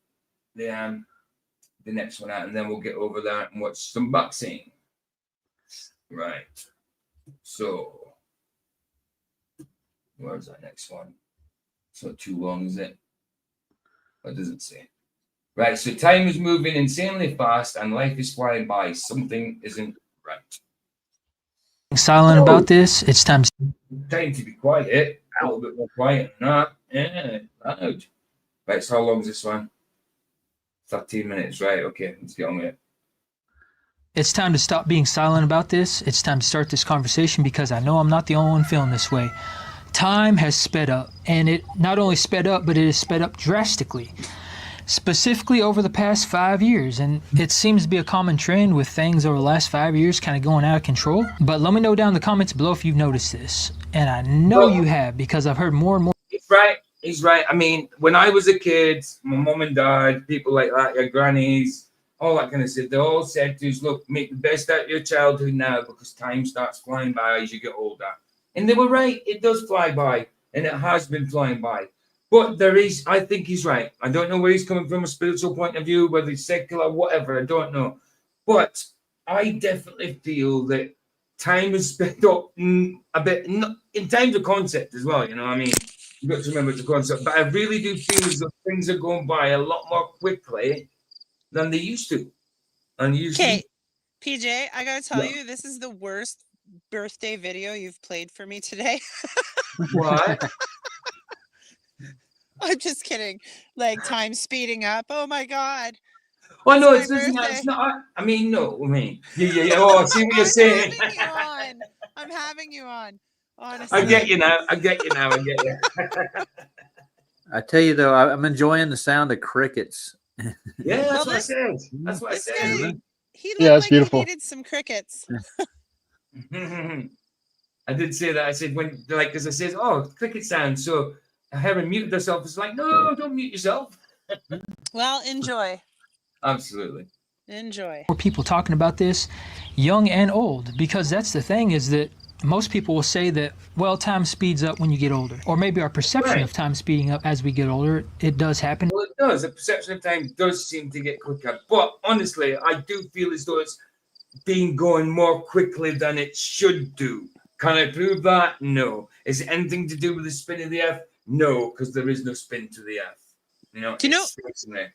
next one out, and then we'll get over that and watch some boxing. Right. So, where's that next one? It's not too long, is it? What does it say? Right. So time is moving insanely fast, and life is flying by. Something isn't right. Silent about this. It's time to be quiet. A little bit more quiet. Nah, yeah, loud. Right, so how long is this one? 13 minutes, right? Okay, let's get on with it. It's time to stop being silent about this. It's time to start this conversation because I know I'm not the only one feeling this way. time has sped up, and it not only sped up, but it has sped up drastically, specifically over the past 5 years. And it seems to be a common trend with things over the last 5 years kind of going out of control. But let me know down in the comments below if you've noticed this. And I know you have, because I've heard more and more. He's right. He's right. I mean, when I was a kid, my mom and dad, people like that, your grannies, all that kind of stuff, they all said to us, look, make the best out of your childhood now, because time starts flying by as you get older. And they were right. It does fly by, and it has been flying by. But there is, I think he's right. I don't know where he's coming from a spiritual point of view, whether he's secular, whatever, I don't know. But I definitely feel that time has sped up a bit, in terms of concept as well, you know what I mean? You've got to remember it's a concept. But I really do feel as though things are going by a lot more quickly than they used to. Okay, PJ, I gotta tell you, this is the worst birthday video you've played for me today. What? I'm just kidding. Like time speeding up. Oh my God. Oh no, It's my it's birthday. not. I mean, no. I mean, yeah. Oh, I see what you're saying. I'm having you on. Honestly. I get you now. I get you. I tell you though, I'm enjoying the sound of crickets. Yeah, that's what I said. That's what I said. He looked Yeah, it's like beautiful. he needed some crickets. I did say that. I said when, like, because I said, oh, cricket sound. So Heron muted herself. It's like, no, don't mute yourself. Well, enjoy. Absolutely. Enjoy. More people talking about this, young and old, because that's the thing, is that most people will say that, well, time speeds up when you get older, or maybe our perception of time speeding up as we get older. It does happen. Well, it does. The perception of time does seem to get quicker. But honestly, I do feel as though it's been going more quickly than it should do. Can I prove that? No. Is it anything to do with the spin of the Earth? No, because there is no spin to the Earth. You know, Do you know- it's stationary.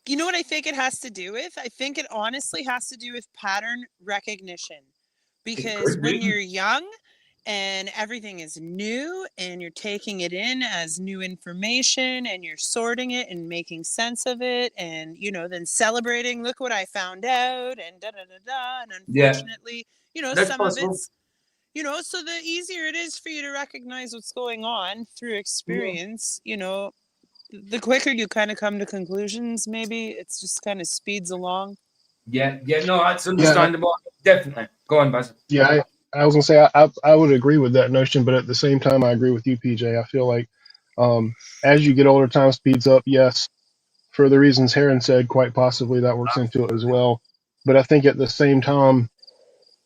You know what I think it has to do with? I think it honestly has to do with pattern recognition. Because when you're young and everything is new and you're taking it in as new information and you're sorting it and making sense of it and, you know, then celebrating, look what I found out and da-da-da-da. And unfortunately, you know, That's some possible. of it's, you know, so the easier it is for you to recognize what's going on through experience, you know, the quicker you kind of come to conclusions, maybe it's just kind of speeds along. Yeah, no, that's understandable. Definitely. Go on, Baz. Yeah, I was gonna say I would agree with that notion, but at the same time, I agree with you, PJ. I feel like as you get older, time speeds up. Yes, for the reasons Heron said, quite possibly that works into it as well. But I think at the same time,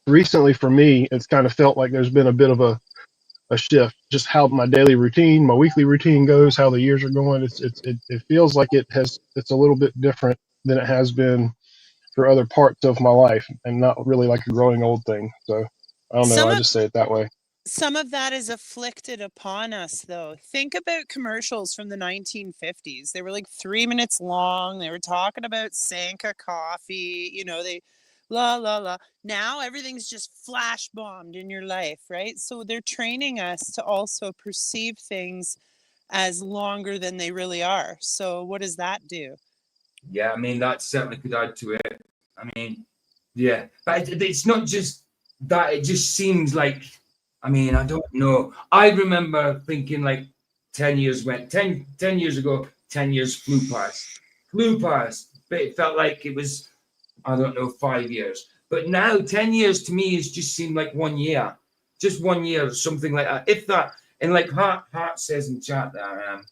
recently for me, it's kind of felt like there's been a bit of a shift, just how my daily routine, my weekly routine goes, how the years are going. It feels like it's a little bit different than it has been for other parts of my life, and not really like a growing old thing. So I don't know. I just say it that way. Some of that is afflicted upon us, though. Think about commercials from the 1950s. They were like 3 minutes long. They were talking about Sanka coffee. You know, they la la la. Now everything's just flash bombed in your life, right? So they're training us to also perceive things as longer than they really are. So what does that do? Yeah, I mean, that certainly could add to it. I mean, yeah, but it's not just that. It just seems like, I mean, I don't know. I remember thinking like 10 years ago, 10 years flew past, but it felt like it was, I don't know, 5 years. But now 10 years to me has just seemed like 1 year, just 1 year or something like that. If that, and like Hart says in chat there,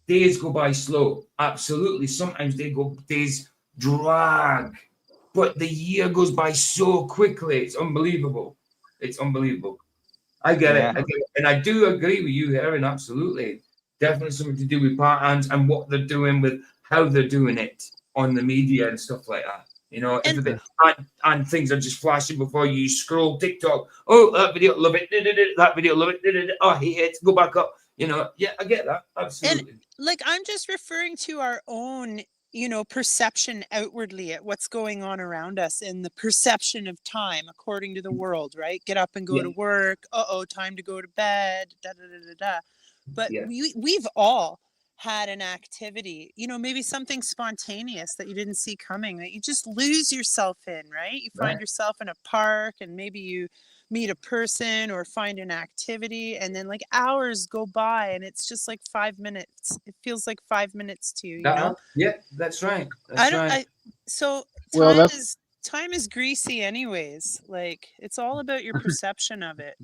days go by slow. Absolutely. Sometimes days drag, but the year goes by so quickly. It's unbelievable. I get it. And I do agree with you, Heron. Absolutely. Definitely something to do with patterns and what they're doing with how they're doing it on the media and stuff like that. You know, everything. And things are just flashing before you scroll TikTok. Oh, that video, love it. That video, love it. Oh, I hate it. Go back up. You know, yeah, I get that. Absolutely. And like, I'm just referring to our own, you know, perception outwardly at what's going on around us and the perception of time according to the world, right? Get up and go to work. Time to go to bed. But we've all had an activity, you know, maybe something spontaneous that you didn't see coming, that you just lose yourself in, right? You find yourself in a park and maybe you meet a person or find an activity, and then like hours go by and it's just like 5 minutes. It feels like 5 minutes to you, you know? Yeah, that's right. I don't so Well, time is greasy anyways. Like it's all about your perception of it.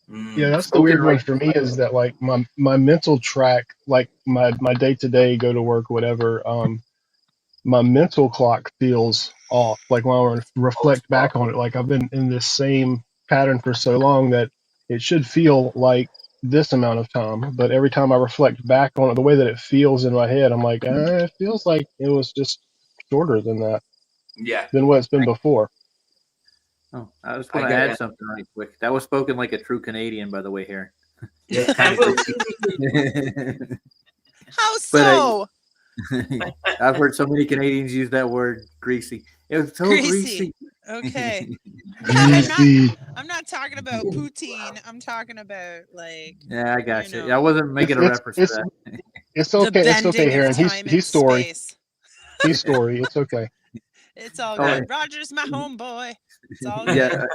Yeah, that's the weird one for me is that like my mental track, like my day to day, go to work, whatever. My mental clock feels off. Like when I reflect back on it, like I've been in this same pattern for so long that it should feel like this amount of time. But every time I reflect back on it, the way that it feels in my head, I'm like, it feels like it was just shorter than that. Yeah. Than what it's been before. Oh, I was going to add something really quick. That was spoken like a true Canadian, by the way, here. Yeah. How so? I've heard so many Canadians use that word greasy. It was so greasy. Okay. Greasy. I'm not talking about poutine. I'm talking about like. Yeah, I got you. I wasn't making a reference to that. It's okay. It's okay, Aaron. He's story. Space. He's story. It's okay. It's all good. Roger's my homeboy. It's all good. Yeah.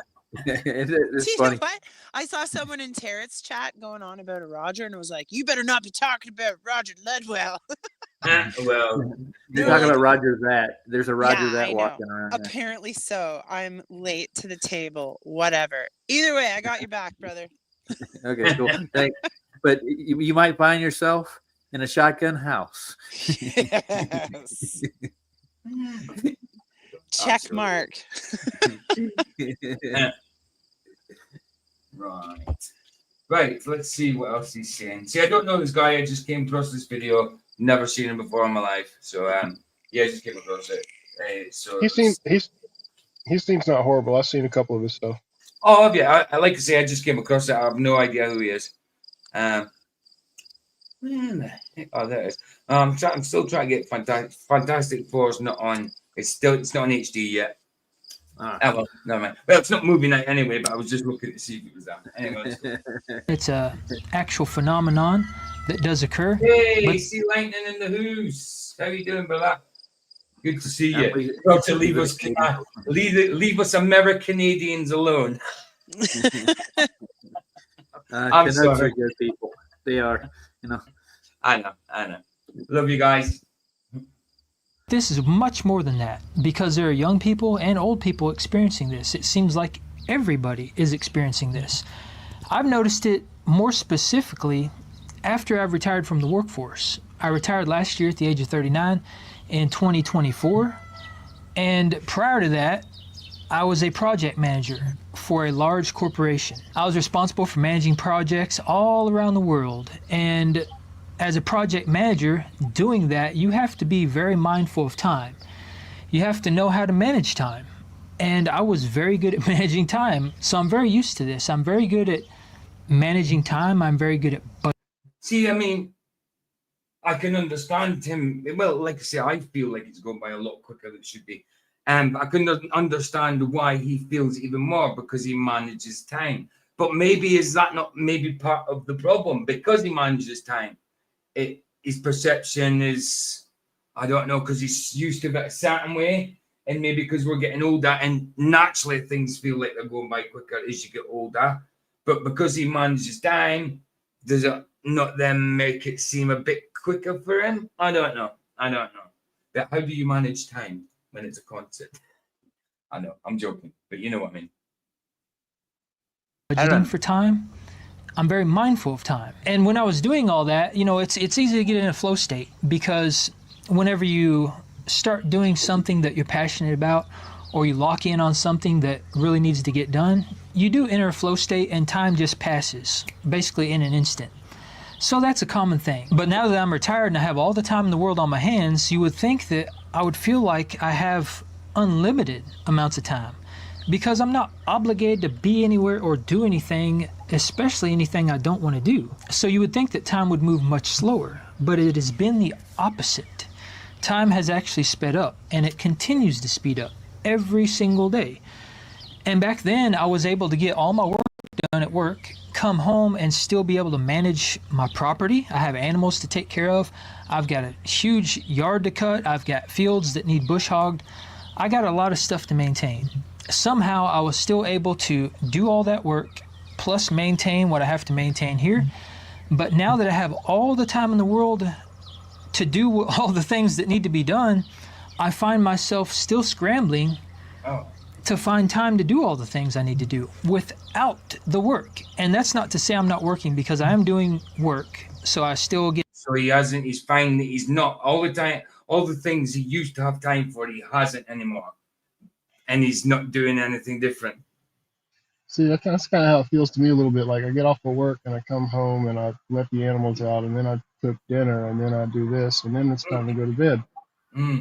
It's Do you funny. know what? I saw someone in Tarot's chat going on about a Roger, and it was like, "You better not be talking about Roger Ledwell." Well, you're talking about Roger that. There's a Roger Yeah, that I walking know. around. Apparently so. I'm late to the table. Whatever. Either way, I got your back, brother. Okay, cool. Thanks. But you might find yourself in a shotgun house. Yes. Check mark. Right, let's see what else he's saying. See, I don't know this guy. I just came across this video. Never seen him before in my life. So, yeah, I just came across it. So he seems not horrible. I've seen a couple of his stuff. Oh, yeah. I like to say I just came across it. I have no idea who he is. Oh, there it is. I'm still trying to get Fantastic Four's not on. It's not on HD yet. Well, never mind. Well, it's not movie night anyway, but I was just looking to see if it was that. Anyway, It's a actual phenomenon that does occur. hey, see Lightning in the Who's. How you doing, brother? Good to see you. Got to leave us Americanadians alone. I'm Canucks sorry. are good people. They are, you know. I know. Love you guys. This is much more than that because there are young people and old people experiencing this. It seems like everybody is experiencing this. I've noticed it more specifically after I've retired from the workforce. I retired last year at the age of 39 in 2024. And prior to that, I was a project manager for a large corporation. I was responsible for managing projects all around the world. And as a project manager, doing that, you have to be very mindful of time. You have to know how to manage time. And I was very good at managing time. So I'm very used to this. I'm very good at managing time. I'm very good at See, I mean, I can understand him. Well, like I say, I feel like it's going by a lot quicker than it should be. And I can understand why he feels even more because he manages time. But maybe is that not maybe part of the problem? Because he manages time, his perception is, I don't know, because he's used to it a certain way. And maybe because we're getting older and naturally things feel like they're going by quicker as you get older. But because he manages time, does it not then make it seem a bit quicker for him? I don't know. But how do you manage time when it's a concert? I know, I'm joking, but you know what I mean. budgeting for time. I'm very mindful of time. And when I was doing all that, it's easy to get in a flow state because whenever you start doing something that you're passionate about or you lock in on something that really needs to get done, you do enter a flow state and time just passes, basically in an instant. So that's a common thing. But now that I'm retired and I have all the time in the world on my hands, you would think that I would feel like I have unlimited amounts of time because I'm not obligated to be anywhere or do anything, especially anything I don't want to do. So you would think that time would move much slower, but it has been the opposite. Time has actually sped up, and it continues to speed up every single day. And back then, I was able to get all my work done at work, come home and still be able to manage my property. I have animals to take care of. I've got a huge yard to cut. I've got fields that need bush hogged. I got a lot of stuff to maintain. somehow I was still able to do all that work, plus maintain what I have to maintain here. But now that I have all the time in the world to do all the things that need to be done, I find myself still scrambling to find time to do all the things I need to do without the work. And that's not to say I'm not working, because I am doing work, so I still get... So he's finding that he's not all the time, all the things he used to have time for, he hasn't anymore. And he's not doing anything different. See, that's kind of how it feels to me a little bit. Like I get off of work and I come home and I let the animals out, and then I cook dinner, and then I do this, and then it's time to go to bed.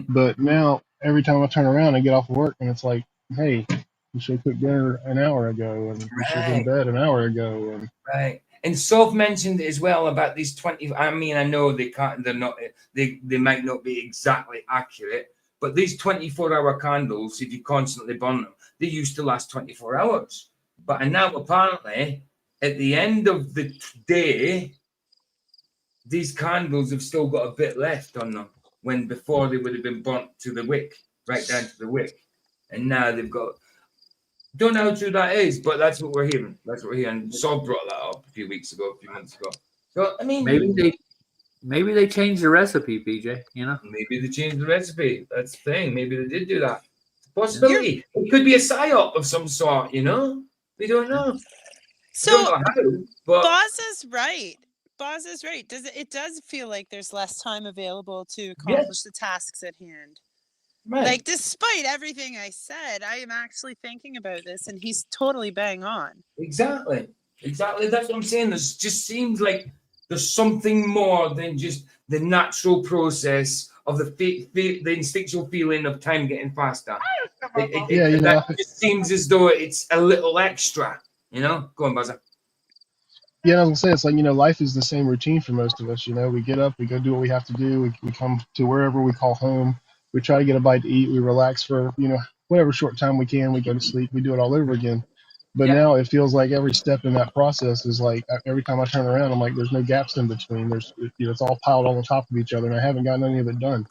But now every time I turn around, I get off of work and it's like, hey, you should have cooked dinner an hour ago, and you should have been in bed an hour ago. And Right. And Soph mentioned as well about these 20. I mean, I know they can't. They're not. They might not be exactly accurate, but these 24-hour candles, if you constantly burn them, they used to last 24 hours. But now apparently, at the end of the day, these candles have still got a bit left on them. When before they would have been burnt to the wick, right down to the wick, and now they've got. Don't know how true that is, but that's what we're hearing. That's what we're hearing. Saul brought that up a few months ago. So I mean, maybe they changed the recipe, PJ. You know, maybe they changed the recipe. That's the thing. Maybe they did do that. It's a possibility. It could be a psyop of some sort. You know, we don't know. So don't know how, but Boz is right. Boz is right. It does feel like there's less time available to accomplish the tasks at hand. Right. Like, despite everything I said, I am actually thinking about this, and he's totally bang on. Exactly. That's what I'm saying. There's just seems like there's something more than just the natural process of the instinctual feeling of time getting faster. That just seems as though it's a little extra. You know, go on, Buzzer. yeah, I was gonna say, it's like, life is the same routine for most of us. We get up, we go do what we have to do, we come to wherever we call home. We try to get a bite to eat. We relax for, whatever short time we can. We go to sleep. We do it all over again. But now it feels like every step in that process is like, every time I turn around, I'm like, there's no gaps in between. There's, it's all piled on top of each other, and I haven't gotten any of it done.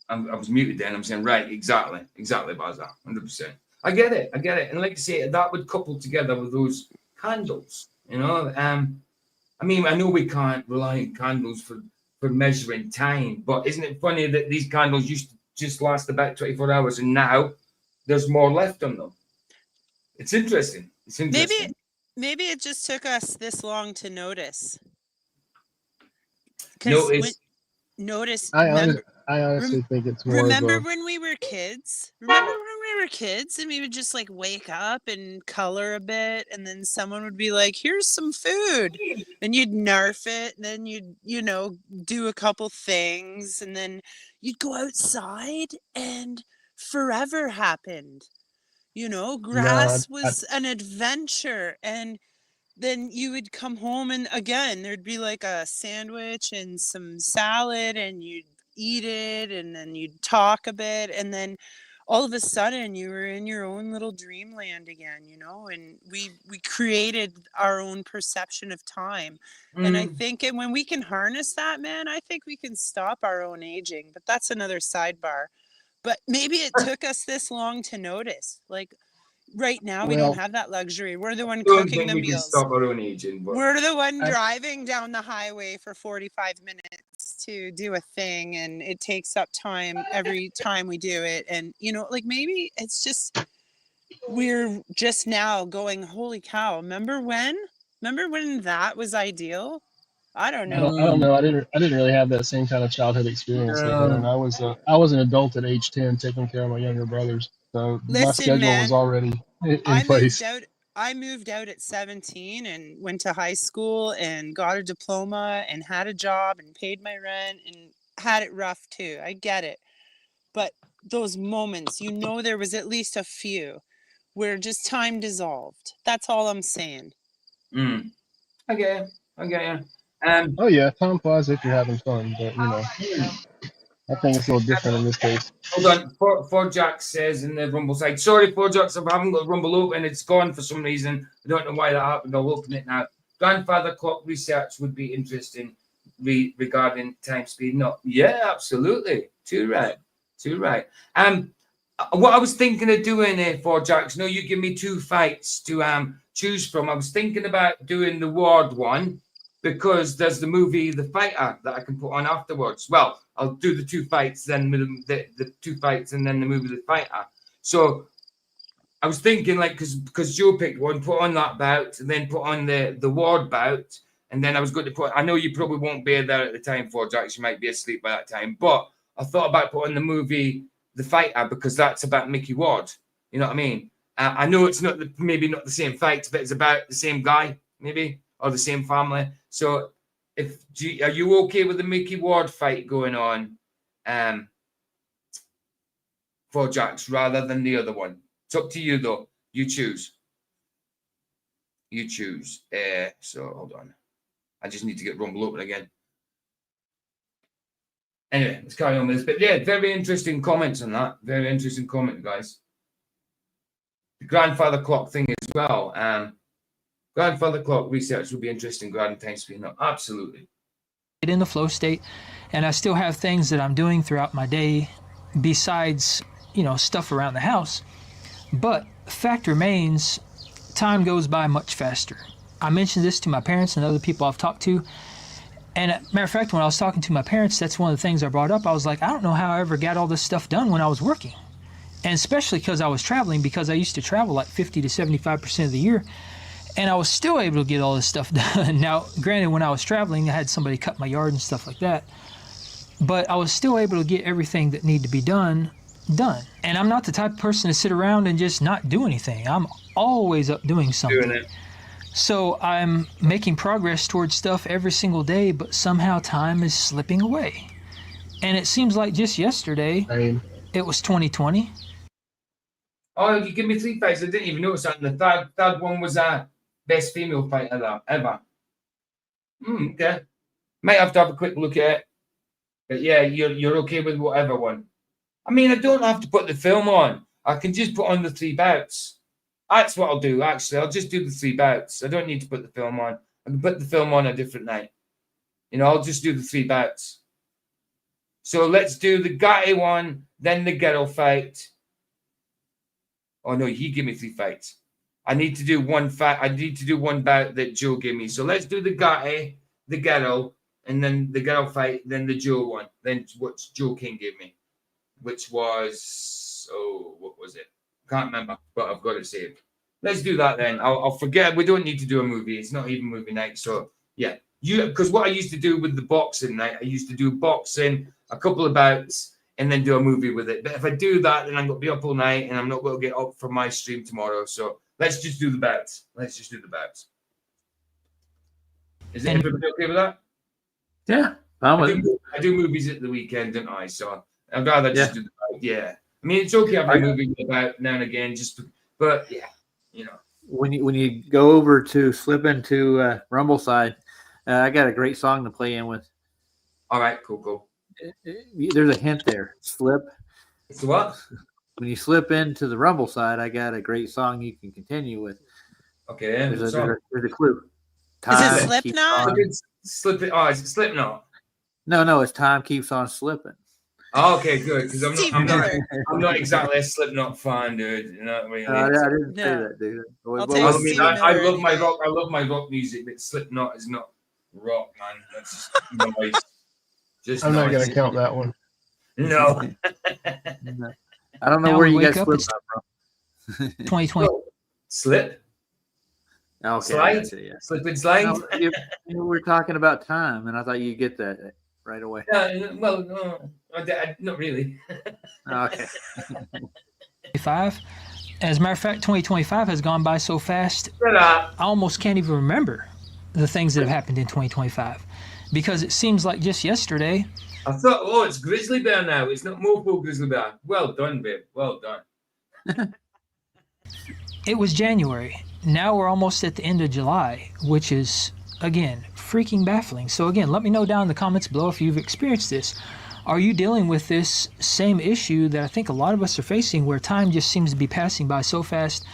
I was muted then. I'm saying, right, exactly, Bazar, 100%. I get it. And like I say, that would couple together with those candles, I mean, I know we can't rely on candles for measuring time, but isn't it funny that these candles used to just last about 24 hours and now there's more left on them? It's interesting. Maybe it just took us this long to notice. Notice. I honestly think it's more. Remember when we were kids? And we would just like wake up and color a bit, and then someone would be like, "Here's some food," and you'd narf it, and then you'd do a couple things, and then you'd go outside, and forever happened. Grass was an adventure, and then you would come home, and again there'd be like a sandwich and some salad, and you'd eat it, and then you'd talk a bit, and then all of a sudden you were in your own little dreamland again, and we created our own perception of time. And I think when we can harness that, man, I think we can stop our own aging. But that's another sidebar. But maybe it took us this long to notice. Like, right now, we don't have that luxury. We're the one cooking the meals. Stop our own aging, we're the one driving down the highway for 45 minutes to do a thing, and it takes up time every time we do it. And, maybe it's just we're just now going, holy cow, remember when that was ideal? I don't know. I don't know. I didn't really have that same kind of childhood experience. And I was an adult at age 10 taking care of my younger brothers. So my schedule was already in place. I moved out at 17 and went to high school and got a diploma and had a job and paid my rent and had it rough too. I get it. But those moments, there was at least a few where just time dissolved. That's all I'm saying. I get you. Oh yeah, time flies if you're having fun, but I think it's a little different in this case. Hold on, Ford Jack says in the Rumble side, sorry, Ford Jack, I haven't got Rumble open. It's gone for some reason. I don't know why that happened. I'll open it now. Grandfather clock research would be interesting regarding time speed. No, yeah, absolutely. Too right. Too right. What I was thinking of doing for Jax, no, you give me 2 fights to choose from. I was thinking about doing the Ward one because there's the movie The Fighter that I can put on afterwards. Well, I'll do the 2 fights, then the 2 fights, and then the movie The Fighter. So I was thinking, like, because Joe picked one, put on that bout, and then put on the Ward bout, and then I was going to put. I know you probably won't be there at the time for Jax. You might be asleep by that time, but I thought about putting the movie The Fighter because that's about Mickey Ward. You know what I mean? I know it's maybe not the same fight, but it's about the same guy, maybe, or the same family. So, are you okay with the Mickey Ward fight going on, for Jax rather than the other one? It's up to you though. You choose. You choose. So hold on. I just need to get Rumble open again. Anyway, let's carry on with this. But yeah, very interesting comments on that. Very interesting comment, guys. The grandfather clock thing as well. Grandfather clock research will be interesting. Grand time speed. No, absolutely. Get in the flow state, and I still have things that I'm doing throughout my day besides, stuff around the house. But fact remains, time goes by much faster. I mentioned this to my parents and other people I've talked to. And matter of fact, when I was talking to my parents, that's one of the things I brought up. I was like, I don't know how I ever got all this stuff done when I was working. And especially because I was traveling, because I used to travel like 50 to 75% of the year. And I was still able to get all this stuff done. Now, granted, when I was traveling, I had somebody cut my yard and stuff like that. But I was still able to get everything that needed to be done. And I'm not the type of person to sit around and just not do anything. I'm always up doing something. Doing it. So I'm making progress towards stuff every single day, but somehow time is slipping away. And it seems like just yesterday, it was 2020. Oh, you give me 3 fights. I didn't even notice that. And the third one was best female fight ever. Okay. Might have to have a quick look at it. But yeah, you're okay with whatever one. I mean, I don't have to put the film on. I can just put on the 3 bouts. That's what I'll do, actually. I'll just do the 3 bouts. I don't need to put the film on. I can put the film on a different night. I'll just do the 3 bouts. So let's do the Gatti one, then the girl fight. Oh, no, he gave me 3 fights. I need to do one fight. I need to do one bout that Joe gave me. So let's do the Gatti, the girl, and then the girl fight, then the Joe one. Then what Joe King gave me, which was, what was it? Can't remember, but I've got it saved. Let's do that then. I'll forget. We don't need to do a movie. It's not even movie night. So yeah, because what I used to do with the boxing night, I used to do boxing, a couple of bouts, and then do a movie with it. But if I do that, then I'm going to be up all night, and I'm not going to get up for my stream tomorrow. So let's just do the bouts. Is everybody okay with that? Yeah, I do movies at the weekend, don't I? So I'd rather just do the bout. Yeah. I mean, it's okay having a movie about now and again, but yeah, When you go over to slip into Rumble side, I got a great song to play in with. All right, cool. There's a hint there. Slip. It's what? When you slip into the Rumble side, I got a great song you can continue with. Okay, there's a clue. Is it Slipknot? Is it Slipknot? No, it's Time Keeps on Slipping. Oh, okay, good. Because I'm not exactly a Slipknot fan, dude. You know what I mean? I didn't say that, dude. I love my rock. I love my rock music, but Slipknot is not rock, man. That's just nice. I'm not gonna count that one. No. I don't know Now where we you guys wake up, slip it's from. 2020. Slip. Okay, Slide. Yeah. Slip and slide. No, we're talking about time, and I thought you'd get that right away. Well, no, not really. Okay. 2025. As a matter of fact, 2025 has gone by so fast, Shut up. I almost can't even remember the things that have happened in 2025 because it seems like just yesterday. I thought, it's Grizzly Bear now. It's not Mofo Grizzly Bear. Well done, babe. Well done. It was January. Now we're almost at the end of July, which is, again, freaking baffling. So again, let me know down in the comments below if you've experienced this. Are you dealing with this same issue that I think a lot of us are facing where time just seems to be passing by so fast?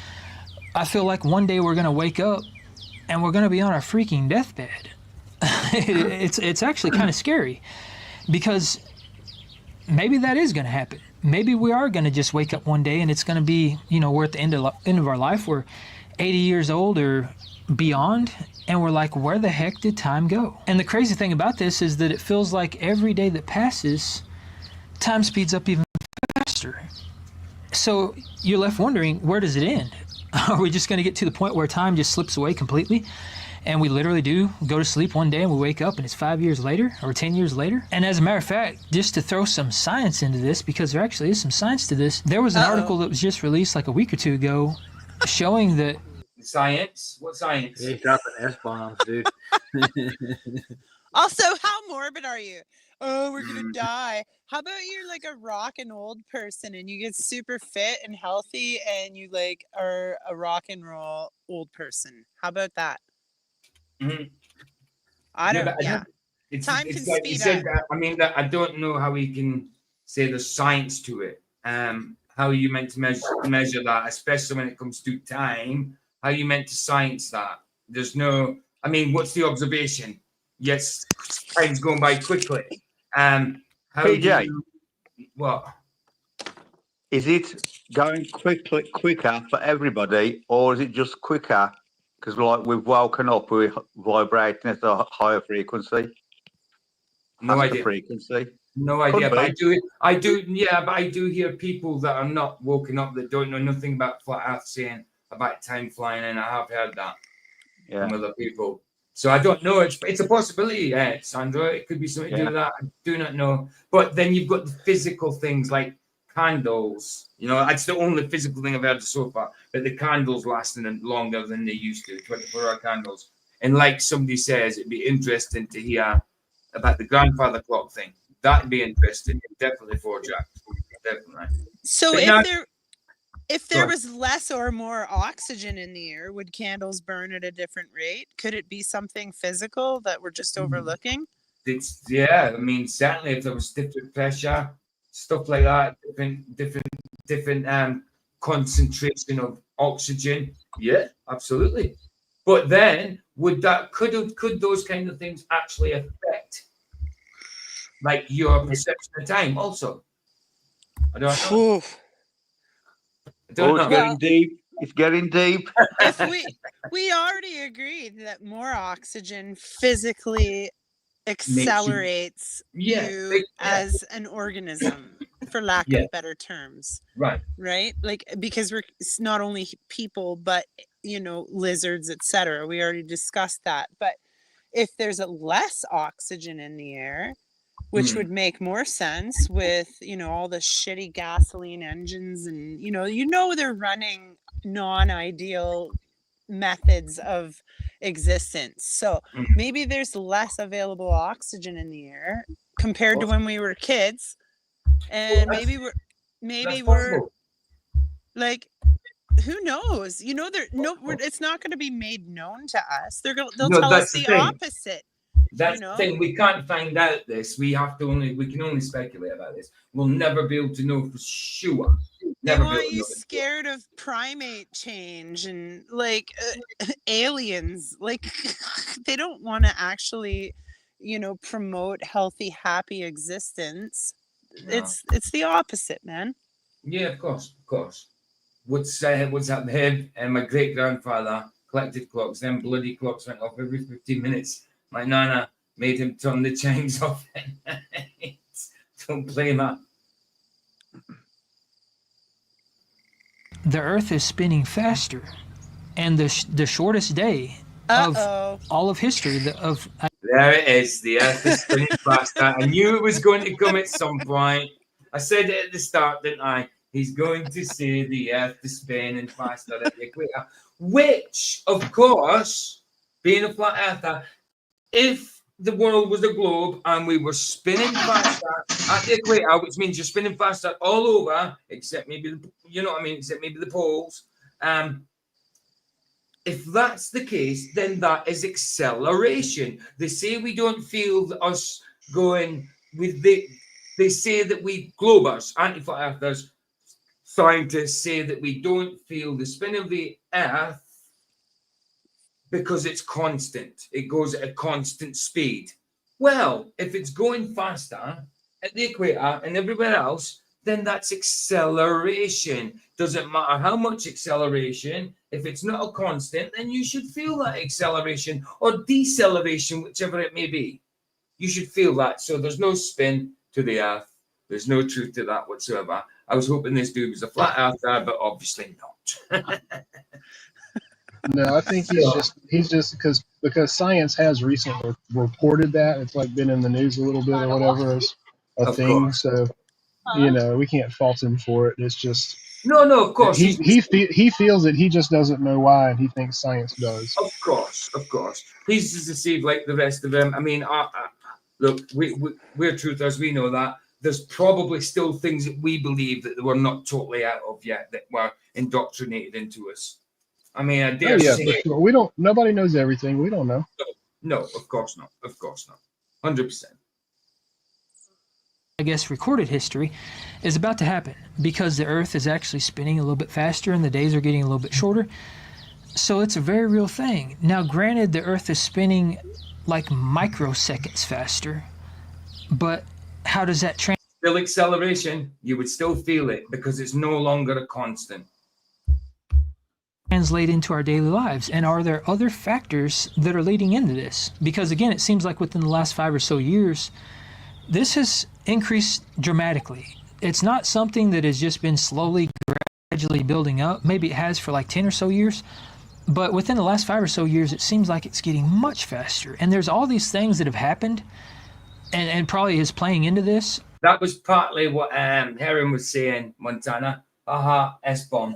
I feel like one day we're going to wake up and we're going to be on our freaking deathbed. It's actually kind of scary because maybe that is going to happen. maybe we are going to just wake up one day and it's going to be, we're at the end of our life, we're 80 years old or beyond, and we're like, where the heck did time go? And the crazy thing about this is that it feels like every day that passes, time speeds up even faster. So you're left wondering, where does it end? Are we just going to get to the point where time just slips away completely? And we literally do go to sleep one day and we wake up and it's 5 years later or 10 years later. And as a matter of fact, just to throw some science into this, because there actually is some science to this, there was an article that was just released like a week or two ago showing that... Science? What science? He's dropping S-bombs, dude. Also, how morbid are you? Oh, we're gonna die. How about you're like a rockin' old person and you get super fit and healthy and you like are a rock and roll old person? How about that? Mm-hmm. I don't. Time can like you speed said up. that. I mean, that I don't know how we can say there's science to it. How are you meant to measure that, especially when it comes to time? How are you meant to science that? There's no. I mean, what's the observation? Yes, time's going by quickly. How PJ, what? Is it going quicker for everybody, or is it just quicker? Because like we've woken up, we're vibrating at a higher frequency. No Faster idea. frequency. No idea. But I do. Yeah, but I do hear people that are not woken up that don't know nothing about flat Earth saying about time flying, and I have heard that from other people. So I don't know. It's a possibility, Sandra. It could be something to do with that. I do not know. But then you've got the physical things like candles. That's the only physical thing I've heard so far. But the candles lasting longer than they used to, 24-hour candles. And like somebody says, it'd be interesting to hear about the grandfather clock thing. That'd be interesting. Definitely for Jack. Definitely. So but if there was less or more oxygen in the air, would candles burn at a different rate? Could it be something physical that we're just overlooking? I mean, certainly if there was different pressure, stuff like that, different concentration of oxygen. Yeah, absolutely. But then could those kind of things actually affect like your perception of time also? I don't know. It's getting deep. It's getting deep. If we already agreed that more oxygen physically accelerates you as an organism, for lack of better terms. Right? Like, because we're not only people, but lizards, etc. We already discussed that. But if there's a less oxygen in the air, which would make more sense with all the shitty gasoline engines and they're running non-ideal methods of existence, so maybe there's less available oxygen in the air compared to when we were kids, and maybe we're like, who knows? It's not going to be made known to us. They'll tell us the opposite. That's the thing. We can't find out this. We can only speculate about this. We'll never be able to know for sure. They want you scared of primate change and aliens. Like, they don't want to actually, promote healthy, happy existence. No. It's the opposite, man. Yeah, of course. What's happened? And my great grandfather collected clocks. Then bloody clocks went off every 15 minutes. My nana made him turn the chimes off. Don't blame her. The Earth is spinning faster, and the shortest day of all of history. There it is. The Earth is spinning faster. I knew it was going to come at some point. I said it at the start, didn't I? He's going to say the Earth is spinning faster at the equator, which, of course, being a flat earther, if the world was a globe and we were spinning faster at the equator, which means you're spinning faster all over, except maybe except maybe the poles. If that's the case, then that is acceleration. They say we don't feel us going with they say that we globers, anti-flat earthers, scientists say that we don't feel the spin of the Earth because it's constant. It goes at a constant speed. Well, if it's going faster at the equator and everywhere else, then that's acceleration. Doesn't matter how much acceleration. If it's not a constant, then you should feel that acceleration or deceleration, whichever it may be. You should feel that. So there's no spin to the earth. There's no truth to that whatsoever. I was hoping this dude was a flat earther, but obviously not. No, I think he's just because science has recently reported that it's like been in the news a little bit or whatever as a Of thing. course. So we can't fault him for it. It's just No, of course. he feels it. He just doesn't know why, and he thinks science does. Of course. He's just deceived like the rest of them. I mean, look, we're truthers. We know that. There's probably still things that we believe that we're not totally out of yet, that were indoctrinated into us. I mean, I dare say. For sure. We don't. Nobody knows everything. We don't know. No, of course not. 100%. I guess recorded history is about to happen because the Earth is actually spinning a little bit faster and the days are getting a little bit shorter. So it's a very real thing. Now, granted, the Earth is spinning like microseconds faster, but how does that Still acceleration, you would still feel it because it's no longer a constant. translate into our daily lives? And are there other factors that are leading into this? Because again, it seems like within the last 5 or so years, this has increased dramatically. It's not something that has just been slowly, gradually building up. Maybe it has for like 10 or so years. But within the last 5 or so years, it seems like it's getting much faster. And there's all these things that have happened and probably is playing into this. That was partly what Heron was saying, Montana. Aha, S-bomb.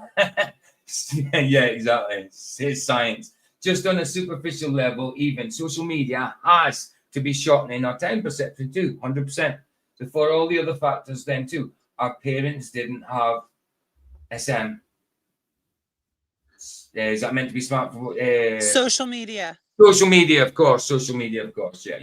Yeah, exactly. It's science. Just on a superficial level, even social media has to be shortening our time perception too, 100%. Before all the other factors then too. Our parents didn't have SM. Is that meant to be smart? Social media. Social media, of course. Yeah.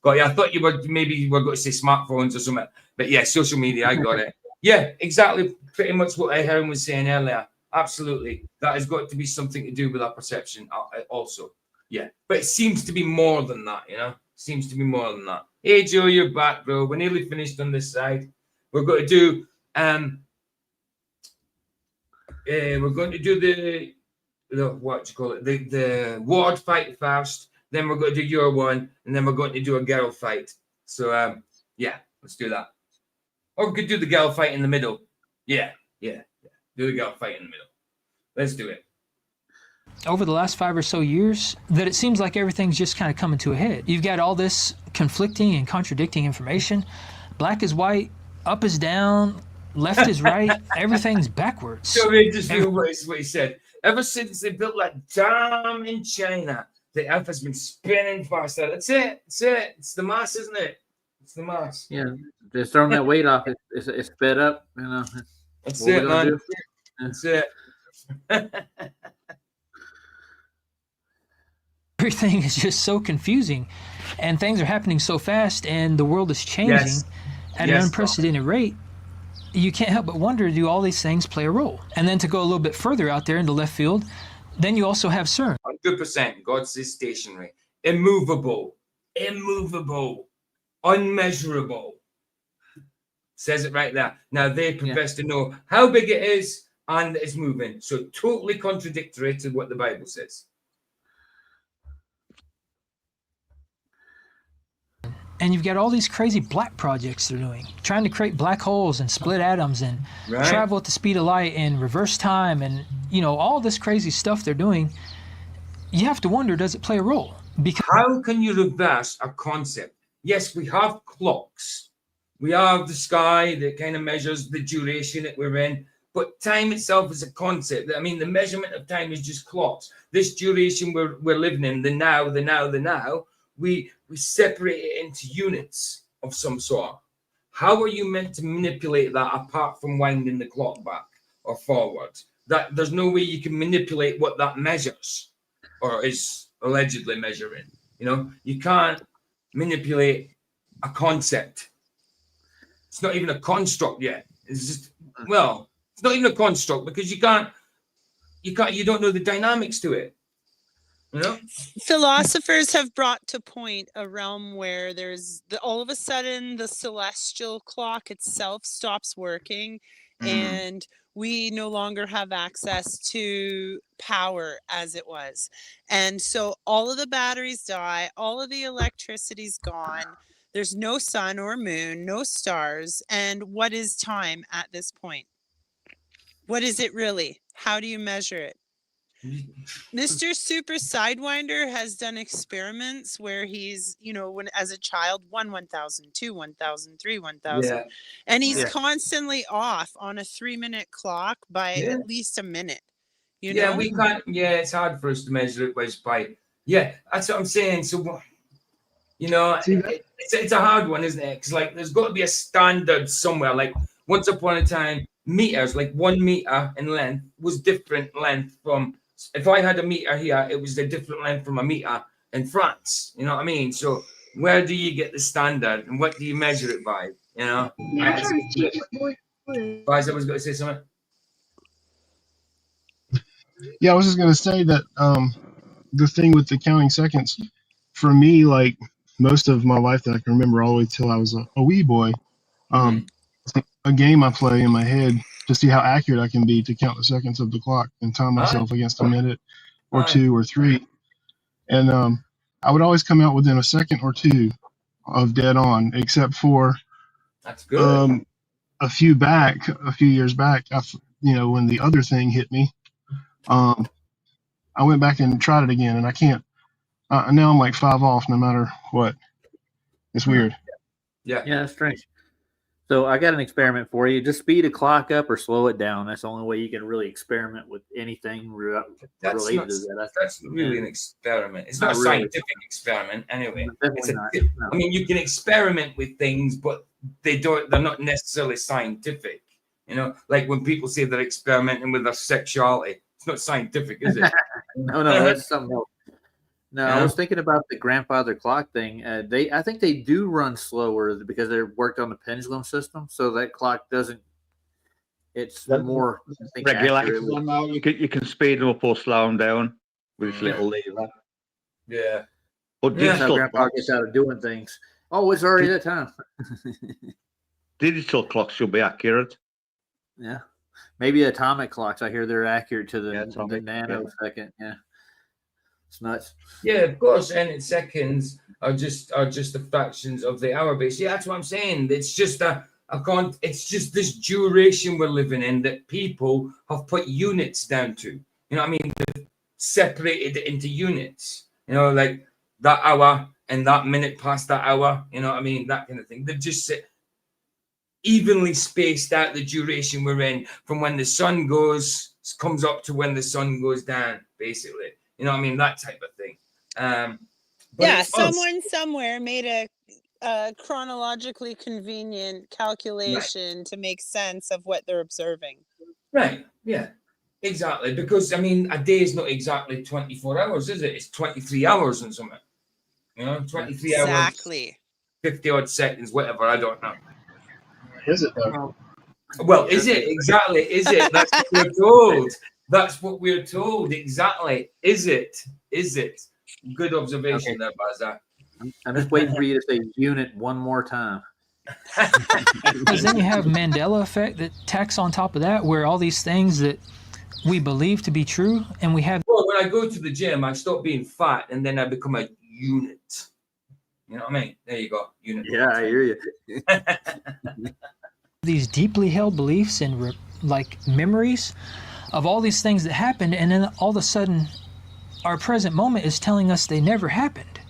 Got you. I thought you were going to say smartphones or something. But yeah, social media, I got it. Yeah, exactly. Pretty much what Heron was saying earlier. Absolutely. That has got to be something to do with our perception also. Yeah. But it seems to be more than that, Seems to be more than that. Hey, Joe, you're back, bro. We're nearly finished on this side. We're going to do the ward fight first. Then we're going to do your one, and then we're going to do a girl fight. So yeah, let's do that. Or we could do the girl fight in the middle. Yeah. Do the girl fight in the middle. Let's do it. Over the last 5 or so years, that it seems like everything's just kind of coming to a head. You've got all this conflicting and contradicting information. Black is white, up is down, left is right, everything's backwards. So just feel what he said. Ever since they built that dam in China, the earth has been spinning faster. That's it. It's the mass, isn't it? It's the mass. Yeah, just throwing that weight off. It's sped up. That's it, man. That's it. Everything is just so confusing, and things are happening so fast, and the world is changing at an unprecedented rate. You can't help but wonder, do all these things play a role? And then to go a little bit further out there into left field, then you also have CERN. 100%. God says stationary, immovable, unmeasurable. Says it right there. Now they profess to know how big it is and it's moving. So totally contradictory to what the Bible says. And you've got all these crazy black projects they're doing, trying to create black holes and split atoms and travel at the speed of light and reverse time and, all this crazy stuff they're doing. You have to wonder, does it play a role? Because how can you reverse a concept? Yes, we have clocks. We have the sky that kind of measures the duration that we're in. But time itself is a concept. I mean, the measurement of time is just clocks. This duration we're living in, the now, we separate it into units of some sort. How are you meant to manipulate that apart from winding the clock back or forward? That there's no way you can manipulate what that measures or is allegedly measuring. You can't manipulate a concept. It's not even a construct yet. It's just, it's not even a construct because you don't know the dynamics to it. You know? Philosophers have brought to point a realm where all of a sudden the celestial clock itself stops working, and we no longer have access to power as it was. And so all of the batteries die, all of the electricity's gone. There's no sun or moon, no stars. And what is time at this point? What is it really? How do you measure it? Mr. Super Sidewinder has done experiments where he's, when as a child, 1,000, 2, 1,000, 3, 1,000. Yeah. And he's Yeah. constantly off on a 3-minute clock by Yeah. at least a minute. Yeah, we can't. Yeah, it's hard for us to measure it by. Yeah, that's what I'm saying. So, it's a hard one, isn't it? Because there's got to be a standard somewhere. Like once upon a time, meters, like 1 meter in length, was different length from. If I had a meter here, it was a different length from a meter in France. You know what I mean? So where do you get the standard, and what do you measure it by? Guys, I was going to say something. Yeah, I was just gonna say that the thing with the counting seconds, for me, like most of my life that I can remember all the way till I was a wee boy, a game I play in my head to see how accurate I can be to count the seconds of the clock and time myself against a minute or 2 or 3. And I would always come out within a second or 2 of dead on, except for that's good. A few years back, when the other thing hit me, I went back and tried it again, and I can't. Now I'm like 5 off no matter what. It's weird. Yeah, that's strange. So I got an experiment for you. Just speed a clock up or slow it down. That's the only way you can really experiment with anything related to that. That's really an experiment. It's not a scientific experiment anyway. I mean, you can experiment with things, but they're not necessarily scientific. Like when people say they're experimenting with their sexuality, it's not scientific, is it? No, that's something else. No, I was thinking about the grandfather clock thing. I think they do run slower because they worked on the pendulum system, so that clock doesn't. It's more regulated. You can speed them up or slow them down with this little lever. Yeah. But digital grandpa gets out of doing things. Oh, it's already that time. Digital clocks should be accurate. Yeah, maybe atomic clocks. I hear they're accurate to the nanosecond. Yeah. It's nuts. Yeah, of course. And in seconds are just the fractions of the hour base. Yeah, that's what I'm saying. It's just it's just this duration we're living in that people have put units down to. You know what I mean? They've separated it into units. Like that hour and that minute past that hour. You know what I mean? That kind of thing. They've just evenly spaced out the duration we're in from when the sun comes up to when the sun goes down, basically. You know what I mean? That type of thing. Someone somewhere made a chronologically convenient calculation to make sense of what they're observing. Right. Yeah. Exactly. Because, I mean, a day is not exactly 24 hours, is it? It's 23 hours and something. 23 hours. Exactly. 50 odd seconds, whatever. I don't know. Is it though? Well, is it? Exactly. Is it? That's what we're told. That's what we're told. Exactly. Is it? Good observation there, Bazar. I'm just waiting for you to say unit one more time. Because then you have Mandela effect that tacks on top of that, where all these things that we believe to be true, and we have. Well, when I go to the gym, I stop being fat, and then I become a unit. You know what I mean? There you go. Unit. Yeah, I hear you. These deeply held beliefs and memories of all these things that happened, and then all of a sudden our present moment is telling us they never happened.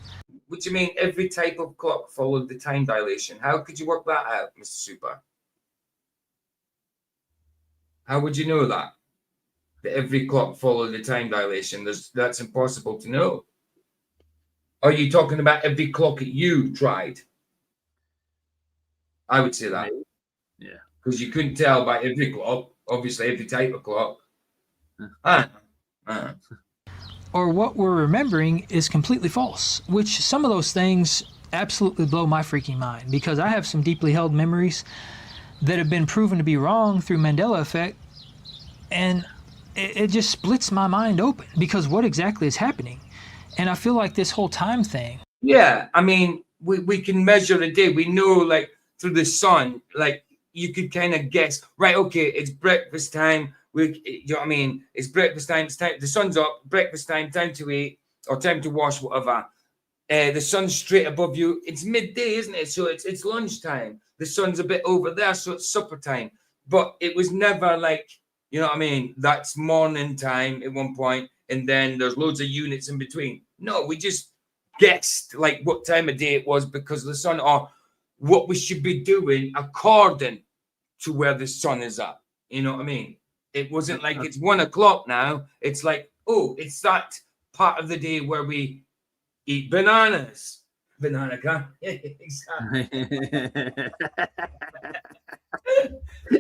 What do you mean every type of clock followed the time dilation? How could you work that out, Mr. Super? How would you know that every clock followed the time dilation? That's impossible to know. Are you talking about every clock that you tried? I would say that. Yeah. Because you couldn't tell by every clock, obviously every type of clock. Or what we're remembering is completely false, which some of those things absolutely blow my freaking mind, because I have some deeply held memories that have been proven to be wrong through Mandela effect, and it just splits my mind open, because what exactly is happening And I feel like this whole time thing. Yeah, I mean, we can measure the day. We know, like, through the sun, like, you could kind of guess, right, okay, it's breakfast time. You know what I mean? It's breakfast time. It's time. The sun's up. Breakfast time. Time to eat or time to wash, whatever. The sun's straight above you. It's midday, isn't it? So it's lunchtime. The sun's a bit over there, so it's supper time. But it was never like, you know what I mean? That's morning time at one point, and then there's loads of units in between. No, we just guessed like what time of day it was because of the sun, or what we should be doing according to where the sun is at. You know what I mean? It wasn't like it's 1 o'clock now. It's like, oh, it's that part of the day where we eat bananas. Banana car. Exactly.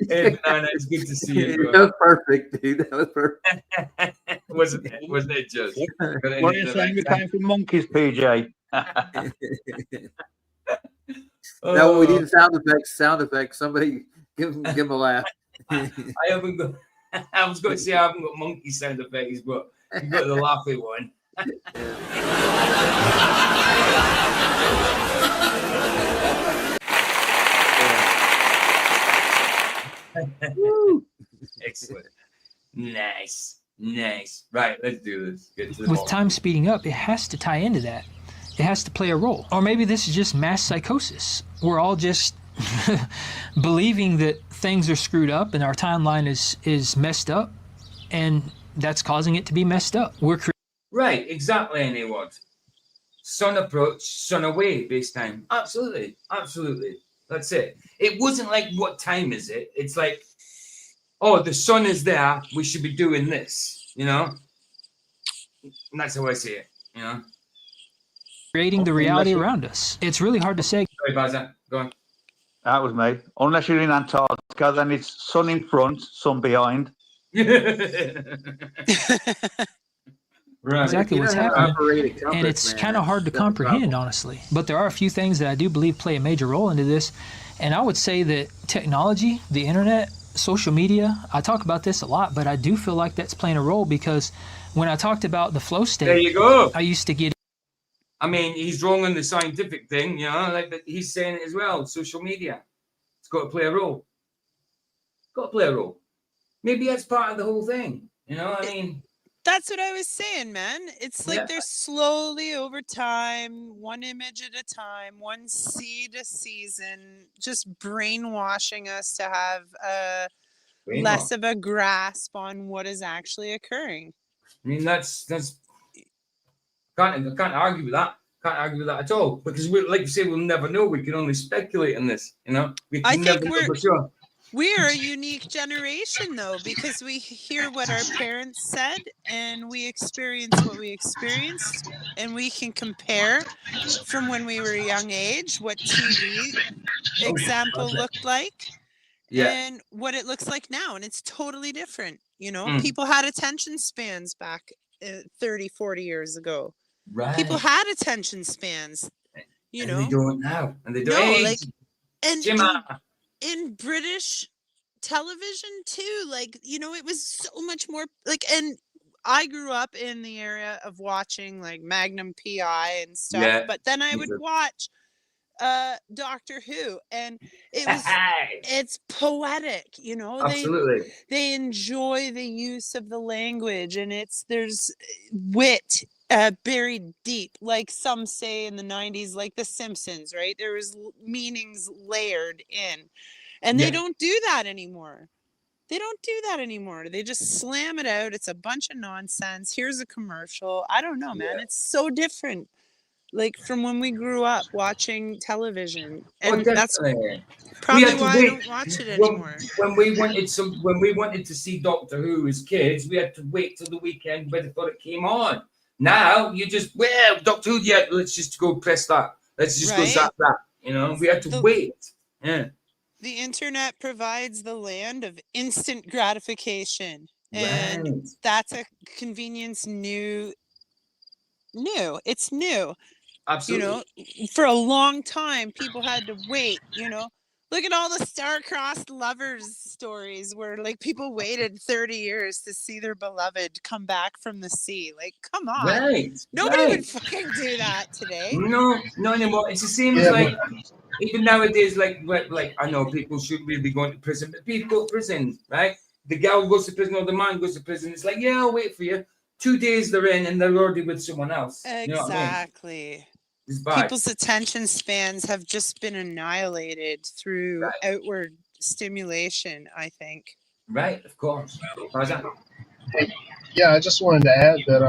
Hey, Banana, it's good to see you. Bro. That was perfect, dude. That was perfect. Wasn't it just? What are you saying? We came from monkeys, PJ. No, we need sound effects. Sound effects. Somebody give him a laugh. I haven't got. I was going to say I haven't got monkey sound effects, but you got the laughy one. Excellent. Nice. Right, let's do this. Get to the With ball. time speeding up, it has to tie into that. It has to play a role. Or maybe this is just mass psychosis. We're all just believing that things are screwed up and our timeline is messed up, and that's causing it to be messed up. Right, exactly, anyone. Sun approach, sun away base time. Absolutely. That's it. It wasn't like, what time is it? It's like, oh, the sun is there, we should be doing this, you know? And that's how I see it, you know? Creating the reality around us. It's really hard to say. Sorry, Baza, go on. That was me. Unless you're in Antarctica, then it's sun in front, sun behind. Right. Exactly what's happening. And it's kind of hard to comprehend, honestly. But there are a few things that I do believe play a major role into this. And I would say that technology, the internet, social media, I talk about this a lot, but I do feel like that's playing a role, because when I talked about the flow state, There you go. I used to get. I mean, he's wrong on the scientific thing, you know, like, but he's saying it as well. Social media, it's got to play a role. Maybe that's part of the whole thing, you know. I mean, that's what I was saying, man. It's like they're slowly over time, one image at a time, one seed a season, just brainwashing us to have less of a grasp on what is actually occurring. I mean, that's can't argue with that. Can't argue with that at all, because we, like you say, we'll never know. We can only speculate on this, you know. We can never know for sure. We're a unique generation, though, because we hear what our parents said and we experience what we experienced, and we can compare from when we were a young age what TV example looked like and what it looks like now. And it's totally different. You know, people had attention spans back 30, 40 years ago. Right. People had attention spans, you know. They don't now. And they don't. No, hey, like, and Jimma. in British television too, like, you know, it was so much more like, and I grew up in the area of watching like Magnum PI and stuff, but then I would watch Doctor Who, and it was it's poetic, you know. Absolutely. They enjoy the use of the language, and there's wit buried deep, like some say in the 90s, like The Simpsons, right? There was meanings layered in, and they don't do that anymore. They just slam it out. It's a bunch of nonsense. Here's a commercial. I don't know, man. It's so different, like, from when we grew up watching television, and that's probably why I don't watch it anymore. When we wanted to see Doctor Who as kids, we had to wait till the weekend before it came on. Now you just, well, Doctor Who, yeah, let's just go press that. Let's just go zap that. You know, we had to wait. Yeah. The internet provides the land of instant gratification, and that's a convenience new. It's new. Absolutely. You know, for a long time, people had to wait, you know. Look at all the star-crossed lovers stories where like people waited 30 years to see their beloved come back from the sea. Like, come on. Right. Nobody right. would fucking do that today. No, not anymore. It's the same as like even nowadays, like I know people shouldn't really be going to prison, but people go to prison, right? The girl goes to prison or the man goes to prison. It's like, yeah, I'll wait for you. 2 days they're in and they're already with someone else. You know what I mean? Exactly. It's bad. People's attention spans have just been annihilated through outward stimulation, I think. Right, of course. How's that? Yeah, I just wanted to add that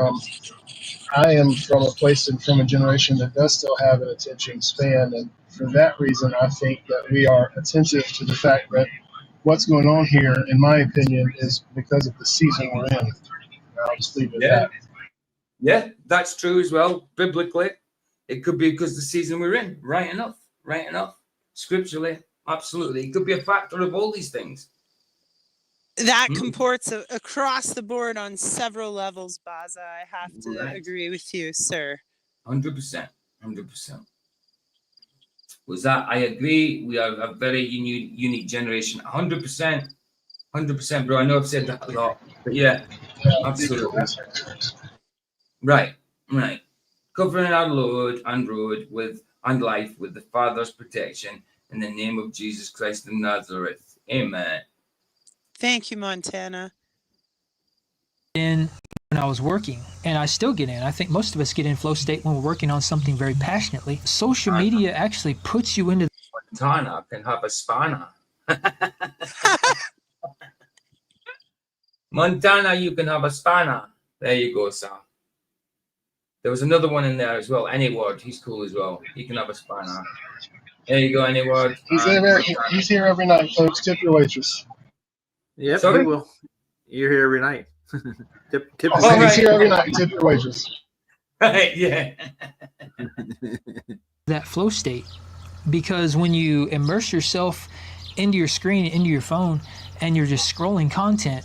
I am from a place and from a generation that does still have an attention span, and for that reason, I think that we are attentive to the fact that what's going on here, in my opinion, is because of the season we're in. I'll just leave it at that. Yeah, that's true as well. Biblically, it could be because the season we're in. Right enough. Scripturally, absolutely. It could be a factor of all these things. That comports across the board on several levels, Baza. I have to agree with you, sir. 100%. Was that? I agree. We are a very unique generation. 100%. 100%, bro. I know I've said that a lot, but yeah, absolutely. Right. Covering our Lord and road and life with the Father's protection in the name of Jesus Christ of Nazareth. Amen. Thank you, Montana. In when I was working, and I still get in. I think most of us get in flow state when we're working on something very passionately. Social media actually puts you into. Montana can have a spanner. Montana, you can have a spanner. There you go, sir. There was another one in there as well. Any word, he's cool as well. He can have a spanner. There you go, any word. He's here every night, folks. Tip your waitress. Yep, Sorry? we will. You're here every night. tip He's here every night. Tip your waitress. Right, yeah. That flow state, because when you immerse yourself into your screen, into your phone, and you're just scrolling content,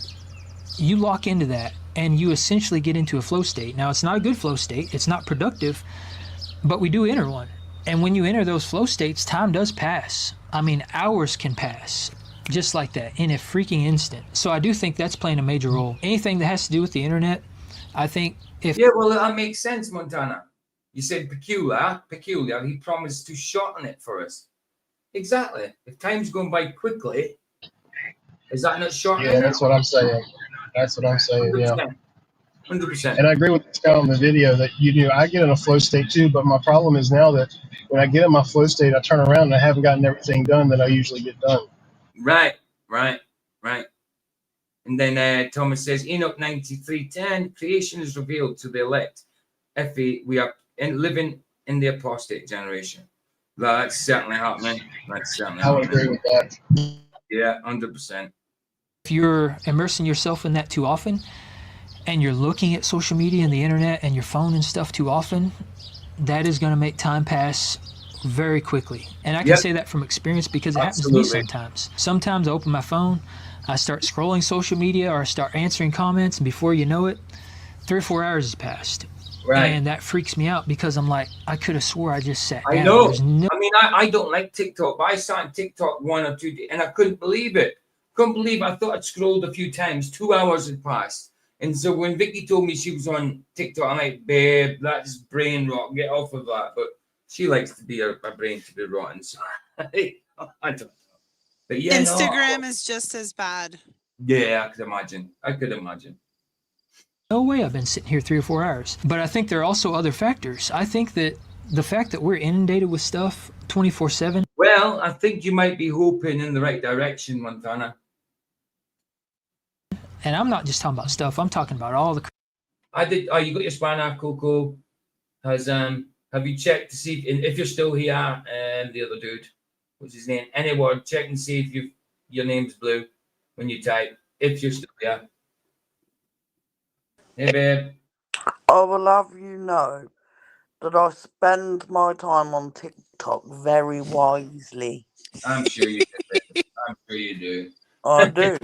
you lock into that and you essentially get into a flow state. Now, it's not a good flow state. It's not productive, but we do enter one. And when you enter those flow states, time does pass. I mean, hours can pass just like that in a freaking instant. So I do think that's playing a major role. Anything that has to do with the internet, I think if... Yeah, well, that makes sense, Montana. You said peculiar. He promised to shorten it for us. Exactly. If time's going by quickly, is that not shortening? Yeah, that's what I'm saying. That's what I'm saying, 100%. yeah. 100%. And I agree with this guy on the video that you do. I get in a flow state too, but my problem is now that when I get in my flow state, I turn around and I haven't gotten everything done that I usually get done. Right. And then Thomas says, Enoch 93:10, creation is revealed to the elect. We are living in the apostate generation. That's certainly happening. I would agree with that. Yeah, 100%. If you're immersing yourself in that too often, and you're looking at social media and the internet and your phone and stuff too often, that is going to make time pass very quickly. And I can say that from experience because it happens to me sometimes. Sometimes I open my phone, I start scrolling social media or I start answering comments, and before you know it, 3 or 4 hours has passed. Right. And that freaks me out because I'm like, I could have swore I just sat down. I know. There's no... I mean, I don't like TikTok, but I sat on TikTok 1 or 2 days and I couldn't believe it. I thought I'd scrolled a few times. 2 hours had passed. And so when Vicky told me she was on TikTok, I'm like, babe, that's brain rot. Get off of that. But she likes to be her brain to be rotten. So I don't know. But yeah, Instagram is just as bad. Yeah, I could imagine. No way I've been sitting here 3 or 4 hours. But I think there are also other factors. I think that the fact that we're inundated with stuff 24/7. Well, I think you might be hoping in the right direction, Montana. And I'm not just talking about stuff. I'm talking about all the... You got your spanner, Coco. Have you checked to see if you're still here? The other dude, what's his name? Any word, check and see if your name's blue when you type. If you're still here. Hey, babe. I will have you know that I spend my time on TikTok very wisely. I'm sure you do. I'm sure you do. I do.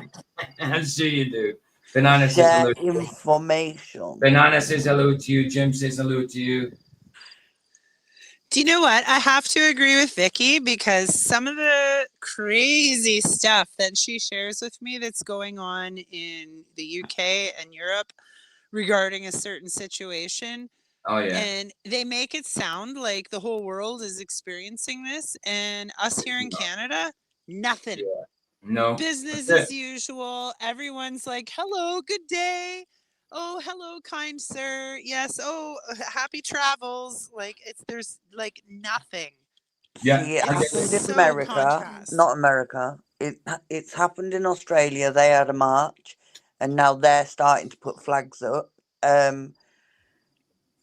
I'm sure you do. Banana says Share hello to you. information. Banana says hello to you. Jim says hello to you. Do you know what? I have to agree with Vicky because some of the crazy stuff that she shares with me that's going on in the UK and Europe regarding a certain situation, Oh yeah. and they make it sound like the whole world is experiencing this, and us here in Canada, nothing. Yeah. No. Business That's as it. usual. Everyone's like, hello, good day. Oh, hello, kind sir. Yes. Oh, happy travels. Like there's like nothing. Yeah. See, it I get It's happened it. in so America, contrast. not America. It's happened in Australia. They had a march, and now they're starting to put flags up.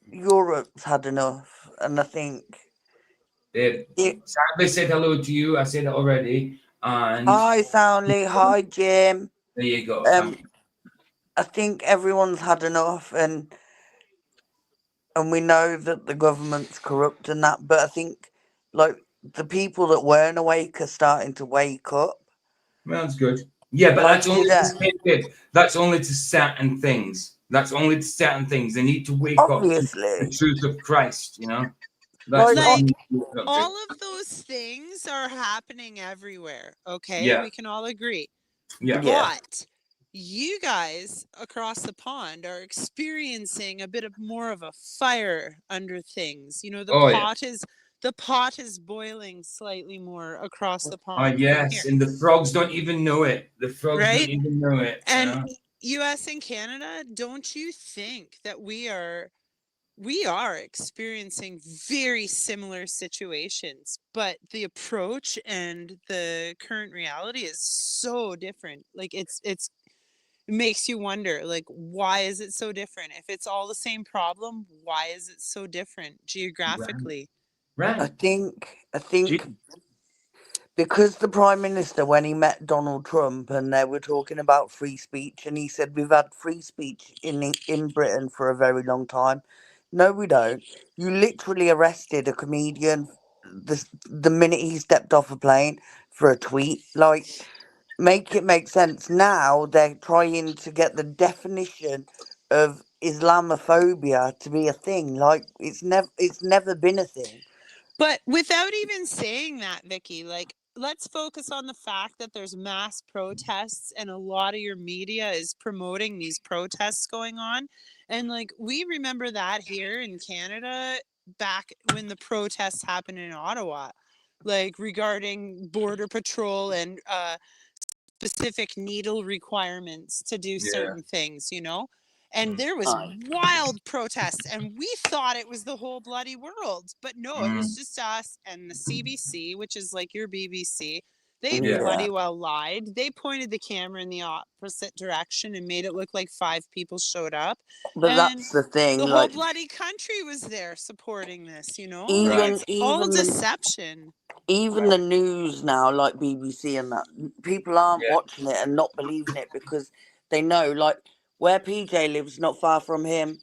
Europe's had enough, and I think Babe, it. Sadly said hello to you. I said it already. And Hi, Soundly. Hi, Jim. there you go. Thank you. I think everyone's had enough, and we know that the government's corrupt and that. But I think, like, the people that weren't awake are starting to wake up. Well, that's good. Yeah, but Like that's only today, that's only to certain things. That's only to certain things. They need to wake up to the obviously. truth of Christ. You know, that's Like, what they Like need to wake up to. all of those things are happening everywhere. Okay, Yeah. we can all agree. Yeah. yeah. But you guys across the pond are experiencing a bit of more of a fire under things. You know, Oh yeah. the pot is boiling slightly more across the pond from here, Yes, and the frogs don't even know it. The frogs don't right? even know it. You And know? US and Canada, don't you think that we are experiencing very similar situations, but the approach and the current reality is so different. Like it makes you wonder, like, why is it so different? If it's all the same problem, why is it so different geographically? Right. I think because the Prime Minister, when he met Donald Trump and they were talking about free speech, and he said, we've had free speech in Britain for a very long time. No, we don't. You literally arrested a comedian the minute he stepped off a plane for a tweet. Like, make it make sense. Now they're trying to get the definition of Islamophobia to be a thing. Like, it's never been a thing. But without even saying that, Vicky, like, let's focus on the fact that there's mass protests and a lot of your media is promoting these protests going on. And like, we remember that here in Canada back when the protests happened in Ottawa, like regarding border patrol and specific needle requirements to do Yeah. certain things, you know? And there was Right. wild protests, and we thought it was the whole bloody world. But no, it was just us and the CBC, which is like your BBC. They Yeah. bloody well lied. They pointed the camera in the opposite direction and made it look like 5 people showed up. But And that's the thing. the whole Like, bloody country was there supporting this, you know? Like, even it's all even the deception. even the news now, like BBC and that, people aren't Yeah. watching it and not believing it because they know, like, where PJ lives, not far from him,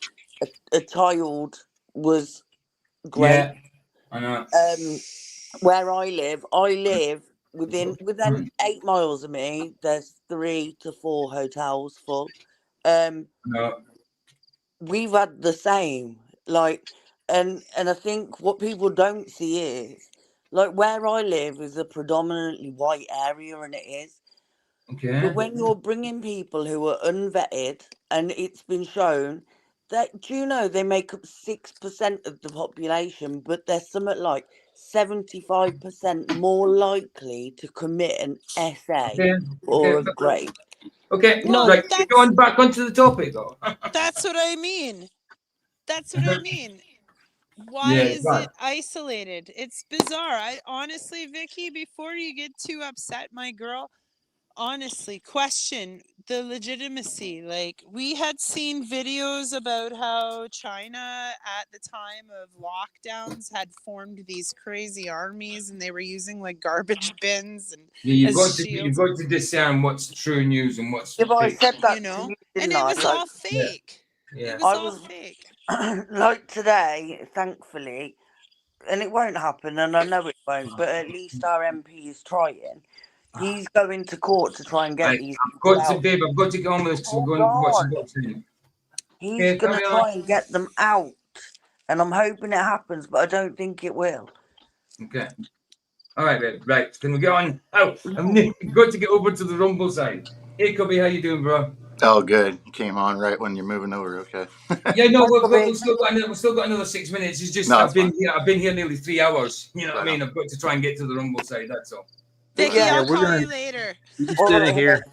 a child was great. Yeah. I know. Where I live within 8 miles of me. There's 3 to 4 hotels full. No. We've had the same, like, and I think what people don't see is, like, where I live is a predominantly white area, and it is. Okay. But when you're bringing people who are unvetted, and it's been shown that, do you know, they make up 6% of the population, but they're something like 75% more likely to commit an SA Okay. or a Okay. rape. Okay. Well, Right. Going back onto the topic though. that's what I mean. That's what I mean. Why Yeah. is Right. it isolated? It's bizarre. I honestly, Vicky, before you get too upset, my girl, honestly, question the legitimacy. Like, we had seen videos about how China at the time of lockdowns had formed these crazy armies and they were using like garbage bins and Yeah. You've as you've shields, got to discern what's true news and what's If I fake. said you that to know? you, And didn't it I? was Like, all fake. Yeah. It was I all was fake. like today, thankfully, and it won't happen, and I know it won't, but at least our MP is trying. He's going to court to try and get Right. these I've people got to, out. babe. I've got to get on with this because we're Hold going watching on. boxing. He's Okay. going to Carry on. try and get them out. And I'm hoping it happens, but I don't think it will. Okay. All right, babe. Right. Can we get on? Oh, I'm going to get over to the Rumble side. Hey, Cubby, how you doing, bro? Oh, good. You came on right when you're moving over. Okay. Yeah, no, we've still got another 6 minutes. It's just No, I've it's been fine. here. I've been here nearly 3 hours. You know what I Right mean? I've got to try and get to the Rumble side. That's all. Vicky, Yeah, I'll we're call gonna- you later. You just sit in here.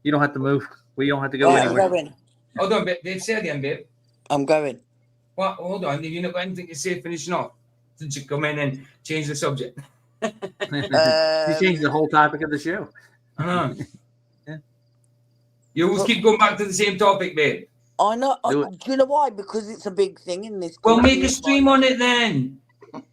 You don't have to move. We don't have to go I'm anywhere. going. Hold on, babe. Dave, say again, babe. I'm going. What? Hold on. Have you not got anything to say finishing off? Did you come in and change the subject? You changed the whole topic of the show. Yeah. You always keep going back to the same topic, babe. I know. Do Do you know why? Because it's a big thing in this. Well, country. make a stream on it then.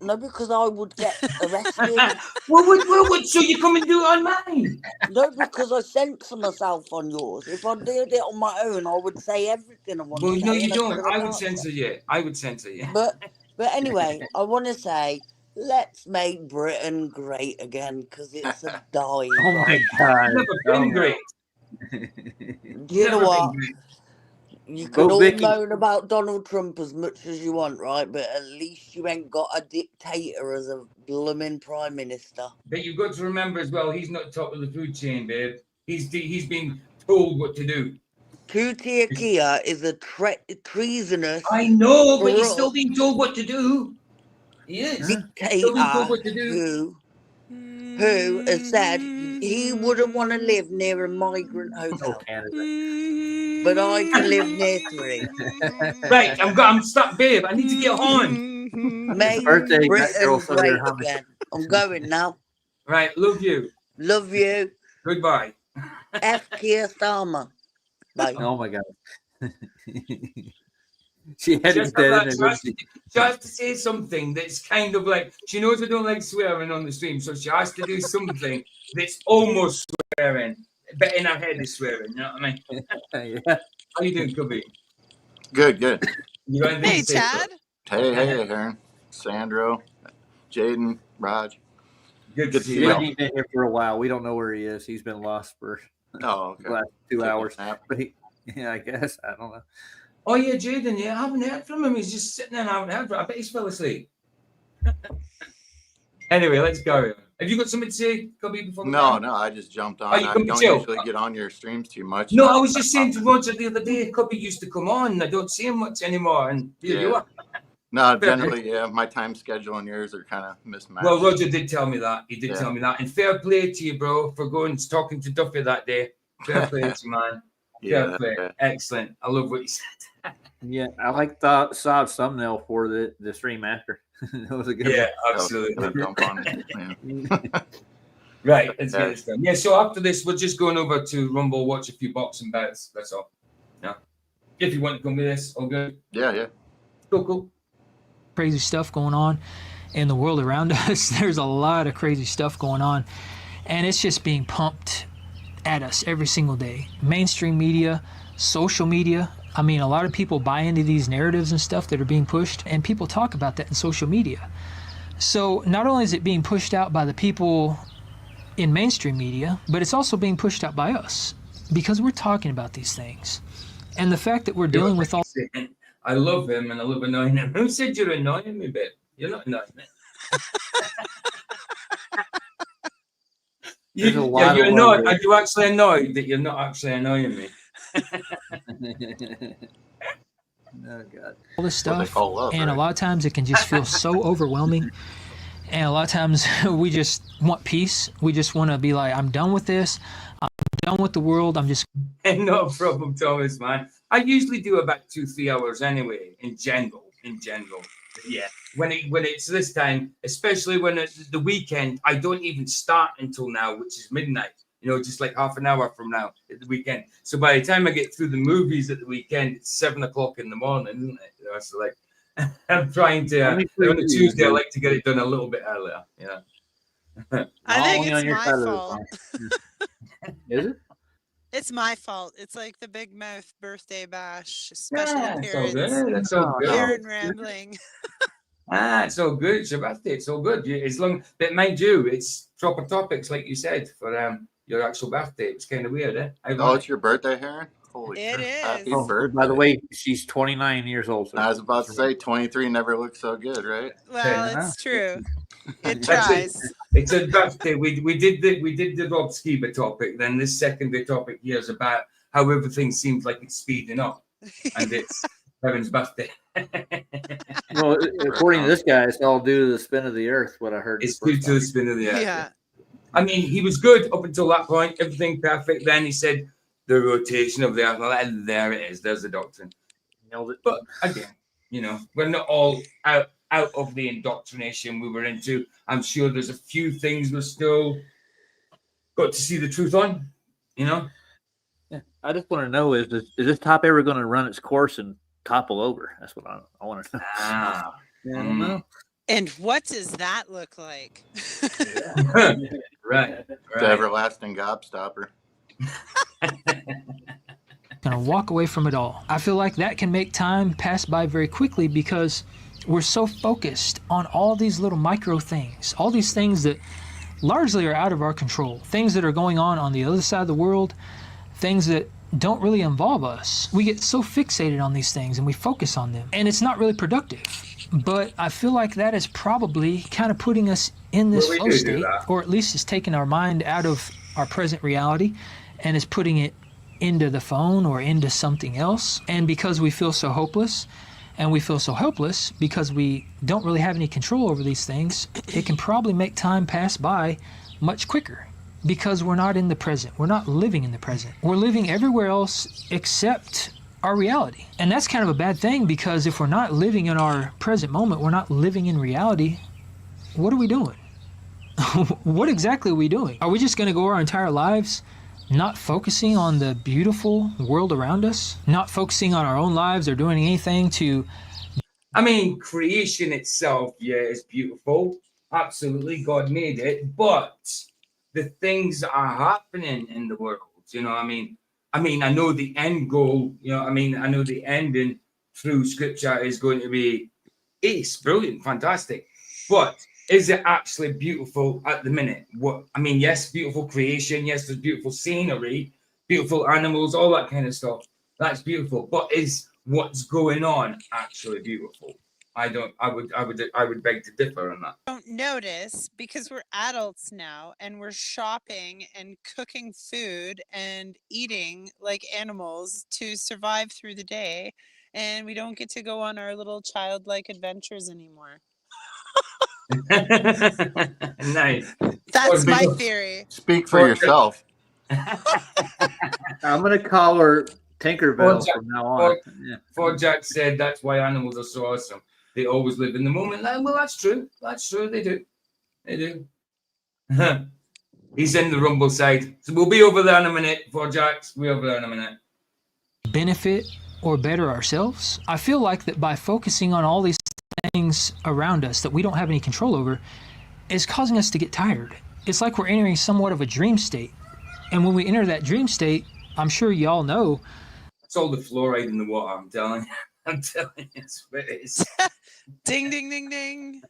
No, because I would get arrested. Well, so you come and do it on mine? No, because I censor myself on yours. If I did it on my own, I would say everything I want Well, to say. no, you and don't. couldn't I would answer. censor you. I would censor you. But anyway, I want to say, let's make Britain great again, because it's a dying. Oh my God! Never been great. Do you know Never what? been great. You can Go, all Vicky. moan about Donald Trump as much as you want, right? But at least you ain't got a dictator as a blooming prime minister. But you've got to remember as well, he's not top of the food chain, babe. He's been told what to do. Tutia Kia is a treasonous. I know, but he's corrupt still being told what to do. He is. Still being dictator told what to do. who has said he wouldn't want to live near a migrant hotel. But I can live near three. Right, I'm stuck, babe. I need to get on. Make Birthday, Britain girls over great there humming. again. I'm going now. Right, love you. Love you. Goodbye. F. Keir Starmer. Bye. Oh my God. She had Just it have dead that- in she has to say something that's kind of like, she knows I don't like swearing on the stream, so she has to do something that's almost swearing, but in her head is swearing. You know what I mean? Yeah. How you doing, Cubby? Good, good. You got anything Hey, to say? Chad. Hey, Aaron, Sandro, Jaden, Raj. Good to see you. He's been here for a while. We don't know where he is. He's been lost for Oh, the last 2 Taking a hours. nap. But yeah, I guess. I don't know. Oh yeah, Jaden. Yeah, I haven't heard from him. He's just sitting there. And I haven't heard from him. I bet he's fell asleep. Anyway, let's go. Have you got something to say, Cubby? Before we No, go? no, I just jumped Oh, on. you I come to don't chill? usually get on your streams too much. No, I was just saying to Roger the other day, Cubby used to come on. I don't see him much anymore, and here you Yeah. are. No, generally, yeah, my time schedule and yours are kind of mismatched. Well, Roger did tell me that. He did Yeah. tell me that. And fair play to you, bro, for going and talking to Duffy that day. Fair play to you, man. Yeah, Fair play. yeah. Excellent. I love what you said. Yeah, I like the Saab's thumbnail for the stream after. That was a good Yeah, one. absolutely. Jump on it. Yeah. Right, let's Yeah. get this done. Yeah, so after this, we're just going over to Rumble, watch a few boxing bouts. That's all. Yeah. If you want to come with us, all good. Yeah, yeah. Cool. Crazy stuff going on in the world around us. There's a lot of crazy stuff going on, and it's just being pumped at us every single day. Mainstream media, social media. I mean, a lot of people buy into these narratives and stuff that are being pushed, and people talk about that in social media. So not only is it being pushed out by the people in mainstream media, but it's also being pushed out by us because we're talking about these things. And the fact that we're dealing with all... I love him and I love annoying him. Who said you're annoying me, babe? You're not annoying me. There's a lot You're of annoyed. love Are you actually annoyed that you're not actually annoying me? Oh God. all this What they stuff, call love, and a right? lot of times it can just feel so overwhelming, and a lot of times we just want peace. We just want to be like, I'm done with this, I'm done with the world, I'm just... No problem, Thomas, man. I usually do about 2-3 hours anyway, in general. Yeah, when it's this time, especially when it's the weekend, I don't even start until now, which is midnight. You know, just like half an hour from now at the weekend. So by the time I get through the movies at the weekend, it's 7 o'clock in the morning, isn't it? You know, so like, I'm trying to on a Tuesday. I like to get it done a little bit earlier. Yeah. I think Only it's on your my side of the fault. line. Is it? It's my fault. It's like the Big Mouth birthday bash, special Yeah, it's all appearance. good. That's all good. Aaron rambling. It's all good. It's your birthday. It's all good. As long, but mind you, it's proper topics like you said for your actual birthday. It's kind of weird, eh? Oh, it's your birthday, Aaron? Holy It shit. is. Happy Oh, birthday. by the way, she's 29 years old. So I was about to say 23 never looked so good, right? Well, Yeah. it's true. It That's it. tries. It's a birthday. We did the Rob Skiba topic. Then this secondary topic here is about how everything seems like it's speeding up, and it's Kevin's birthday. Well, according to this guy, it's all due to the spin of the earth. What I heard. It's due to the spin of the earth. Yeah. I mean, he was good up until that point. Everything perfect. Then he said the rotation of the earth. And there it is. There's the doctrine. Nailed it. But again, we're not all out of the indoctrination we were into. I'm sure there's a few things we're still got to see the truth on. Yeah. I just want to know: is this top ever going to run its course and topple over? That's what I want to know. I don't know. And what does that look like? Right. The everlasting gobstopper. Gonna walk away from it all. I feel like that can make time pass by very quickly because we're so focused on all these little micro things, all these things that largely are out of our control, things that are going on the other side of the world, things that don't really involve us. We get so fixated on these things and we focus on them, and it's not really productive. But I feel like that is probably kind of putting us in this flow state, or at least it's taking our mind out of our present reality and is putting it into the phone or into something else. And because we feel so hopeless and we feel so helpless because we don't really have any control over these things, it can probably make time pass by much quicker because we're not in the present. We're not living in the present. We're living everywhere else except our reality. And that's kind of a bad thing because if we're not living in our present moment, we're not living in reality, what are we doing? What exactly are we doing? Are we just going to go our entire lives not focusing on the beautiful world around us? Not focusing on our own lives or doing anything to... I mean, creation itself, yeah, is beautiful. Absolutely, God made it. But the things that are happening in the world, I know the end goal, I know the ending through scripture is going to be ace, brilliant, fantastic. But is it actually beautiful at the minute? Yes, beautiful creation. Yes, there's beautiful scenery, beautiful animals, all that kind of stuff. That's beautiful. But is what's going on actually beautiful? I would beg to differ on that. Don't notice because we're adults now and we're shopping and cooking food and eating like animals to survive through the day, and we don't get to go on our little childlike adventures anymore. Nice. That's my theory. Speak for yourself. I'm going to call her Tinkerbell from now on. Ford Jack said that's why animals are so awesome. They always live in the moment. Well, that's true. That's true. They do. They do. He's in the Rumble side. So we'll be over there in a minute, Ford Jacks. We'll be over there in a minute. benefit or better ourselves? I feel like that by focusing on all these things around us that we don't have any control over is causing us to get tired. It's like we're entering somewhat of a dream state. And when we enter that dream state, I'm sure y'all know. It's all the fluoride in the water, I'm telling you. I'm telling you, it's what it is. Ding, ding, ding, ding.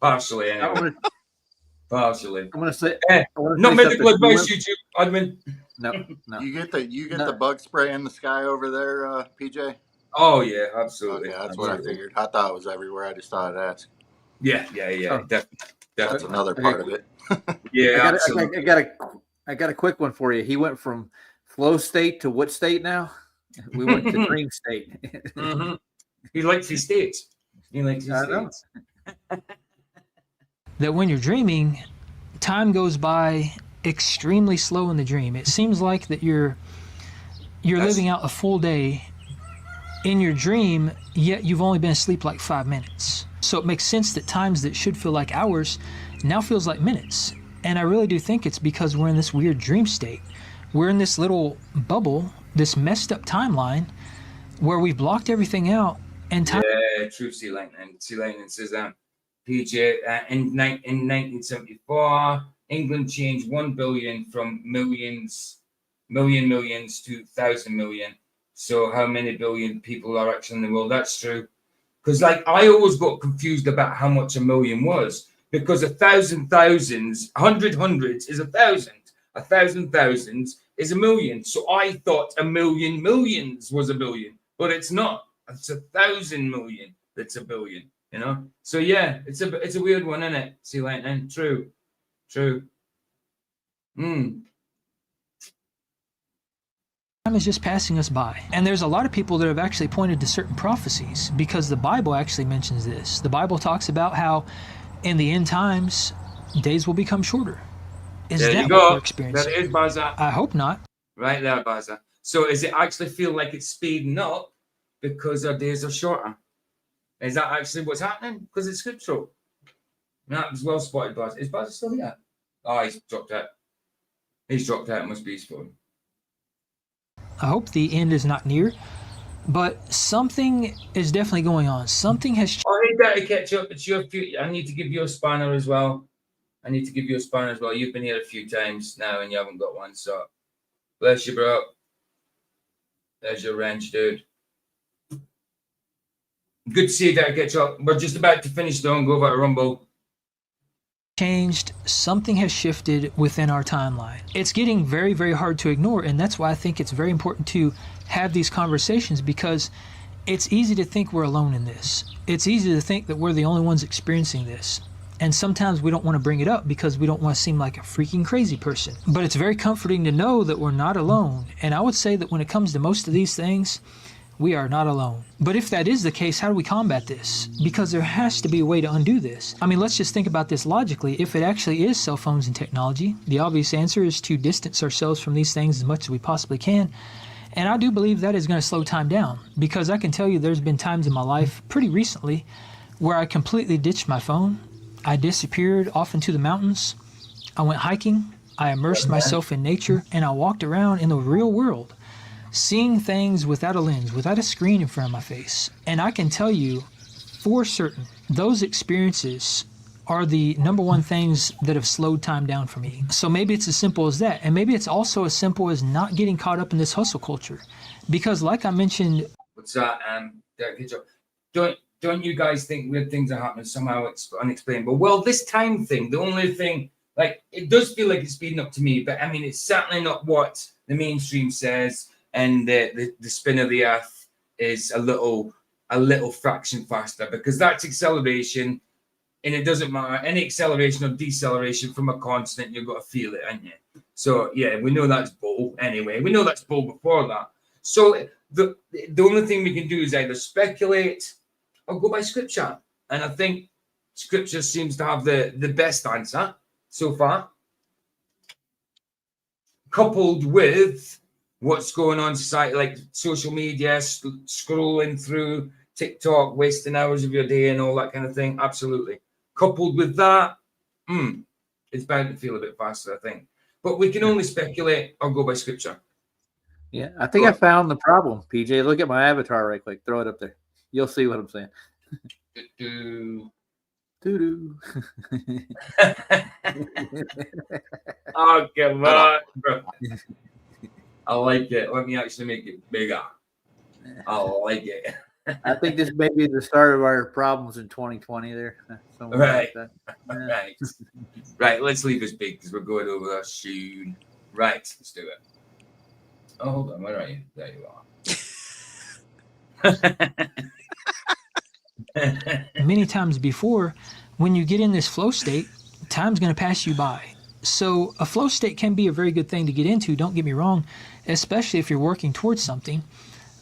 Partially, anyway. Partially. I'm going to say... not medical advice, YouTube admin. No. You get the bug spray in the sky over there, PJ? Oh, yeah, absolutely. Okay, that's what I figured. I thought it was everywhere. I just thought I'd ask. Yeah. Oh. Definitely. That's another part of it. Yeah, I got a quick one for you. He went from flow state to what state now? We went to dream state. Mm-hmm. He likes his states. That when you're dreaming, time goes by extremely slow in the dream. It seems like that you're living out a full day in your dream, yet you've only been asleep like 5 minutes. So it makes sense that times that should feel like hours now feels like minutes. And I really do think it's because we're in this weird dream state. We're in this little bubble, this messed up timeline where we've blocked everything out and time. Yeah, true. Sea Lightning says PJ, in 1974, England changed 1 billion from millions to 1,000 million. So how many billion people are actually in the world? That's true. Because I always got confused about how much a million was. Because 1,000 thousands, 100 hundreds is 1,000. 1,000 thousands is a million. So I thought a million millions was a billion, but it's not. It's 1,000 million that's a billion, you know? So yeah, it's a weird one, isn't it? See, lightning. True. Time is just passing us by. And there's a lot of people that have actually pointed to certain prophecies because the Bible actually mentions this. The Bible talks about how in the end times, days will become shorter. Is there that you go. what we're experiencing? That is Baza. I hope not. Right there, Baza. So does it actually feel like it's speeding up because our days are shorter? Is that actually what's happening? Because it's scriptural. That was well spotted, Baza. Is Baza still here? Oh, he's dropped out. It must be his phone. I hope the end is not near, but something is definitely going on. Something has. Oh, hey, Daddy Ketchup, it's your few. I need to give you a spanner as well. You've been here a few times now and you haven't got one, so bless you, bro. There's your wrench, dude. Good to see you, Daddy Ketchup. We're just about to finish though and go over to Rumble. Changed, something has shifted within our timeline. It's getting very, very hard to ignore, and that's why I think it's very important to have these conversations, because it's easy to think we're alone in this. It's easy to think that we're the only ones experiencing this. And sometimes we don't want to bring it up because we don't want to seem like a freaking crazy person. But it's very comforting to know that we're not alone. And I would say that when it comes to most of these things, we are not alone. But if that is the case, how do we combat this? Because there has to be a way to undo this. I mean, let's just think about this logically. If it actually is cell phones and technology, the obvious answer is to distance ourselves from these things as much as we possibly can. And I do believe that is going to slow time down, because I can tell you there's been times in my life pretty recently where I completely ditched my phone. I disappeared off into the mountains. I went hiking. I immersed myself in nature, and I walked around in the real world, seeing things without a lens, without a screen in front of my face. And I can tell you for certain, those experiences are the number one things that have slowed time down for me. So maybe it's as simple as that. And maybe it's also as simple as not getting caught up in this hustle culture. Because like I mentioned... What's that? Good job. Don't you guys think weird things are happening somehow unexplainable? Well, this time thing, the only thing, like, it does feel like it's speeding up to me, but I mean, it's certainly not what the mainstream says. And the spin of the earth is a little fraction faster, because that's acceleration, and it doesn't matter any acceleration or deceleration from a constant, you've got to feel it, ain't you? So yeah, we know that's bull anyway. We know that's bull before that. So the only thing we can do is either speculate or go by scripture, and I think scripture seems to have the best answer so far, coupled with what's going on in society, like social media, scrolling through TikTok, wasting hours of your day and all that kind of thing. Absolutely. Coupled with that, it's bound to feel a bit faster, I think. But we can only speculate or go by scripture. Yeah, I think I found the problem, PJ. Look at my avatar right quick. Throw it up there. You'll see what I'm saying. Doo-doo. Oh, come on, bro. I like it. Let me actually make it bigger. I like it. I think this may be the start of our problems in 2020 there. Right. Like that. Right. Right. Let's leave this big because we're going over there soon. Right. Let's do it. Oh, hold on. Where are you? There you are. Many times before, when you get in this flow state, time's going to pass you by. So a flow state can be a very good thing to get into, don't get me wrong, especially if you're working towards something.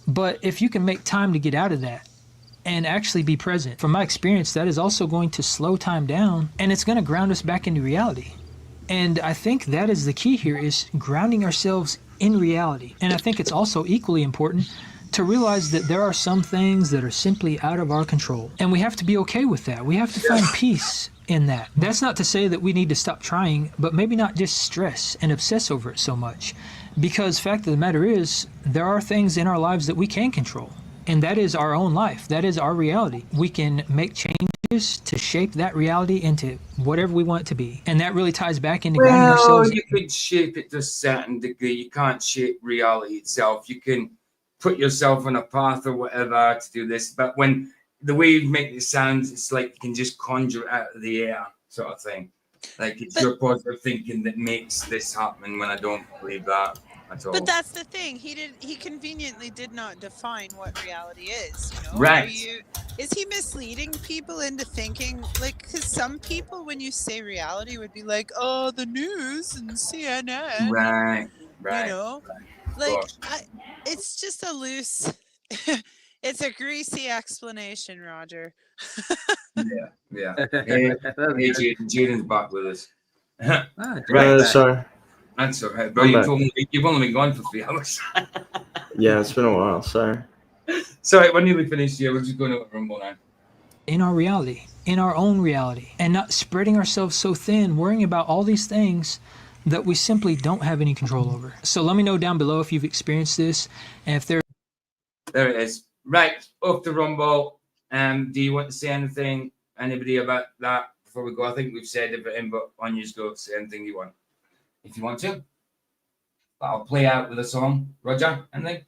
But if you can make time to get out of that and actually be present, from my experience, that is also going to slow time down, and it's going to ground us back into reality. And I think that is the key here, is grounding ourselves in reality. And I think it's also equally important to realize that there are some things that are simply out of our control. And we have to be okay with that. We have to find peace in that. That's not to say that we need to stop trying, but maybe not just stress and obsess over it so much. Because the fact of the matter is, there are things in our lives that we can control. And that is our own life. That is our reality. We can make changes to shape that reality into whatever we want it to be. And that really ties back into grounding ourselves. You can shape it to a certain degree. You can't shape reality itself. You can put yourself on a path or whatever to do this. But when the way you make it sound, it's like you can just conjure it out of the air sort of thing. Like it's your positive thinking that makes this happen when I don't believe that at all. But that's the thing. He conveniently did not define what reality is, you know? Right. Is he misleading people into thinking, like, because some people, when you say reality, would be like, oh, the news and CNN. Right. You know? Like, it's just a loose, it's a greasy explanation, Roger. Yeah. Hey, Jaden's back with us. Sorry. That's all right, bro. I'm You've only been gone for 3 hours. Yeah, it's been a while. Sorry. Sorry, we're nearly finished here. We're just going to Rumble now. In our reality, in our own reality, and not spreading ourselves so thin, worrying about all these things that we simply don't have any control over. So let me know down below if you've experienced this, and if there it is. Right, off to Rumble. Do you want to say anything, anybody, about that before we go? I think we've said everything, but on you go, say anything you want. If you want to. I'll play out with a song. Roger, anything?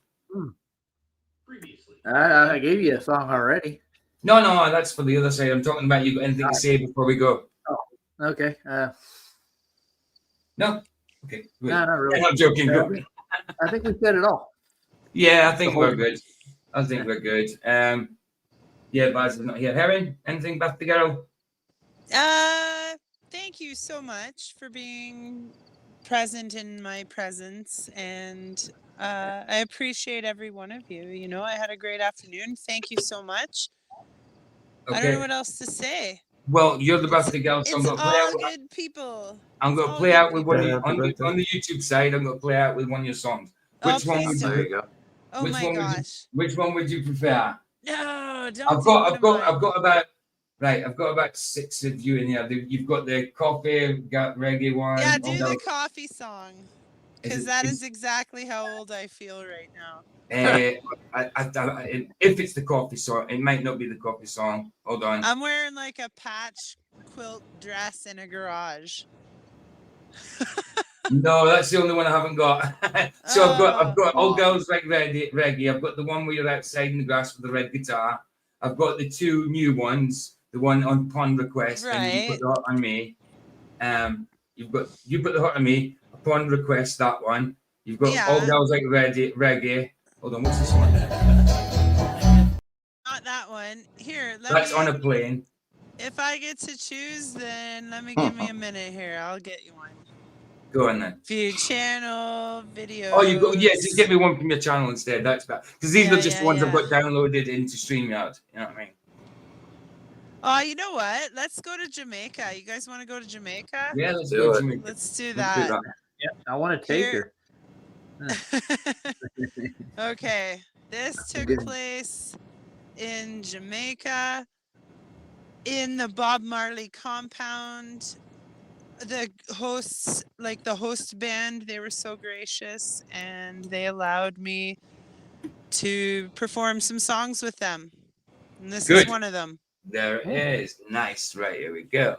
I gave you a song already. No, that's for the other side. I'm talking about you got anything to say before we go? Oh, okay. No? Okay. Good. No, not really. I'm not joking. Good. I think we said it all. Yeah, I think we're good. Yeah, Baz is not here. Heron, anything back to girl? Thank you so much for being present in my presence, and I appreciate every one of you. You know, I had a great afternoon. Thank you so much. I don't know what else to say. Well, you're the birthday girl, so I'm It's going to play all out. good people. I'm going to play out with one of you, on the YouTube side. I'm going to play out with one of your songs. Which one would There you go? Oh my gosh. Which one would you prefer? No, don't. I've got about 6 of you in here. You've got the coffee, got reggae one. Yeah, do the coffee song, because that is exactly how old I feel right now. If it's the coffee song, it might not be the coffee song. Hold on. I'm wearing like a patch quilt dress in a garage. No, that's the only one I haven't got. So I've got All Girls Like Reggae. I've got the one where you're outside in the grass with the red guitar. I've got the 2 new ones. The one on Upon Request, and you put the Heart on Me. You put the Heart on Me. Upon Request, that one. You've got All Girls Like Reggae. Hold on, what's this one? Not that one. Here, That's On a Plane. If I get to choose, then give me a minute here. I'll get you one. Go on then. View channel, video. Oh, you go. Yeah, just get me one from your channel instead. That's better. Because these are just ones I've got downloaded into StreamYard. You know what I mean? Oh, you know what? Let's go to Jamaica. You guys want to go to Jamaica? Yeah, let's do it. Let's do that. Yeah, I want to take her. Okay, this took place in Jamaica, in the Bob Marley compound. The hosts, like the host band, they were so gracious, and they allowed me to perform some songs with them. And this is one of them. There it is. Nice. Right, here we go.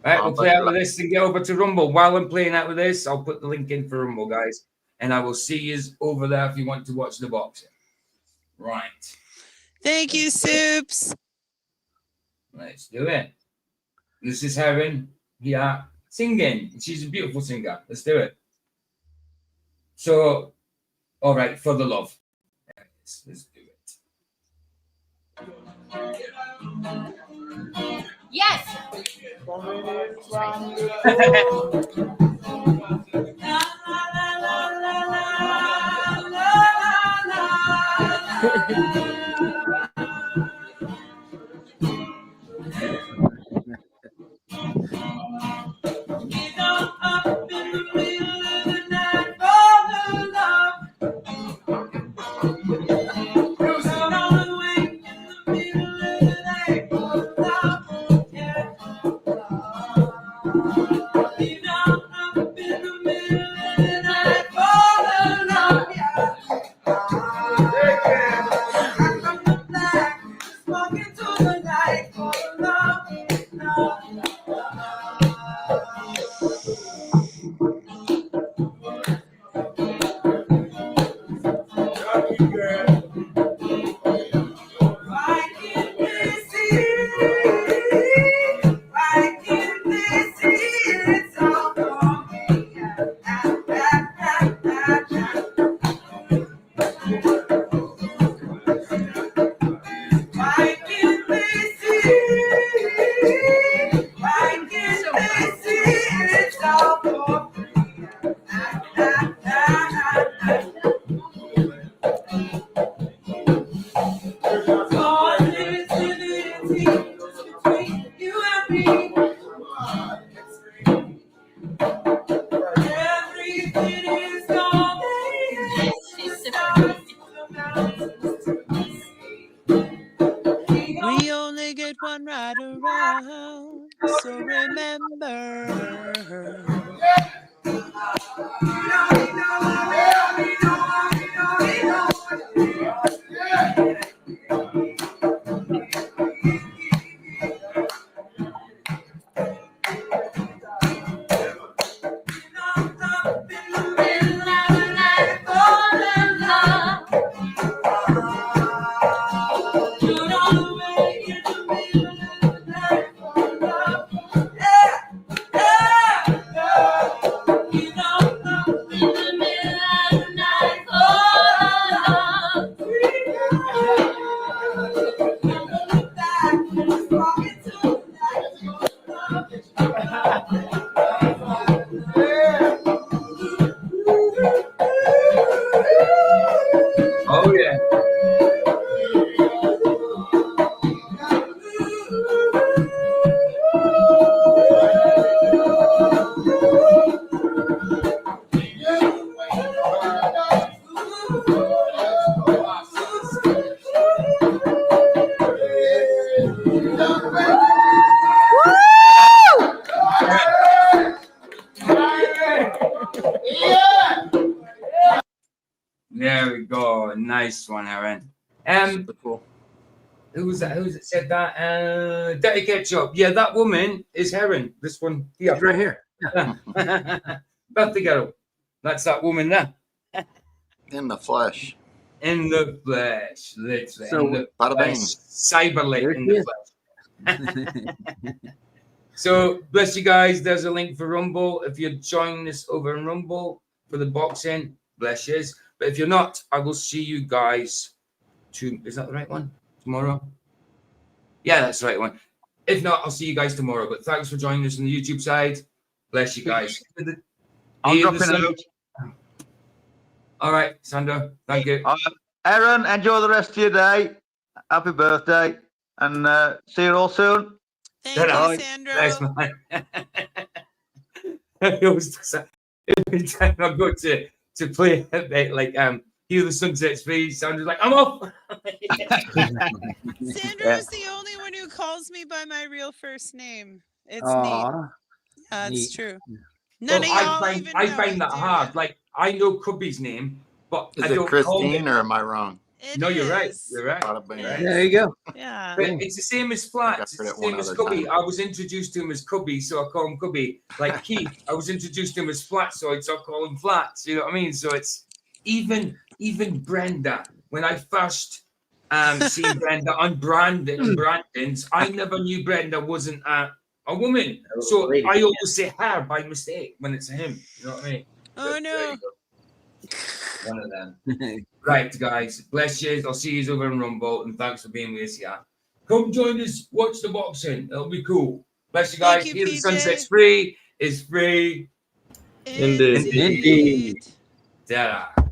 Right, we'll play out with this and get over to Rumble. While I'm playing out with this, I'll put the link in for Rumble, guys. And I will see you over there if you want to watch the boxing. Right. Thank you, Soups. Let's do it. This is Heron here singing. She's a beautiful singer. Let's do it. So, all right, for the love. Let's do it. Yes. We only get one ride around, so remember. Oh yeah. There we go. Nice one, Aaron. Cool. Who was that? Who's it said that? Dirty Ketchup. Yeah, that woman is Heron. This one here. She's right here. Birthday girl. That's that woman there. In the flesh. In the flesh, literally. So, in the bada bing. cyberlit in the flesh. So, bless you guys. There's a link for Rumble. If you're joining us over in Rumble for the boxing, bless you. But if you're not, I will see you guys is that the right one? Tomorrow? Yeah, that's the right one. If not, I'll see you guys tomorrow. But thanks for joining us on the YouTube side. Bless you guys. I'm dropping out. All right, Sandro. Thank you. Aaron, enjoy the rest of your day. Happy birthday. And see you all soon. Thank you, Sandro. Thanks, man. Every time I go to play a bit, like Hear the Sunset's Free, Sandra's like, I'm off. Sandro is the only one who calls me by my real first name. It's neat. Yeah, it's true. None of y'all even I know find it, that do hard. ya? Like, I know Cubby's name, but Is I it don't call Christine it. or am I wrong? No, you're right. is. You're right. Bada bing. Right. There you go. Yeah. But it's the same as Flats. It's heard the it one same as other Cubby. time. I was introduced to him as Cubby, so I call him Cubby. Like Keith, I was introduced to him as Flats, so I call him Flats. You know what I mean? So it's even Brenda. When I first seen Brenda on Brandon's, I never knew Brenda wasn't a woman. So I always say her by mistake when it's a him. You know what I mean? Oh no. One of them. Right, guys. Bless you. I'll see you over in Rumble, and thanks for being with us here. Come join us. Watch the boxing. It'll be cool. Bless you guys. Thank you, Hear the PJ. Sunset's free. Is free. Indeed. Ta-da.